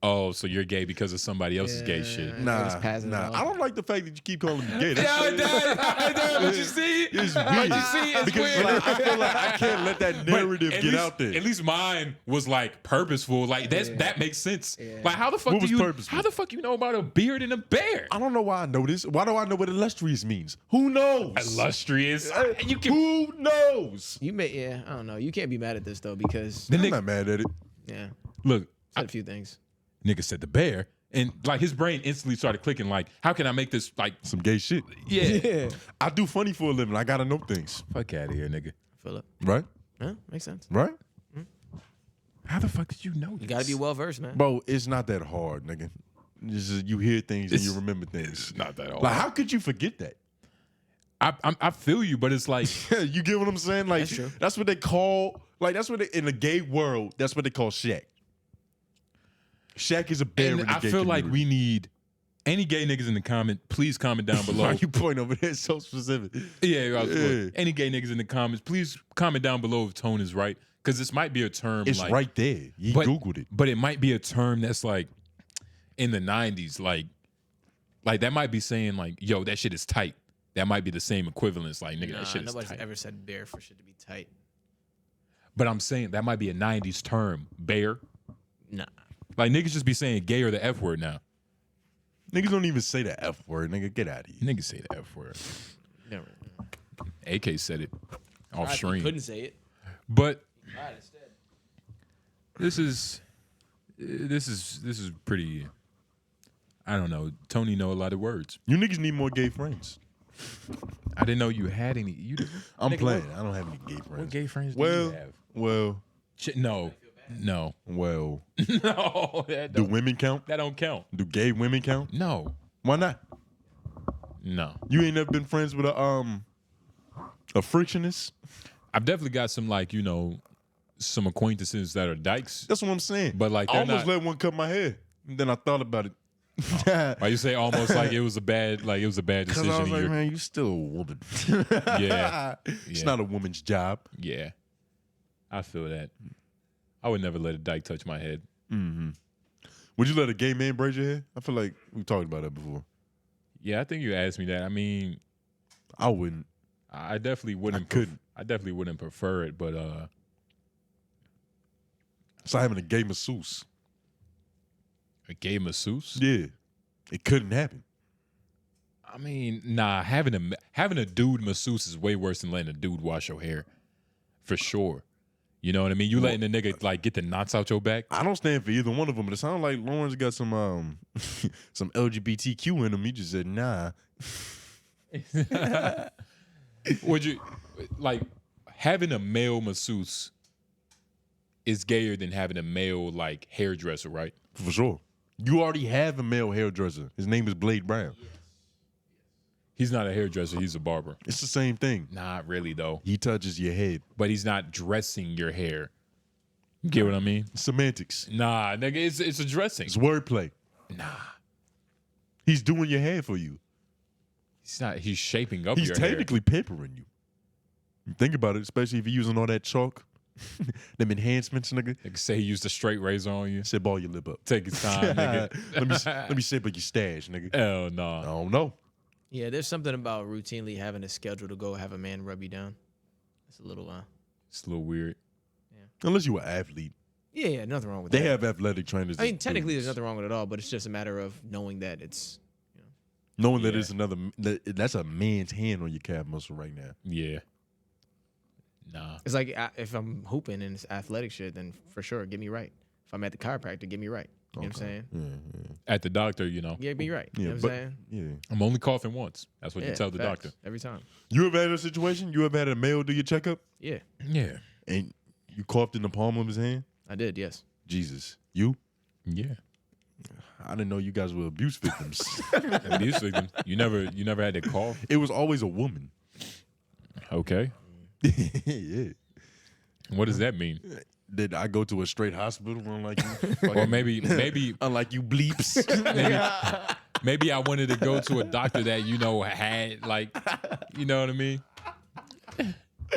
Oh, so you're gay because of somebody else's gay shit. Nah. I don't like the fact that you keep calling me gay. That's But you see, it's but weird. you see, it's because weird. like, I feel like I can't let that narrative But at get least- out there. At least mine was like purposeful. Like that makes sense. Like how the fuck What do was you? purposeful? How the fuck you know about a beard and a bear? I don't know why I know this. Why do I know what illustrious means? Who knows? Illustrious. You can. Who knows? You may, I don't know. You can't be mad at this though because I'm not mad at it. yeah, Look, said a few things. nigga said the bear, and like his brain instantly started clicking. Like, how can I make this like some gay shit? Yeah, I do funny for a living. I gotta know things. Fuck out of here, nigga. Philip, Right? huh? Makes sense. Right? How the fuck did you know? You gotta be well versed, man. Bro, it's not that hard, nigga. It's just, you hear things and you remember things. It's not that hard. Like, how could you forget that? I feel you, but it's like you get what I'm saying? Like, That's true. that's what they call. Like, that's what they, in the gay world. That's what they call Shaq. Shaq is a bear. and in the I gay feel like community. we need any gay niggas in the comment. Please comment down below. Why you point over there so specific? Yeah, Yeah. any gay niggas in the comments, please comment down below if tone is right, because this might be a term. It's like, right there. You Googled it. but it might be a term that's like in the 90s, like that might be saying like, yo, that shit is tight. That might be the same equivalence, like nigga, that shit is nobody's tight. ever said bear for shit to be tight. But I'm saying that might be a 90s term, bear. Nah. Like niggas just be saying gay or the F word now. Niggas don't even say the F word. Nigga, get out of here. Niggas say the F word. Never. AK said it off He stream. couldn't say it. But Right, instead. this is pretty. I don't know. Tony know a lot of words. You niggas need more gay friends. I didn't know you had any. I'm Nigga, playing. I don't have any gay friends. What gay friends do Well, you have? well, No. well. No. That Do don't, women count? that don't count. Do gay women count? No. Why not? No. You ain't never been friends with a frictionist? I've definitely got some some acquaintances that are dykes. That's what I'm saying. But like I they're almost not. let one cut my hair. And then I thought about it. Why you say almost like it was a bad Because decision? I was in like, your- man, you still a woman. Yeah. It's Yeah. not a woman's job. Yeah, I feel that. I would never let a dyke touch my head. Mm-hmm. Would you let a gay man braid your hair? I feel like we talked about that before. Yeah, I think you asked me that. I mean, I wouldn't. I definitely wouldn't. I couldn't. I definitely wouldn't prefer it, but It's like having a gay masseuse. a gay masseuse. Yeah. It couldn't happen. I mean, nah. Having a dude masseuse is way worse than letting a dude wash your hair, for sure. You know what I mean? You letting a nigga like get the knots out your back. I don't stand for either one of them, but it sounds like Lawrence got some some LGBTQ in him. He just said, nah. Would you like having a male masseuse is gayer than having a male like hairdresser, right? For sure. You already have a male hairdresser. His name is Blade Brown. He's not a hairdresser. He's a barber. It's the same thing. Not really though. He touches your head. But he's not dressing your hair. You get what I mean? Semantics. Nah, nigga, it's a dressing. It's wordplay. Nah. He's doing your hair for you. He's not. He's shaping up He's your technically pampering you. Think about it, especially if you're using all that chalk. Them enhancements, nigga. Nigga say he used a straight razor on you. Said ball your lip up. Take his time, nigga. let me shape up your stash, nigga. Hell no. I don't know. Yeah, there's something about routinely having a schedule to go have a man rub you down. It's a little It's a little weird. Unless you an athlete. Yeah, nothing wrong with They that. have athletic trainers. I mean, as technically, dudes. there's nothing wrong with it at all, but it's just a matter of knowing that it's. Knowing that Yeah. it's that's a man's hand on your calf muscle right now. Yeah. Nah. It's like if I'm hooping and it's athletic shit, then for sure, get me right. If I'm at the chiropractor, get me right. You know what I'm saying? Yeah. At the doctor, you know. Get me right. You Yeah, know what but- I'm saying? Yeah. I'm only coughing once. That's what you Yeah, tell the facts. doctor. Every time. You ever had a situation? You ever had a male do your checkup Yeah, Yeah. and you coughed in the palm of his hand? I did. Yes. Jesus. You? Yeah. I didn't know you guys were abuse victims. Abuse victim. You never had to cough. It was always a woman. Okay. Yeah. What does that mean? Did I go to a straight hospital unlike you? Or maybe unlike you bleeps? maybe I wanted to go to a doctor that had like, you know what I mean.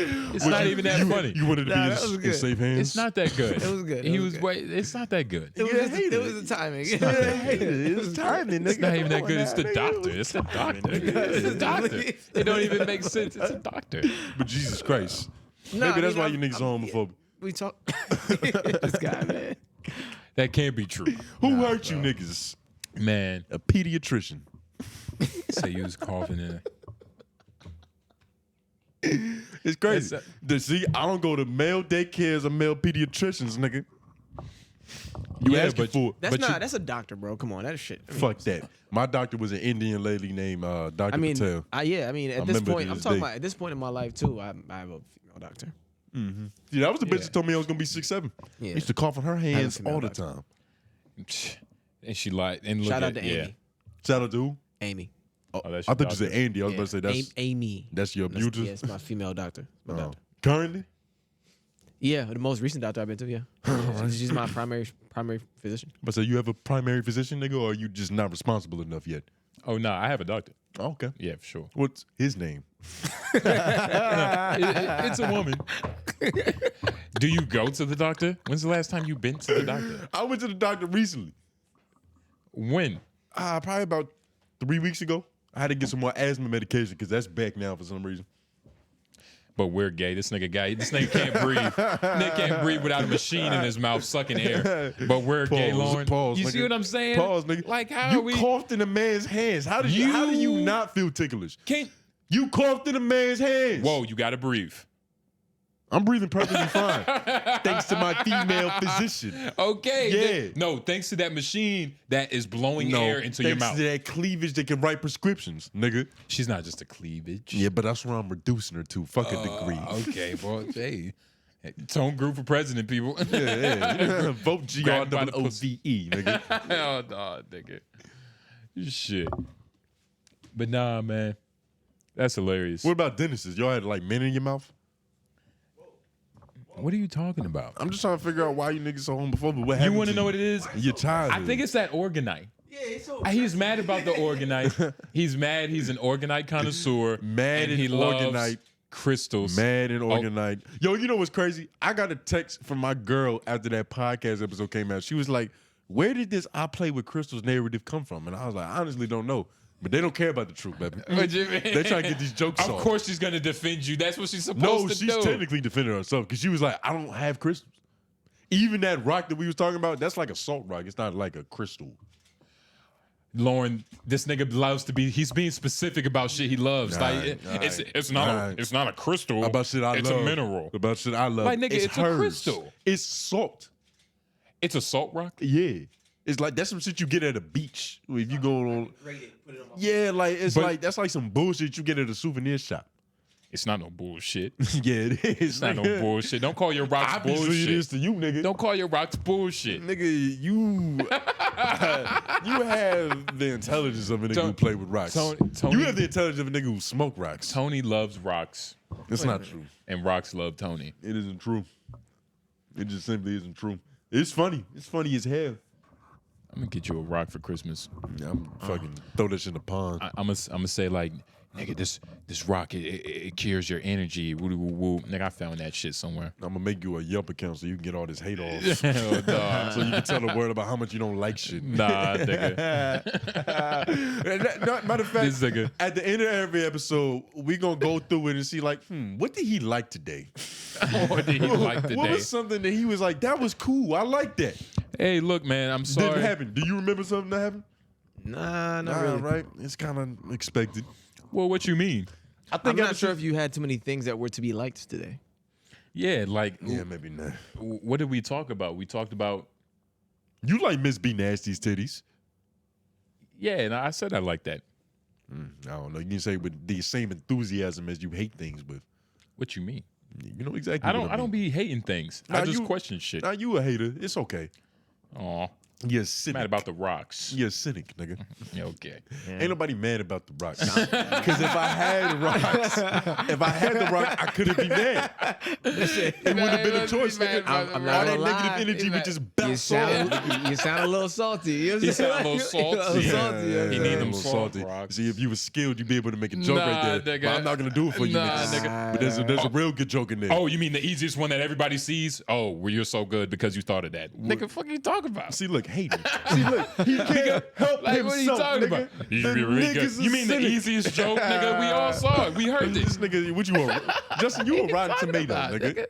It's not even that funny. You wanted to be in safe hands. It's not that good. It was good. It's not that good. It was the timing. It was timing. It's not even that good. It's the doctor. It's the doctor. It's the doctor. It don't even make sense. It's a doctor. But Jesus Christ. Nah, Maybe that's why you niggas are homophobic. We talk. This guy, man. That can't be true. Who hurt you niggas? Man. A pediatrician. Say you was coughing in. It's crazy. See, I don't go to male daycares or male pediatricians, nigga. You asking for it. That's a doctor, bro. Come on, that shit. Fuck that. My doctor was an Indian lady named Dr. Patel. At this point, I'm talking about at this point in my life too. I have a female doctor. Mm-hmm. Yeah, that was the bitch that told me I was gonna be 6'7". Yeah. I used to cough on her hands all the time. And she lied. And Shout out to Amy. Shout out to who? Amy. Oh, I thought you said Andy. I was about to say that's Amy. That's your beauty. Yes, my female doctor. My doctor. Currently? Yeah, the most recent doctor I've been to. Yeah, she's my primary physician. But so you have a primary physician, nigga, or are you just not responsible enough yet? Oh no, I have a doctor. Oh, okay. Yeah, for sure. What's his name? It's a woman. Do you go to the doctor? When's the last time you've been to the doctor? I went to the doctor recently. When? Probably about 3 weeks ago. I had to get some more asthma medication because that's back now for some reason. But we're gay. This nigga can't breathe. Nigga can't breathe without a machine in his mouth sucking air. But we're gay, Lauren. Pause, you nigga. see what I'm saying? Pause, nigga. Like how you are we? Coughed in a man's hands. How do you not feel ticklish? You coughed in a man's hands. Whoa, you gotta breathe. I'm breathing perfectly fine. Thanks to my female physician. Okay. Yeah. No, thanks to that machine that is blowing air into your mouth. Thanks to that cleavage that can write prescriptions, nigga. She's not just a cleavage. Yeah, but that's where I'm reducing her to. Fuck a degree. Okay, boy. Hey. Tone group for president, people. Yeah. Vote GROVE, nigga. Oh, no, nigga. Shit. But nah, man. That's hilarious. What about dentists? Y'all had like men in your mouth? What are you talking about? I'm just trying to figure out why you niggas so homophobic. What You want to know what it is? Your childhood. I think it's that organite. Yeah, it's so. He's mad about the organite. He's mad. He's an organite connoisseur. Mad and he and loves organite. Crystals. Mad and organite. Yo, you know what's crazy? I got a text from my girl after that podcast episode came out. She was like, where did this I play with crystals narrative come from? And I was like, I honestly don't know. But they don't care about the truth, baby. What you mean? They trying to get these jokes off. Of course she's going to defend you. That's what she's supposed No, to she's do. technically defending herself because she was like, I don't have crystals. Even that rock that we was talking about, that's like a salt rock. It's not like a crystal. Lauren, this nigga loves to be. He's being specific about shit he loves. It's not a crystal. About shit I love. It's a mineral. About shit I love. Like nigga, it's hers. a crystal. It's salt. It's a salt rock. Yeah, it's like that's some shit you get at a beach if you go on. Yeah, like that's like some bullshit you get at a souvenir shop. It's not no bullshit. Yeah, it is. It's not no bullshit. Don't call your rocks Obviously bullshit. it is to you, nigga. Don't call your rocks bullshit. Nigga, you have the intelligence of a nigga who play with rocks. Tony, you have the intelligence of a nigga who smoke rocks. Tony loves rocks. It's not true. And rocks love Tony. It isn't true. It just simply isn't true. It's funny. It's funny as hell. I'm gonna get you a rock for Christmas. Yeah, I'm fucking throw this in the pond. I'm gonna say like, nigga, this rock it cures your energy. Woo, woo, woo. Nigga, I found that shit somewhere. I'm gonna make you a Yelp account so you can get all this hate off. Hell, nah. So you can tell the world about how much you don't like shit. Nah, nigga. Matter of fact, This nigga. at the end of every episode, we gonna go through it and see like, what did he like today? What did he like today? What was something that he was like, that was cool. I like that. Hey, look, man, I'm sorry. Didn't happen. Do you remember something that happened? Nah, not really. Right? It's kind of expected. Well, what you mean? I'm not sure if you had too many things that were to be liked today. Yeah, like maybe not. What did we talk about? We talked about you like Miss B Nasty's titties. Yeah, and I said I like that. I don't know. You can say with the same enthusiasm as you hate things with. What you mean? You know exactly. I don't be hating things. I just question shit. Now you a hater. It's okay. Aw. You're a cynic. Mad about the rocks. You're a cynic, nigga. Okay. Yeah. Ain't nobody mad about the rocks. Because if I had rocks, I couldn't be mad. It would have been a choice, nigga. I'm All not that gonna negative lie. energy would just bounce off. You sound a little salty. You sound a little salty. He need them salty. See, if you were skilled, you'd be able to make a joke right there. Nigga. But I'm not gonna do it for you, nigga. But there's a real good joke in there. Oh, you mean the easiest one that everybody sees? Oh, well, you're so good because you thought of that. Nigga, fuck you talking about? See, look, hate him. See, look, he can't help Like, himself, what are you talking nigga. about? The You niggas mean is the cynic. easiest joke, nigga? We all saw it. We heard this. Nigga, what you want? Justin, you a rotten tomato, nigga.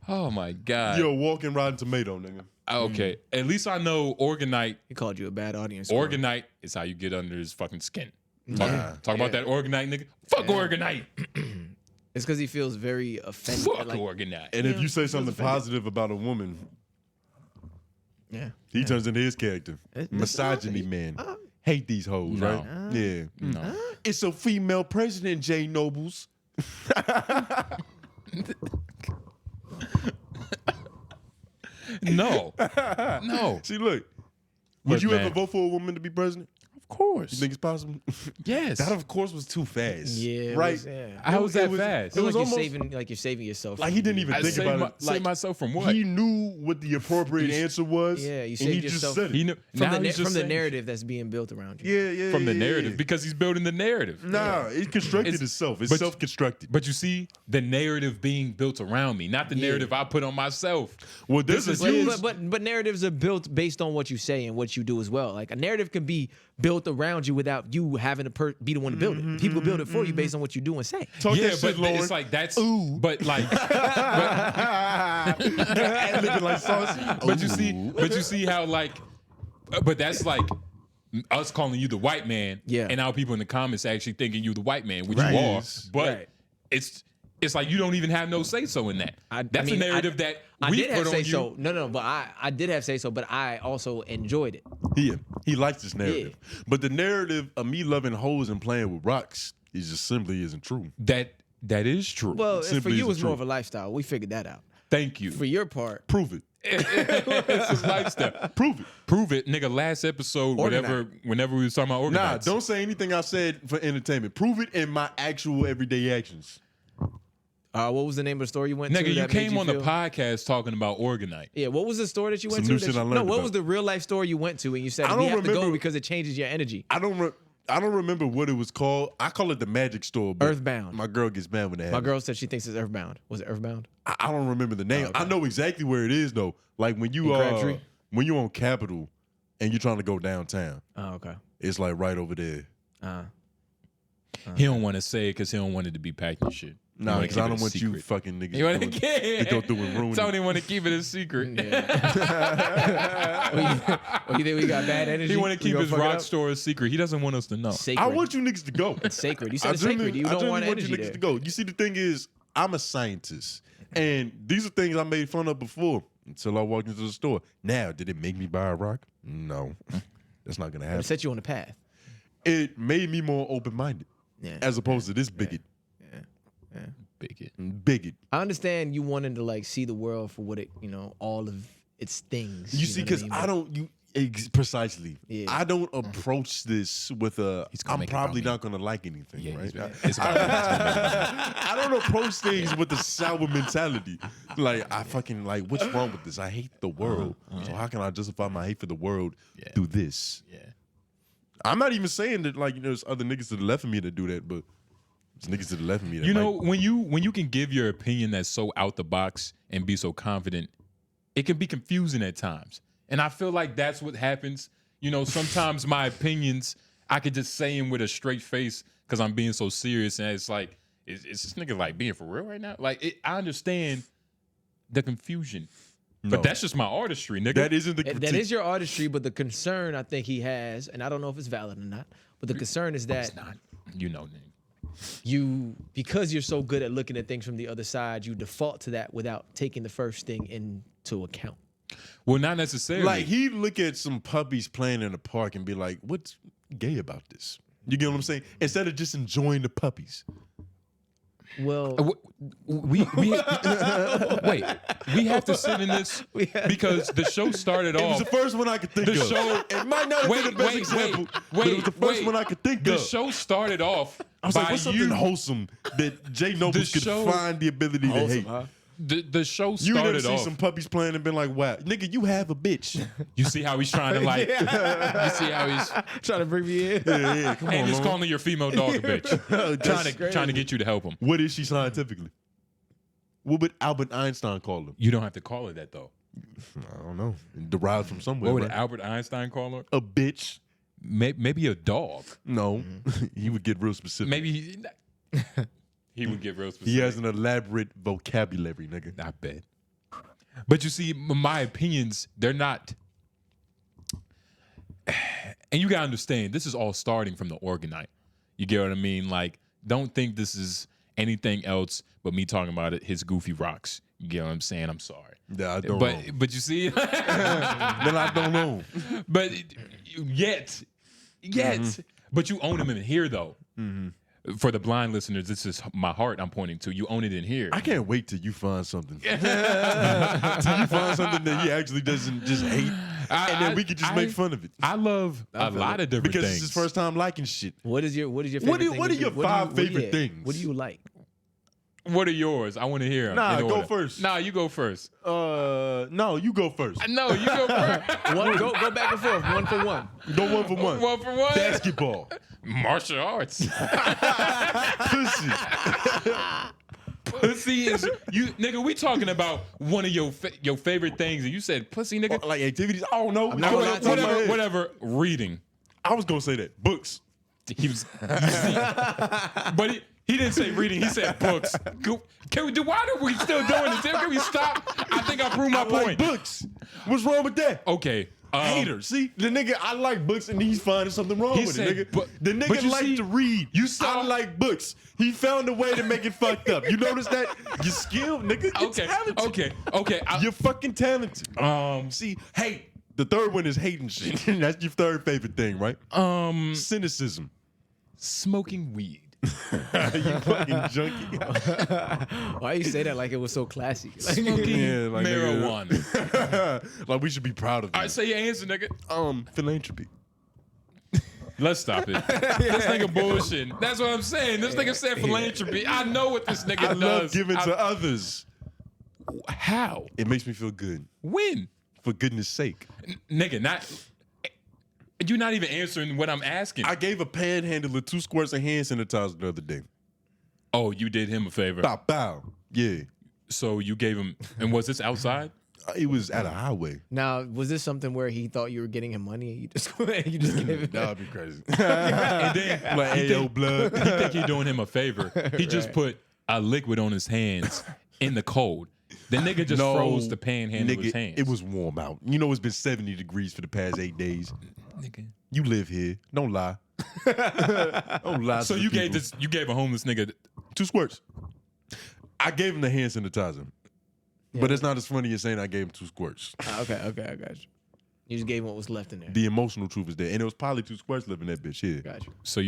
Oh my God. You're a walking rotten tomato, nigga. Okay. At least I know Organite. He called you a bad audience. Organite is how you get under his fucking skin. Talk about that Organite, nigga. Fuck Organite. It's because he feels very offended. Fuck Organite. And if you say something positive about a woman, he turns into his character. Misogyny man. Hate these hoes, right? Yeah. No. It's a female president, J. Nobles. No. No. See, look. Would Look, you man. ever vote for a woman to be president? Of course. You think it's possible? Yes. That, of course, was too fast. Yeah, Right? How was that fast? It was almost like you're saving yourself. like he didn't even think about it. Save myself from what? He knew what the appropriate answer was. Yeah, you and saved he yourself. just said it. He knew from he's just the saying narrative that's being built around you. Yeah. from the narrative because he's building the narrative. Nah, it constructed It's- itself. It's but- self-constructed. But you see, the narrative being built around me, not the narrative I put on myself. Well, this is But narratives are built based on what you say and what you do as well. Like a narrative can be built around you without you having to be the one to build it. People build it for you based on what you do and say. Talk Yeah, that but shit, Lauren. it's like that's. But like, Ad-libbing like Saucy. but you see how like, but that's like us calling you the white man, and now people in the comments actually thinking you the white man, which you are. But it's like you don't even have no say so in that. That's a narrative that we did have put on say you. so. No, but I did have say so, but I also enjoyed it. He likes this narrative. But the narrative of me loving hoes and playing with rocks is just simply isn't true. That is true. Well, for simply you, isn't it's more true. of a lifestyle. We figured that out. Thank you. For your part, Prove it. It's a lifestyle. Prove it, nigga. Last episode, whenever we was talking about Nah, organites. don't say anything I said for entertainment. Prove it in my actual everyday actions. what was the name of the store you went to? Nigga, you that made came on the feel- podcast talking about Organite. Yeah, what was the store that you went Some to? new shit I learned No, what about. was the real life store you went to and you said I we don't have to go remember- because it changes your energy? I don't remember what it was called. I call it the Magic Store. But Earthbound. My girl gets mad when that My happens. girl said she thinks it's Earthbound. Was it Earthbound? I don't remember the name. I know exactly where it is though. Like when you In Crabtree? when you on Capitol and you're trying to go downtown. Oh, okay. It's like right over there. He don't want to say it because he don't want it to be packed and shit. Nah, because I don't want you fucking niggas You want to go through and ruin Tony it. want to keep it a secret. You think we got bad energy? He want to We keep gonna his fuck it rock up? store a secret. He doesn't want us to know. Sacred. I want you niggas to go. It's sacred. You said I it's sacred. genuinely- You I don't genuinely want you energy niggas there. to go. You see, the thing is, I'm a scientist, and these are things I made fun of before until I walked into the store. Now, did it make me buy a rock? No, that's not gonna It happen. set you on the path. It made me more open-minded, as opposed to this bigot. Bigot. I understand you wanting to like see the world for what it, all of its things. You see, because I don't. Precisely. Yeah. I don't approach this with a. I'm make it probably about not gonna like anything, right? It's about I don't approach things with a sour mentality. Like I fucking like, what's wrong with this? I hate the world. So how can I justify my hate for the world through this? Yeah. I'm not even saying that like there's other niggas to the left of me that do that, but there's niggas to the left of me that You know, might. when you can give your opinion that's so out the box and be so confident, it can be confusing at times. And I feel like that's what happens. You know, sometimes my opinions, I could just say them with a straight face because I'm being so serious. And it's like, is this nigga like being for real right now? Like, I understand the confusion. No. But that's just my artistry, nigga. That isn't the critique. That is your artistry, but the concern I think he has, and I don't know if it's valid or not, but the concern is that It's not. You know, nigga. because you're so good at looking at things from the other side, you default to that without taking the first thing into account. Well, not necessarily. Like he'd look at some puppies playing in the park and be like, "What's gay about this?" You get what I'm saying? Instead of just enjoying the puppies. Well, we wait. We have to sit in this because the show started off. It was the first one I could think of. It might not have been the best example, but it was the first one I could think of. The show started off. I was like, what's something wholesome that Jay Noblez could find the ability to hate? Huh? The show You started never see off. some puppies playing and been like, wow, nigga, you have a bitch. You see how he's trying to like. You see how he's trying to bring me in. Yeah, come on. And he's Lord. calling your female dog a bitch. trying to get you to help him. What is she scientifically? What would Albert Einstein call him? You don't have to call her that though. I don't know. It derived from somewhere. What would right? Albert Einstein call her? A bitch. Maybe a dog. No, he would get real specific. Maybe he would get real specific. He has an elaborate vocabulary, nigga. I bet. But you see, my opinions, they're not. And you gotta understand, this is all starting from the Organite. You get what I mean? Like, don't think this is anything else but me talking about it. His goofy rocks. You get what I'm saying? I'm sorry. Yeah, I don't but know. but you see, Then I don't know. But yet, but you own him in here though. For the blind listeners, this is my heart I'm pointing to. You own it in here. I can't wait till you find something. Till you find something that he actually doesn't just hate, and then we can just make fun of it. I love a lot of different because things. it's his first time liking shit. What is your favorite thing? What are your five favorite things? What do you like? What are yours? I want to hear them. Nah, in go order. first. Nah, you go first. No, you go first. No, you go first. Go back and forth, 1 for 1. Go 1 for 1. 1 for 1. Basketball. Martial arts. Pussy. Pussy is you, nigga. We talking about one of your favorite things, and you said pussy, nigga. Like activities. I don't know. Whatever. Reading. I was gonna say that. Books. He was, but he didn't say reading. He said books. Can we do? Why are we still doing this? Can we stop? I think I proved my point. Like books. What's wrong with that? Okay. Hater. See, the nigga, I like books and he's finding something wrong with it, nigga. The nigga like to read. I like books. He found a way to make it fucked up. You notice that? You're skilled, nigga. You're talented. Okay. You're fucking talented. See, hate. The third one is hating shit. That's your third favorite thing, right? Cynicism. Smoking weed. You fucking junkie. Why you say that like it was so classy? Like, Smoking like marijuana. Like we should be proud of it. All right, say your answer, nigga. Philanthropy. Let's stop it. This nigga bullshit. That's what I'm saying. This nigga said philanthropy. I know what this nigga I does. love giving to others. How? It makes me feel good. When? For goodness sake. Nigga, you're not even answering what I'm asking. I gave a panhandler 2 squirts of hand sanitizer the other day. Oh, you did him a favor. Bow, bow. Yeah. So you gave him, and was this outside? It was at a highway. Now, was this something where he thought you were getting him money and you just gave him? That would be crazy. And then like, hey, yo, blood. He think he doing him a favor. He just put a liquid on his hands in the cold. The nigga just froze the panhandle of his hands. It was warm out. You know it's been 70 degrees for the past 8 days. Nigga. You live here. Don't lie. Don't lie. So to the you people. gave a homeless nigga 2 squirts. I gave him the hand sanitizer. Yeah. But it's not as funny as saying I gave him 2 squirts. Okay, I got you. You just gave him what was left in there. The emotional truth is there. And it was probably 2 squirts left in that bitch. Yeah. Got you. So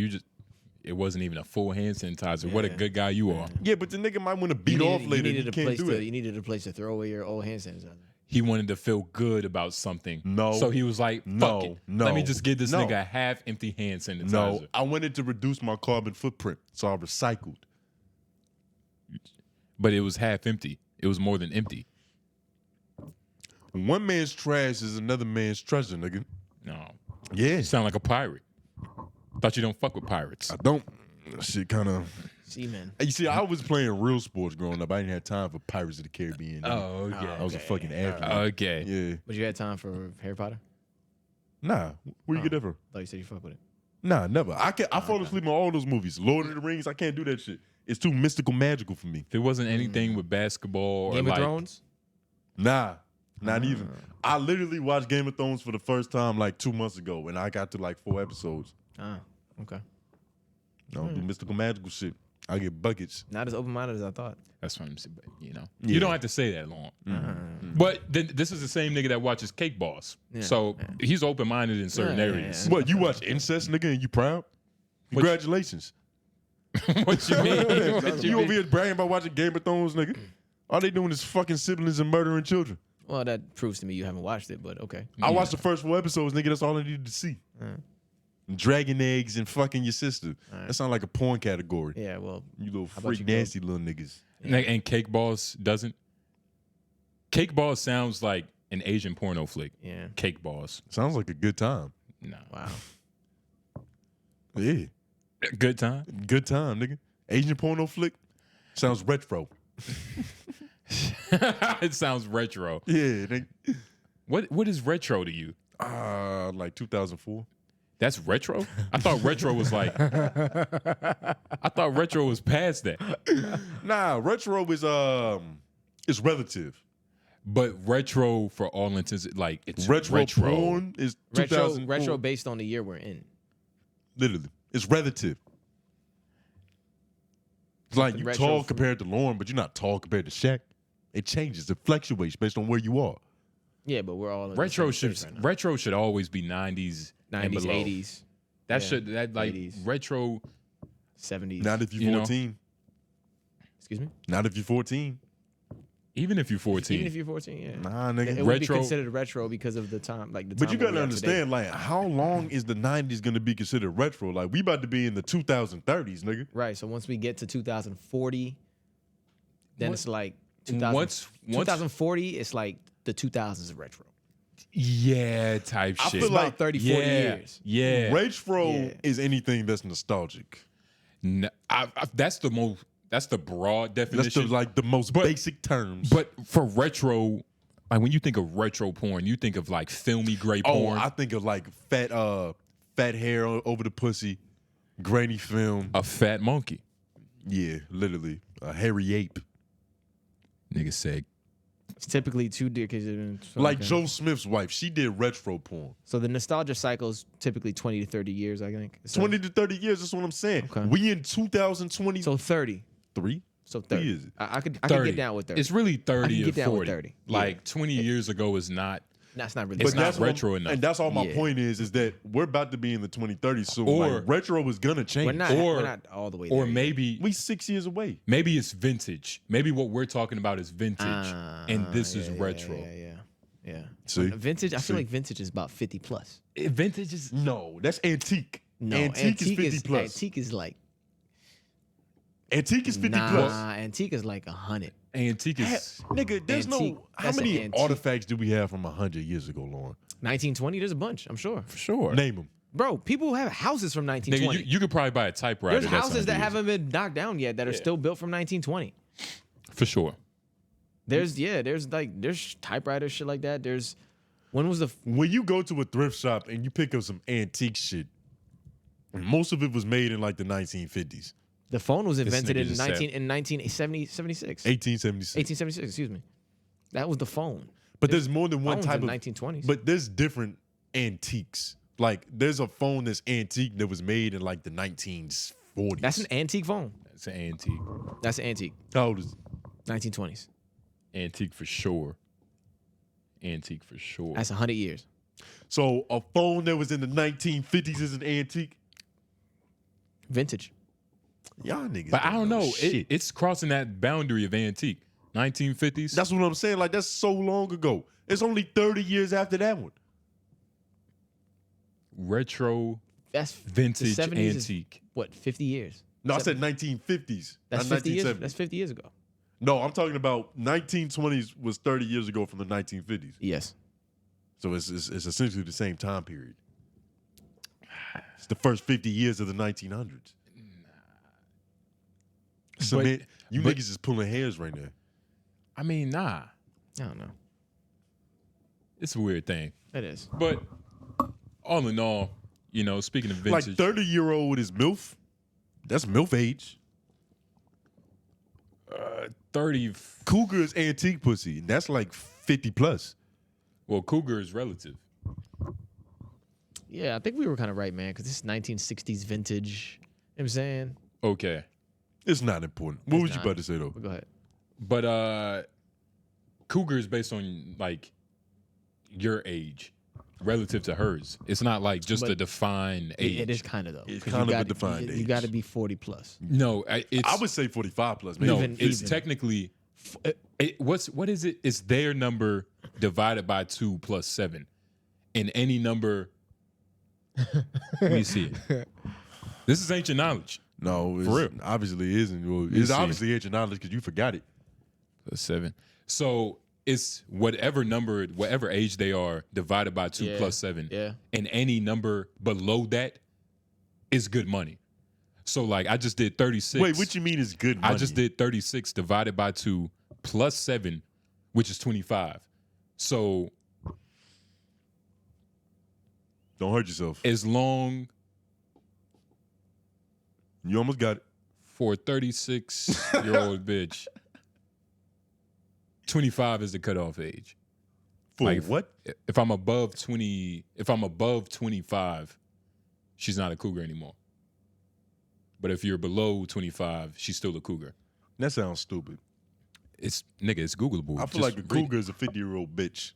it wasn't even a full hand sanitizer. What a good guy you are. Yeah, but the nigga might want to beat off later. You needed a place to throw away your old hand sanitizer. He wanted to feel good about something. No. So he was like, fuck it. Let me just give this nigga a half-empty hand sanitizer. No, I wanted to reduce my carbon footprint, so I recycled. But it was half empty. It was more than empty. One man's trash is another man's treasure, nigga. No. Yeah. You sound like a pirate. Thought you don't fuck with pirates. I don't. Shit kind of. See, man. You see, I was playing real sports growing up. I didn't have time for Pirates of the Caribbean. Nigga. Oh, okay. I was a fucking athlete. Okay. Yeah. But you had time for Harry Potter? Nah. Where you get that from? I thought you said you fuck with it. Nah, never. I fall asleep on all those movies. Lord of the Rings, I can't do that shit. It's too mystical, magical for me. There wasn't anything with basketball or Game like of Thrones? Nah, not even. I literally watched Game of Thrones for the first time like 2 months ago, and I got to like 4 episodes. Ah, okay. I don't do mystical, magical shit. I get buckets. Not as open-minded as I thought. That's what I'm saying. But, you know, Yeah. you don't have to say that long. But this is the same nigga that watches Cake Boss. So he's open-minded in certain areas. What, you watch incest, nigga, and you proud? Congratulations. What you mean? What You mean? over here bragging about watching Game of Thrones, nigga? All they doing is fucking siblings and murdering children. Well, that proves to me you haven't watched it, but okay. I watched the first 4 episodes, nigga. That's all I needed to see. Dragon eggs and fucking your sister. That sounds like a porn category. Yeah, well, You little how about freak you go- nasty little niggas. And Cake Boss doesn't. Cake Boss sounds like an Asian porno flick. Yeah. Cake Boss. Sounds like a good time. No. Wow. Yeah. Good time. Good time, nigga. Asian porno flick sounds retro. It sounds retro. Yeah. Nigga. What is retro to you? Like 2004. That's retro? I thought retro was like I thought retro was past that. Nah, retro is relative. But retro for all intents like it's Retro porn is 2004. Retro based on the year we're in. Literally. It's relative. It's like you retro tall from- compared to Lauren, but you're not tall compared to Shaq. It changes. It fluctuates based on where you are. Yeah, but we're all in retro the same should space right now. retro should always be 90s and 90s, below. 80s. That Yeah, should that like 80s. retro 70s. Not if you're You know? 14. Excuse me? Not if you're 14. even if you're 14. Even if you're 14, yeah. Nah, nigga. It would be Retro- considered retro because of the time, like the But time you where gotta we are today. understand, like, how long is the 90s gonna be considered retro? Like, we about to be in the 2030s, nigga. Right. So once we get to 2040, then What- it's like 2000, once- 2040, it's like the 2000s of retro. Yeah, type I shit. feel like About 30, 40 years. Yeah. Retro Yeah. is anything that's nostalgic. No, that's the most. That's the broad That's definition. the most basic terms. But for retro, like when you think of retro porn, you think of like filmy gray oh, porn, I think of like fat hair over the pussy, grainy film. a fat monkey. Yeah, literally a hairy ape. Nigga said, It's typically 2 decades. Like Joe Smith's wife, she did retro porn. So the nostalgia cycle is typically 20 to 30 years, I think. So, 20 to 30 years, that's what I'm saying. Okay. We in 2023. So 30. So 30. Is it? I could 30. get down with 30. It's really 30 I or can get down 40. with 30. Like 20 years ago is not. That's not really. It's not that's what retro I'm- enough. And that's all my Yeah. point is that we're about to be in the 2030s. So Or- like, retro is gonna change. we're not all the way there. Or yet. maybe We 6 years away. maybe it's vintage. Maybe what we're talking about is vintage, and this is retro. Yeah. See? Vintage. I feel See? like vintage is about 50 plus. Vintage is No, that's antique. No, antique is 50 plus. Antique is like Antique is 50 nah. plus. Antique is like 100. antique is. Nigga, there's Antique. no. How That's an many antique. artifacts do we have from 100 years ago, Lauren? 1920. There's a bunch. I'm sure. For sure. Name them. Bro, people have houses from Nigga, 1920. you could probably buy a typewriter. There's that's houses that 100 years. haven't been knocked down yet that are still built from 1920. For sure. There's typewriters, shit like that. There's when was the When you go to a thrift shop and you pick up some antique shit, most of it was made in like the 1950s. the phone was This invented nigga in just said- 1976. 1876. 1876, excuse me. That was the phone. But there's more than one Phones type in of 1920s. But there's different antiques. Like there's a phone that's antique that was made in like the 1940s. That's an antique phone. That's an antique. That's an antique. How old is it? 1920s. Antique for sure. Antique for sure. That's 100 years. So a phone that was in the 1950s is an antique? Vintage. Y'all niggas. But I don't know. Shit. It's crossing that boundary of antique. 1950s. That's what I'm saying. Like that's so long ago. It's only 30 years after that one. Retro. That's Vintage the 70s antique. Is, what, 50 years? No, I said 1950s. That's not 50 years. 1970s. That's 50 years ago. No, I'm talking about 1920s was 30 years ago from the 1950s. Yes. So it's essentially the same time period. It's the first 50 years of the 1900s. So But- man, you but- niggas is pulling hairs right now. I mean, nah. I don't know. It's a weird thing. It is. But all in all, you know, speaking of vintage. Like 30-year-old is MILF. That's MILF age. 30. Cougar is antique pussy. That's like 50 plus. Well, cougar is relative. Yeah, I think we were kind of right, man, because this is 1960s vintage. You know what I'm saying? Okay. It's not important. What It's was you not. about to say though? Go ahead. But cougar is based on like your age. relative to hers. It's not like just But a defined age. It is kind of though. It's 'cause kind you of a gotta- defined you age. got to be 40 plus. No, it's. I would say 45 plus. Maybe. No, Even- it's even. technically. What is it? It's their number divided by 2 plus 7, and any number. Let me see it. This is ancient knowledge. No, it's, For real. obviously it isn't. Well, You it's see. obviously ancient knowledge because you forgot it. Plus 7. So it's whatever number, whatever age they are, divided by 2 Yeah. plus 7. Yeah. And any number below that is good money. So like I just did 36. Wait, what you mean is good money? I just did 36 divided by 2 plus 7, which is 25. So Don't hurt yourself. as long You almost got it. for a 36-year-old bitch, 25 is the cutoff age. For Like, what? If I'm above 25, she's not a cougar anymore. But if you're below 25, she's still a cougar. That sounds stupid. It's Googleable. I feel like a cougar is a 50-year-old bitch.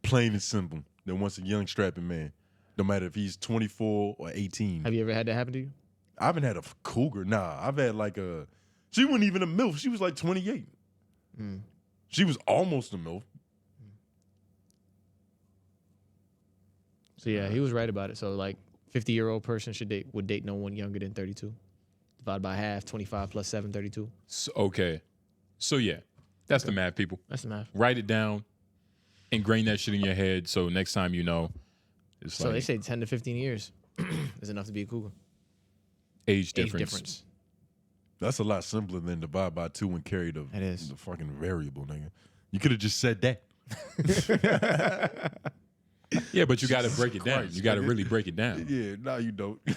Plain and simple. That wants a young strapping man. No matter if he's 24 or 18. Have you ever had that happen to you? I haven't had a cougar. Nah, I've had like a. She wasn't even a MILF. She was like 28. She was almost a MILF. So yeah, he was right about it. So like 50-year-old person would date no one younger than 32. Divide by half, 25 plus 7, 32. So, okay. So yeah, that's the math, people. That's the math. Write it down. Ingrain that shit in your head so next time you know. It's So like they say 10 to 15 years is enough to be a cougar. age difference. That's a lot simpler than divide by 2 and carry the fucking variable, nigga. You could have just said that. Yeah, but you got to break it down. Christ, You got to nigga. really break it down. Yeah, no, you don't. You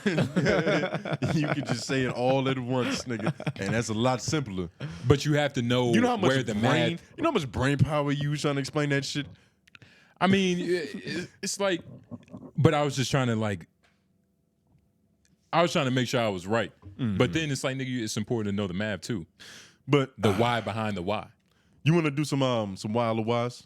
can just say it all at once, nigga, and that's a lot simpler. But you have to know, You know how much where the brain, math. you know how much brain power you use trying to explain that shit. I mean, it's like, but I was just trying to make sure I was right. But then it's like, nigga, it's important to know the math too. But the why behind the why. You want to do some wild or wise?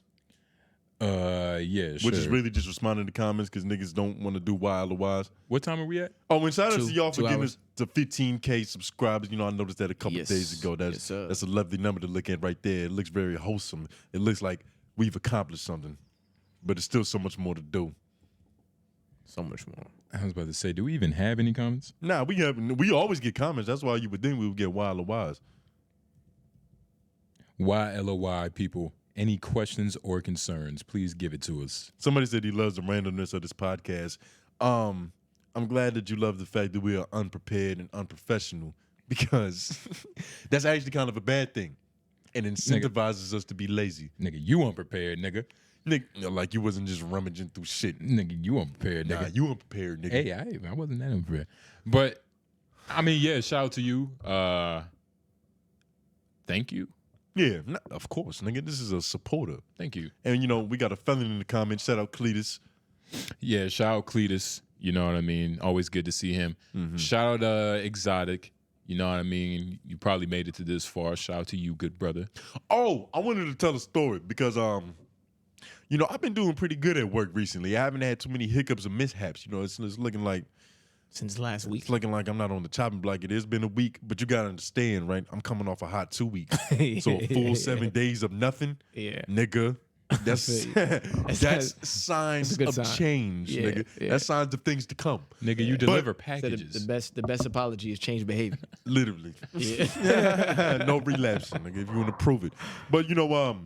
Yeah, Which is sure. really just responding to comments because niggas don't want to do wild or wise. What time are we at? Oh, and shout out to y'all for 2 getting hours. us to 15K subscribers. You know, I noticed that a couple Yes. days ago. Yes, sir. That's a lovely number to look at right there. It looks very wholesome. It looks like we've accomplished something, but it's still so much more to do. So much more. I was about to say, do we even have any comments? Nah, we always get comments. That's why you would think we would get wild or wise. YLOY people, any questions or concerns, please give it to us. Somebody said he loves the randomness of this podcast. I'm glad that you love the fact that we are unprepared and unprofessional because that's actually kind of a bad thing. It incentivizes us to be lazy. Nigga, you unprepared, nigga. Nigga, like you wasn't just rummaging through shit. Nigga, you unprepared, nigga. Nah, you unprepared, nigga. Hey, I wasn't that unprepared. But, I mean, yeah, shout out to you. Thank you. Yeah, of course, nigga. This is a supporter. Thank you. And, you know, we got a felon in the comments. Shout out Cletus. Yeah, shout out Cletus. You know what I mean? Always good to see him. Shout out Exotic. You know what I mean? You probably made it to this far. Shout out to you, good brother. Oh, I wanted to tell a story because, you know, I've been doing pretty good at work recently. I haven't had too many hiccups or mishaps. You know, it's looking like since last week. It's looking like I'm not on the chopping block. It has been a week, but you gotta understand, right? I'm coming off a hot 2 weeks, so a full 7 days of nothing. Yeah, nigga. That's that's signs a good of sign. change, Yeah, nigga. yeah. That's signs of things to come. Nigga, you But- deliver So packages. the best apology is change behavior. Literally. Yeah. No relapsing, nigga, if you want to prove it. But you know,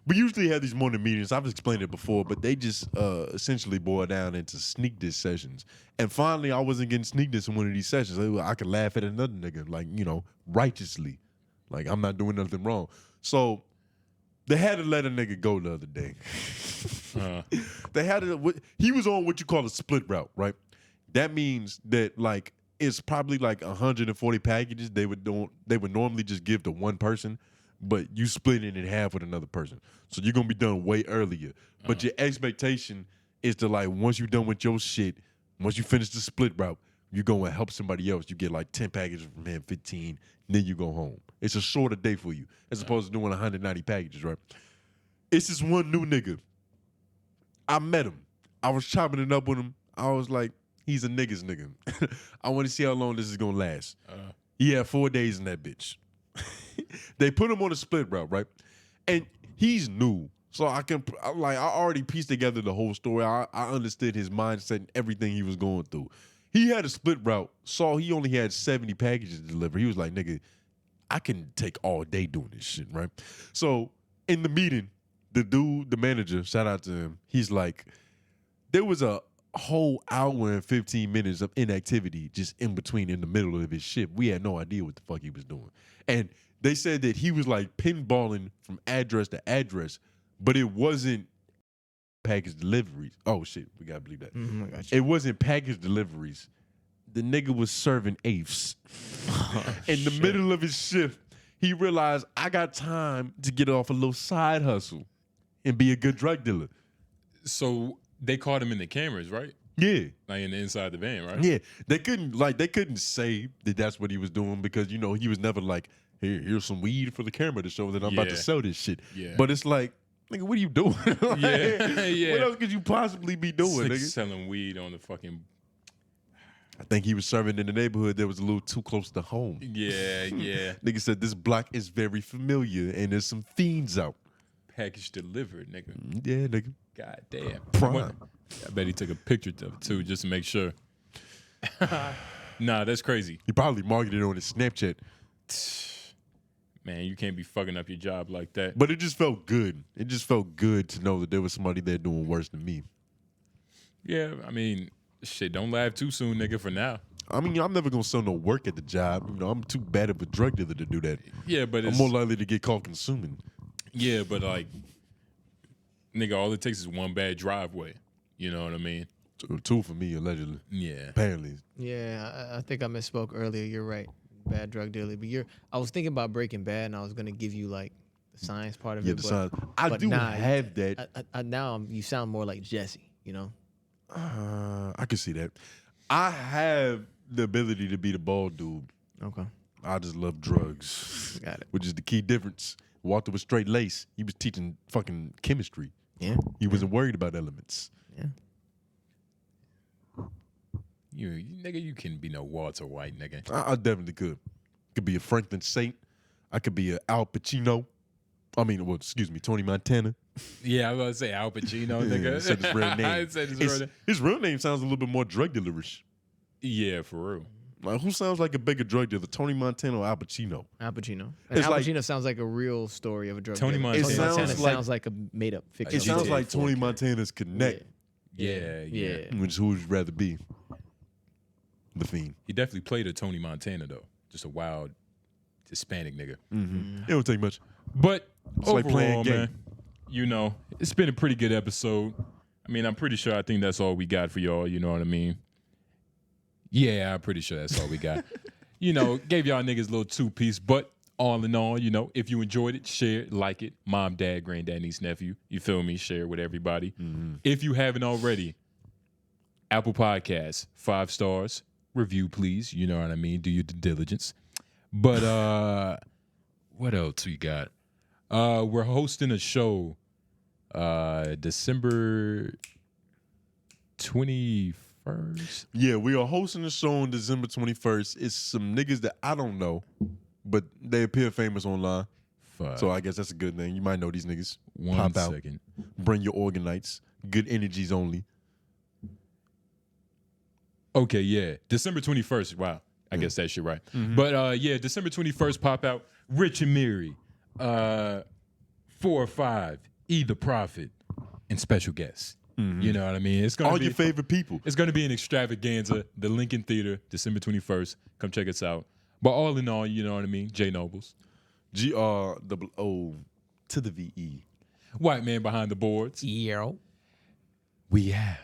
we usually have these morning meetings. I've explained it before, but they just essentially boil down into sneak diss sessions. And finally, I wasn't getting sneak diss in one of these sessions. I could laugh at another nigga, like, you know, righteously. Like, I'm not doing nothing wrong. So they had to let a nigga go the other day. They had to, he was on what you call a split route, right? That means that, like, it's probably like 140 packages they would normally just give to one person, but you split it in half with another person. So you're gonna be done way earlier. But your expectation is to, like, once you're done with your shit, once you finish the split route, you go and help somebody else. You get like 10 packages from him, 15, then you go home. It's a shorter day for you as opposed to doing 190 packages, right? It's this one new nigga. I met him. I was chopping it up with him. I was like, he's a nigga's nigga. I want to see how long this is gonna last. He had 4 days in that bitch. They put him on a split route, right? And he's new. So I already pieced together the whole story. I understood his mindset and everything he was going through. He had a split route. Saw he only had 70 packages to deliver. He was like, nigga, I can take all day doing this shit, right? So in the meeting, the dude, the manager, shout out to him, he's like, there was a whole hour and 15 minutes of inactivity just in between, in the middle of his shift. We had no idea what the fuck he was doing. And they said that he was like pinballing from address to address, but it wasn't package deliveries. Oh shit, we gotta believe that. I got you. It wasn't package deliveries. The nigga was serving eighths. In the middle of his shift, he realized I got time to get off a little side hustle and be a good drug dealer. So they caught him in the cameras, right? Yeah. Like in the inside the van, right? Yeah. They couldn't say that that's what he was doing because, you know, he was never like, here's some weed for the camera to show that I'm about to sell this shit. Yeah. But it's like, nigga, what are you doing? Like, yeah. What else could you possibly be doing, Like nigga? selling weed on the fucking... I think he was serving in the neighborhood that was a little too close to home. Yeah. Nigga said this block is very familiar and there's some fiends out. Package delivered, nigga. Yeah, nigga. God damn. Prime. I bet he took a picture of it too, just to make sure. Nah, that's crazy. He probably marketed it on his Snapchat. Man, you can't be fucking up your job like that. But it just felt good. It just felt good to know that there was somebody there doing worse than me. Yeah, I mean, shit, don't laugh too soon, nigga, for now. I mean, I'm never gonna sell no work at the job. You know, I'm too bad of a drug dealer to do that. Yeah, but I'm more likely to get caught consuming. Yeah, but like, nigga, all it takes is one bad driveway. You know what I mean? Two for me, allegedly. Yeah. Apparently. Yeah, I think I misspoke earlier. You're right. Bad drug dealer. But I was thinking about Breaking Bad, and I was gonna give you like the science part of it. The science. I do have that. Now you sound more like Jesse. You know. I can see that. I have the ability to be the bald dude. Okay. I just love drugs. Got it. Which is the key difference. Walter was straight lace. He was teaching fucking chemistry. Yeah. He wasn't worried about elements. Yeah. Nigga, you can be no Walter White, nigga. I definitely could. Could be a Franklin Saint. I could be a 𝙼𝙾𝚃. I mean, well, excuse me, Tony Montana. Yeah, I was about to say Al Pacino, nigga. Said his real name. I said his real name. His real name sounds a little bit more drug dealerish. Yeah, for real. Like, who sounds like a bigger drug dealer, Tony Montana or Al Pacino? Al Pacino. It's Al like- Pacino sounds like a real story of a drug Tony dealer. Montana. Tony It sounds Montana like- sounds like a made up fiction. It sounds GTA like 4 Tony Montana's Connect. Yeah. Which who would you rather be? The Fiend. He definitely played a Tony Montana, though. Just a wild Hispanic nigga. It don't take much. But It's like playing overall, game. man, you know, it's been a pretty good episode. I mean, I'm pretty sure I think that's all we got for y'all. You know what I mean? Yeah, I'm pretty sure that's all we got. You know, gave y'all niggas a little two-piece, but all in all, you know, if you enjoyed it, share it, like it. Mom, dad, granddad, niece, nephew. You feel me? Share it with everybody. If you haven't already, Apple Podcasts, 5 stars. Review, please. You know what I mean? Do your due diligence. But what else we got? We're hosting a show December 21st. Yeah, we are hosting a show on December 21st. It's some niggas that I don't know, but they appear famous online. So I guess that's a good thing. You might know these niggas. One Pop out. second. Bring your organites. Good energies only. Okay, yeah. December 21st. Wow. I guess that shit right. But yeah, December 21st, pop out. Rich and Mary, 4 or 5, E the Prophet, and special guests. You know what I mean? It's gonna All be your favorite people. It's gonna be an extravaganza. The Lincoln Theater, December 21st. Come check us out. But all in all, you know what I mean? J Nobles. GROO to the VE. White man behind the boards. Yeah. We have.